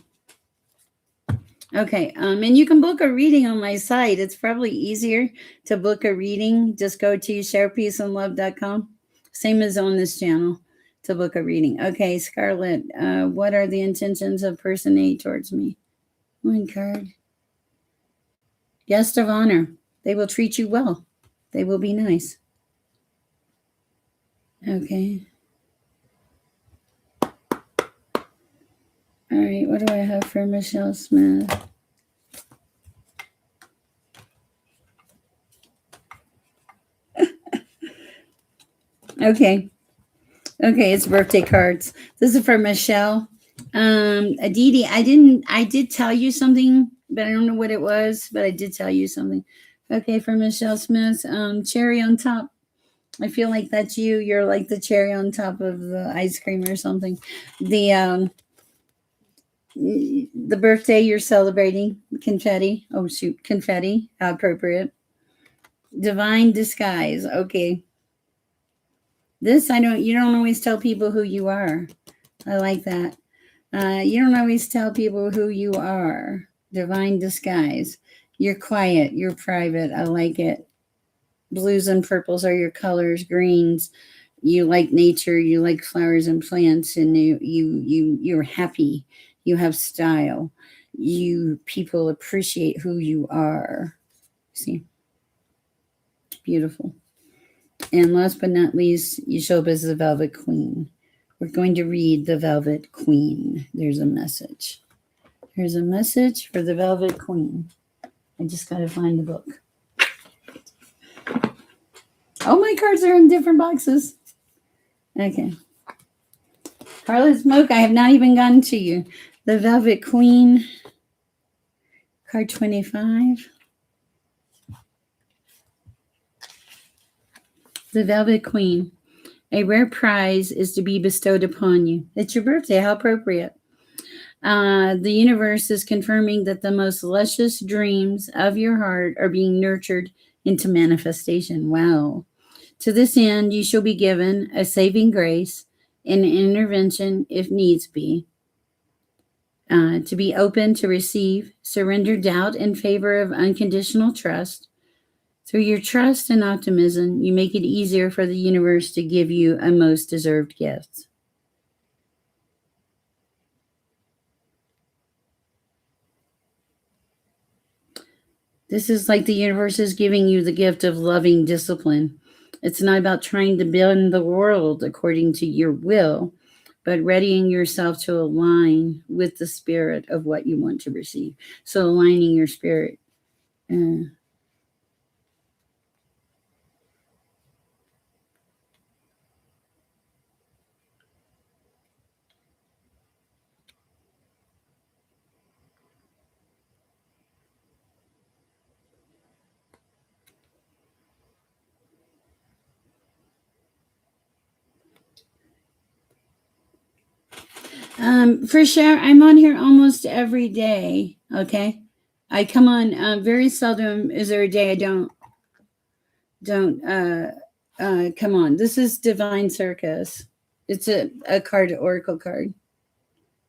Speaker 1: Okay. And you can book a reading on my site. It's probably easier to book a reading. Just go to Sherpeaceandlove.com. Same as on this channel to book a reading. Okay, Scarlett. What are the intentions of person A towards me? One card. Guest of honor. They will treat you well. They will be nice. Okay. All right. What do I have for Michelle Smith? Okay. Okay, it's birthday cards. This is for Michelle. Aditi, I did tell you something, but I don't know what it was, but I did tell you something. Okay, for Michelle Smith, cherry on top. I feel like that's you. You're like the cherry on top of the ice cream or something. The birthday you're celebrating, confetti. Oh shoot, confetti. How appropriate. Divine disguise. Okay. This you don't always tell people who you are. I like that. You don't always tell people who you are. Divine disguise. You're quiet. You're private. I like it. Blues and purples are your colors. Greens. You like nature. You like flowers and plants, and you're happy. You have style. People appreciate who you are. See, beautiful. And last but not least, you show up as the Velvet Queen. We're going to read the Velvet Queen. There's a message. Here's a message for the Velvet Queen. I just got to find the book. Oh, my cards are in different boxes. Okay. Carla Smoke, I have not even gotten to you. The Velvet Queen, card 25. The Velvet Queen. A rare prize is to be bestowed upon you. It's your birthday. How appropriate. The universe is confirming that the most luscious dreams of your heart are being nurtured into manifestation. Wow. To this end, you shall be given a saving grace and an intervention if needs be. To be open to receive, surrender doubt in favor of unconditional trust. Through your trust and optimism, you make it easier for the universe to give you a most deserved gift. This is like the universe is giving you the gift of loving discipline. It's not about trying to bend the world according to your will, but readying yourself to align with the spirit of what you want to receive. So aligning your spirit. For sure, I'm on here almost every day. Okay, I come on very seldom. Is there a day I don't come on? This is Divine Circus. It's a card, oracle card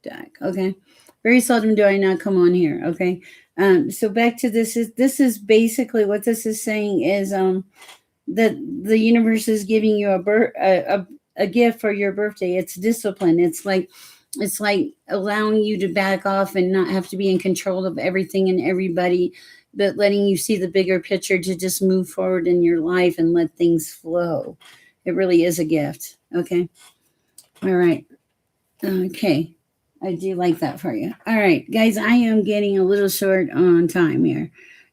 Speaker 1: deck. Okay, very seldom do I not come on here. Okay, so back to this is basically what this is saying is that the universe is giving you a gift for your birthday. It's discipline. It's like allowing you to back off and not have to be in control of everything and everybody, but letting you see the bigger picture to just move forward in your life and let things flow. It really is a gift. Okay. All right. Okay. I do like that for you. All right, guys, I am getting a little short on time here.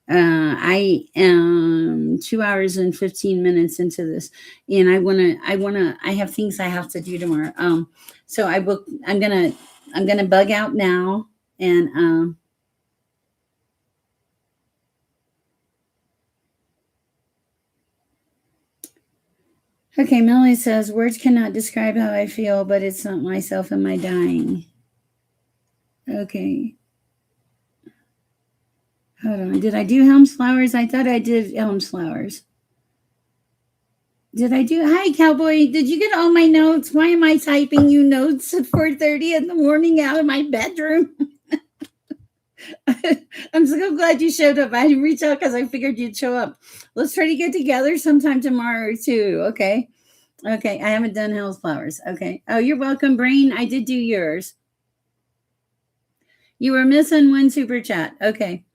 Speaker 1: I am 2 hours and 15 minutes into this, and I have things I have to do tomorrow. So I'm gonna bug out now, and okay. Melanie says words cannot describe how I feel, but it's not myself and my dying. Okay. Hold on. Did I do Helm's Flowers? I thought I did Helm's Flowers. Did I do? Hi, Cowboy. Did you get all my notes? Why am I typing you notes at 4:30 in the morning out of my bedroom? I'm so glad you showed up. I reached out because I figured you'd show up. Let's try to get together sometime tomorrow too. Okay. Okay. I haven't done Hell's Flowers. Okay. Oh, you're welcome, Brain. I did do yours. You were missing one super chat. Okay.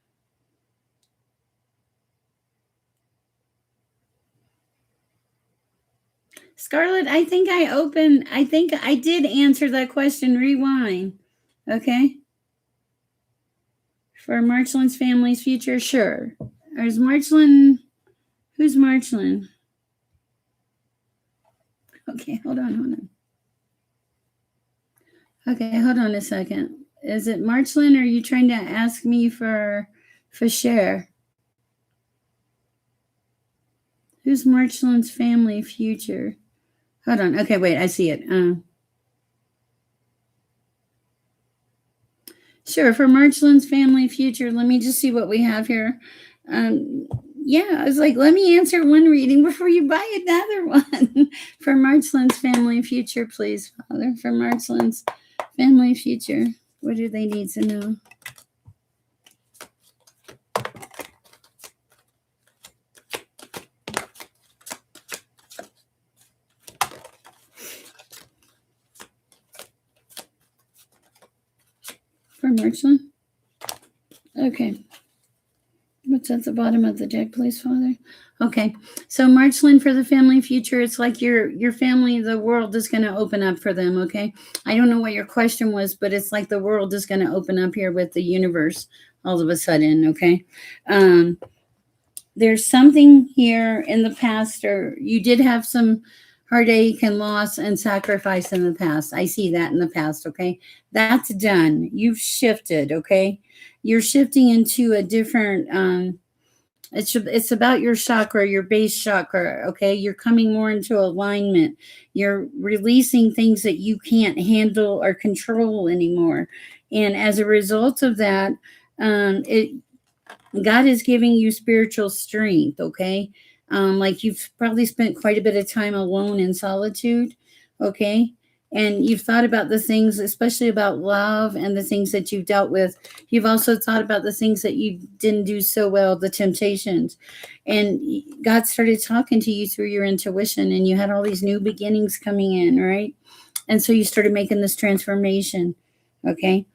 Speaker 1: Scarlett, I think I did answer that question. Rewind. Okay. For Marchland's family's future, sure. Is Marchland, who's Marchland? Okay, hold on. Okay, hold on a second. Is it Marchland, or are you trying to ask me for Sher? Who's Marchland's family future? Hold on. Okay, wait, I see it. Sure, for Marchland's family future, let me just see what we have here. Yeah, I was like, let me answer one reading before you buy another one. For Marchland's family future, please, Father. For Marchland's family future, what do they need to know? For Marchland? Okay. What's at the bottom of the deck, please, Father? Okay. So Marchland, for the family future, it's like your family, the world is going to open up for them, okay? I don't know what your question was, but it's like the world is going to open up here with the universe all of a sudden, okay? There's something here in the past, or you did have some heartache and loss and sacrifice in the past. I see that in the past, okay? That's done. You've shifted, okay? You're shifting into a different, it's about your chakra, your base chakra, okay? You're coming more into alignment. You're releasing things that you can't handle or control anymore. And as a result of that, God is giving you spiritual strength, okay? Like you've probably spent quite a bit of time alone in solitude, okay? And you've thought about the things, especially about love and the things that you've dealt with. You've also thought about the things that you didn't do so well, the temptations. And God started talking to you through your intuition, and you had all these new beginnings coming in, right? And so you started making this transformation, okay?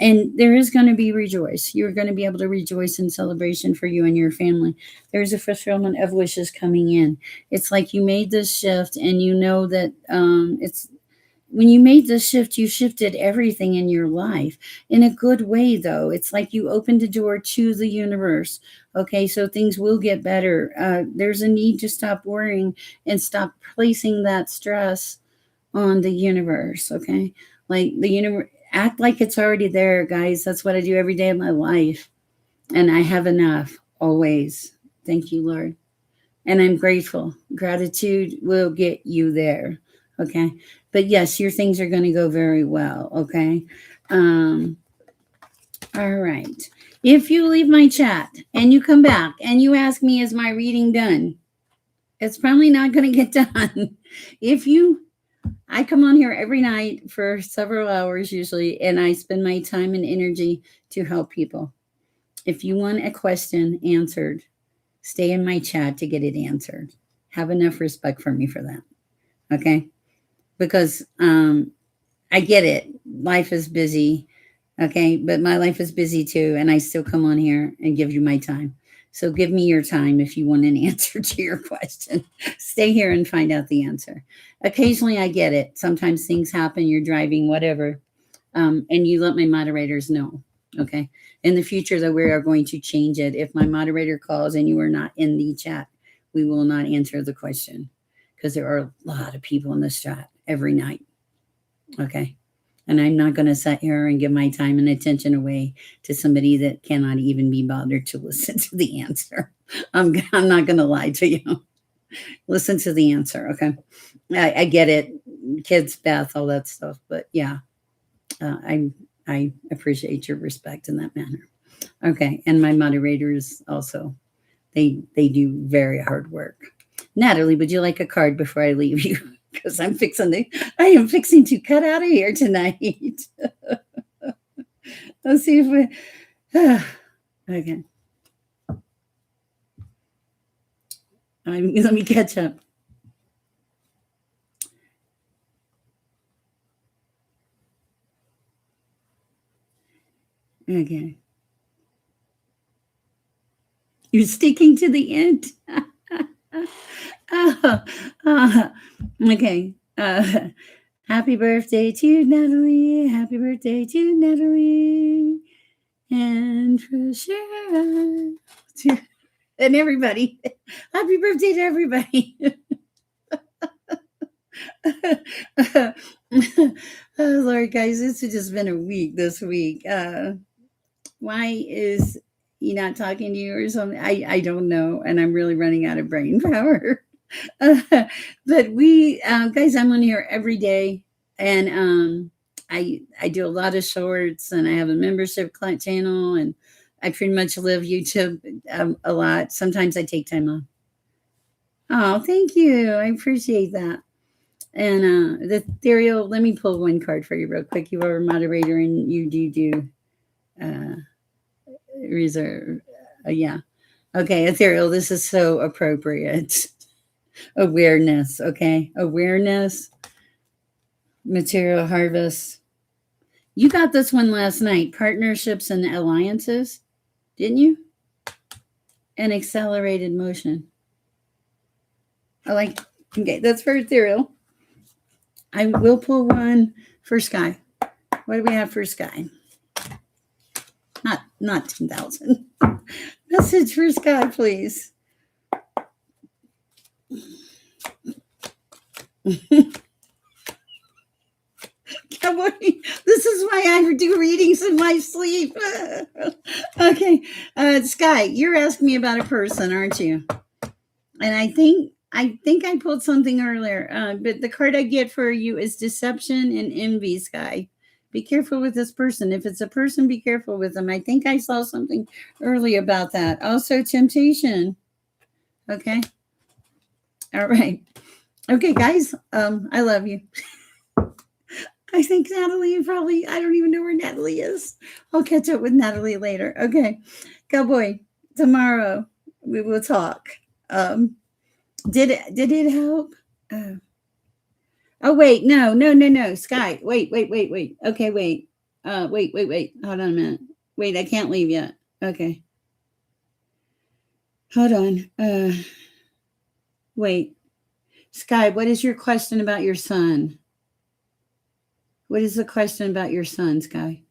Speaker 1: And there is going to be rejoice. You're going to be able to rejoice in celebration for you and your family. There's a fulfillment of wishes coming in. It's like you made this shift, and you know that it's when you made this shift, you shifted everything in your life in a good way, though. It's like you opened the door to the universe. Okay, so things will get better. There's a need to stop worrying and stop placing that stress on the universe. Okay, like the universe, act like it's already there, guys. That's what I do every day of my life, and I have enough always. Thank you, Lord. And I'm grateful. Gratitude will get you there. Okay. But yes, your things are going to go very well. Okay. All right. If you leave my chat and you come back and you ask me, is my reading done? It's probably not going to get done. I come on here every night for several hours usually, and I spend my time and energy to help people. If you want a question answered, stay in my chat to get it answered. Have enough respect for me for that. Okay? Because I get it. Life is busy. Okay? But my life is busy too, and I still come on here and give you my time. So give me your time if you want an answer to your question. Stay here and find out the answer. Occasionally I get it. Sometimes things happen, you're driving, whatever. And you let my moderators know. Okay. In the future, though, we are going to change it. If my moderator calls and you are not in the chat, we will not answer the question, because there are a lot of people in this chat every night. Okay. And I'm not going to sit here and give my time and attention away to somebody that cannot even be bothered to listen to the answer. I'm not going to lie to you. Listen to the answer. Okay. I get it. Kids, Beth, all that stuff. But yeah, I appreciate your respect in that manner. Okay. And my moderators also, they do very hard work. Natalie, would you like a card before I leave you? Because I am fixing to cut out of here tonight. Let's see if we, okay. Let me catch up. Okay. You're sticking to the end. Okay. Happy birthday to Natalie. Happy birthday to Natalie. And for Sher. And everybody. Happy birthday to everybody. Oh, Lord, guys, this has just been a week this week. Why is he not talking to you or something? I don't know. And I'm really running out of brain power. But we, guys, I'm on here every day. And I do a lot of shorts and I have a membership client channel and I pretty much live YouTube a lot. Sometimes I take time off. Oh, thank you. I appreciate that. And the Ethereal, let me pull one card for you real quick. You are a moderator and you do reserve. Yeah. Okay, Ethereal, this is so appropriate. Awareness, okay? Awareness, material harvest. You got this one last night, partnerships and alliances, didn't you? And accelerated motion. Okay, that's for Ethereal. I will pull one for Sky. What do we have for Sky? Not 10,000. Message for Sky, please. Cowboy, this is why I do readings in my sleep. Okay, Sky, you're asking me about a person, aren't you? And I think I pulled something earlier, but the card I get for you is deception and envy, Sky. Be careful with this person. If it's a person, be careful with them. I think I saw something early about that. Also, temptation. Okay. All right. Okay, guys. I love you. I think Natalie I don't even know where Natalie is. I'll catch up with Natalie later. Okay. Cowboy, tomorrow we will talk. Did it help? Oh wait, no, Sky. Wait. Okay, wait. Wait. Hold on a minute. Wait, I can't leave yet. Okay. Hold on. Wait. Sky, what is your question about your son? What is the question about your son, Sky?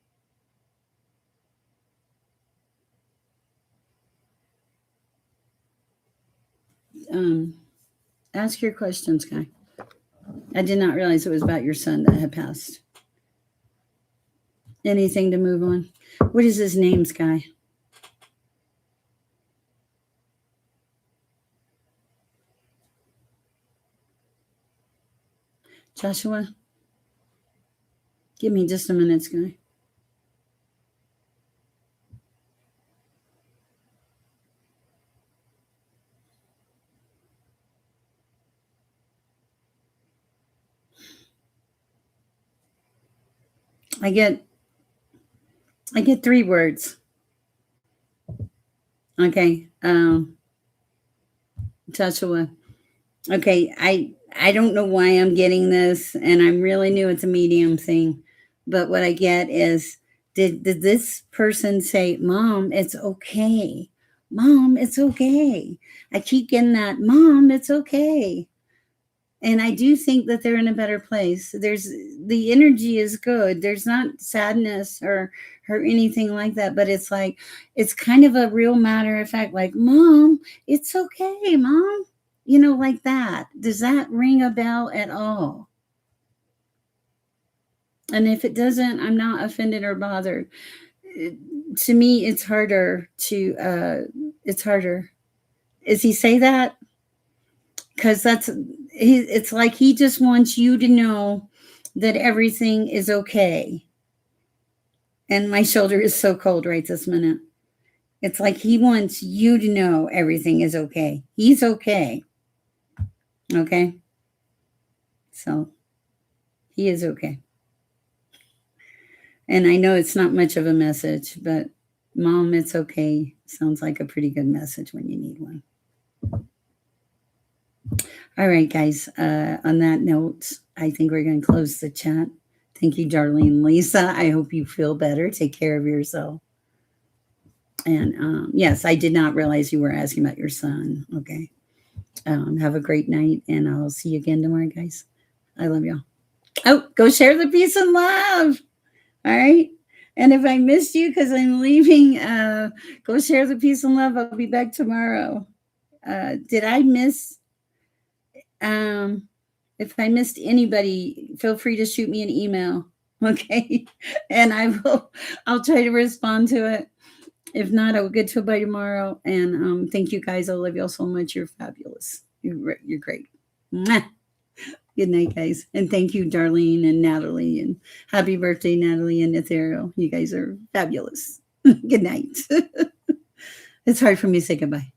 Speaker 1: Ask your question, Sky. I did not realize it was about your son that had passed. Anything to move on? What is his name, Sky? Joshua? Give me just a minute, Sky. I get 3 words. Okay. Joshua. Okay, I don't know why I'm getting this, and I'm really new. It's a medium thing, but what I get is, did this person say, "Mom, it's okay. Mom, it's okay." I keep getting that, "Mom, it's okay." And I do think that they're in a better place. The energy is good. There's not sadness or anything like that, but it's like, it's kind of a real matter of fact, like, "Mom, it's okay, Mom." Like that. Does that ring a bell at all? And if it doesn't, I'm not offended or bothered. To me, it's harder to, it's harder. Is he say that? Because it's like he just wants you to know that everything is okay. And my shoulder is so cold right this minute. It's like he wants you to know everything is okay. He's okay. Okay. So he is okay. And I know it's not much of a message, but Mom, it's okay. Sounds like a pretty good message when you need one. All right, guys. On that note, I think we're going to close the chat. Thank you, Darlene. Lisa, I hope you feel better. Take care of yourself. And yes, I did not realize you were asking about your son. Okay. Have a great night, and I'll see you again tomorrow, guys. I love y'all. Oh, go share the peace and love. All right. And if I missed you because I'm leaving, go share the peace and love. I'll be back tomorrow. Did I miss? If I missed anybody, feel free to shoot me an email. Okay. And I'll try to respond to it. If not, I will get to it by tomorrow. And thank you guys. I love y'all so much. You're fabulous. You're great. Mwah. Good night, guys. And thank you, Darlene and Natalie. And happy birthday, Natalie and Ethereal. You guys are fabulous. Good night. It's hard for me to say goodbye.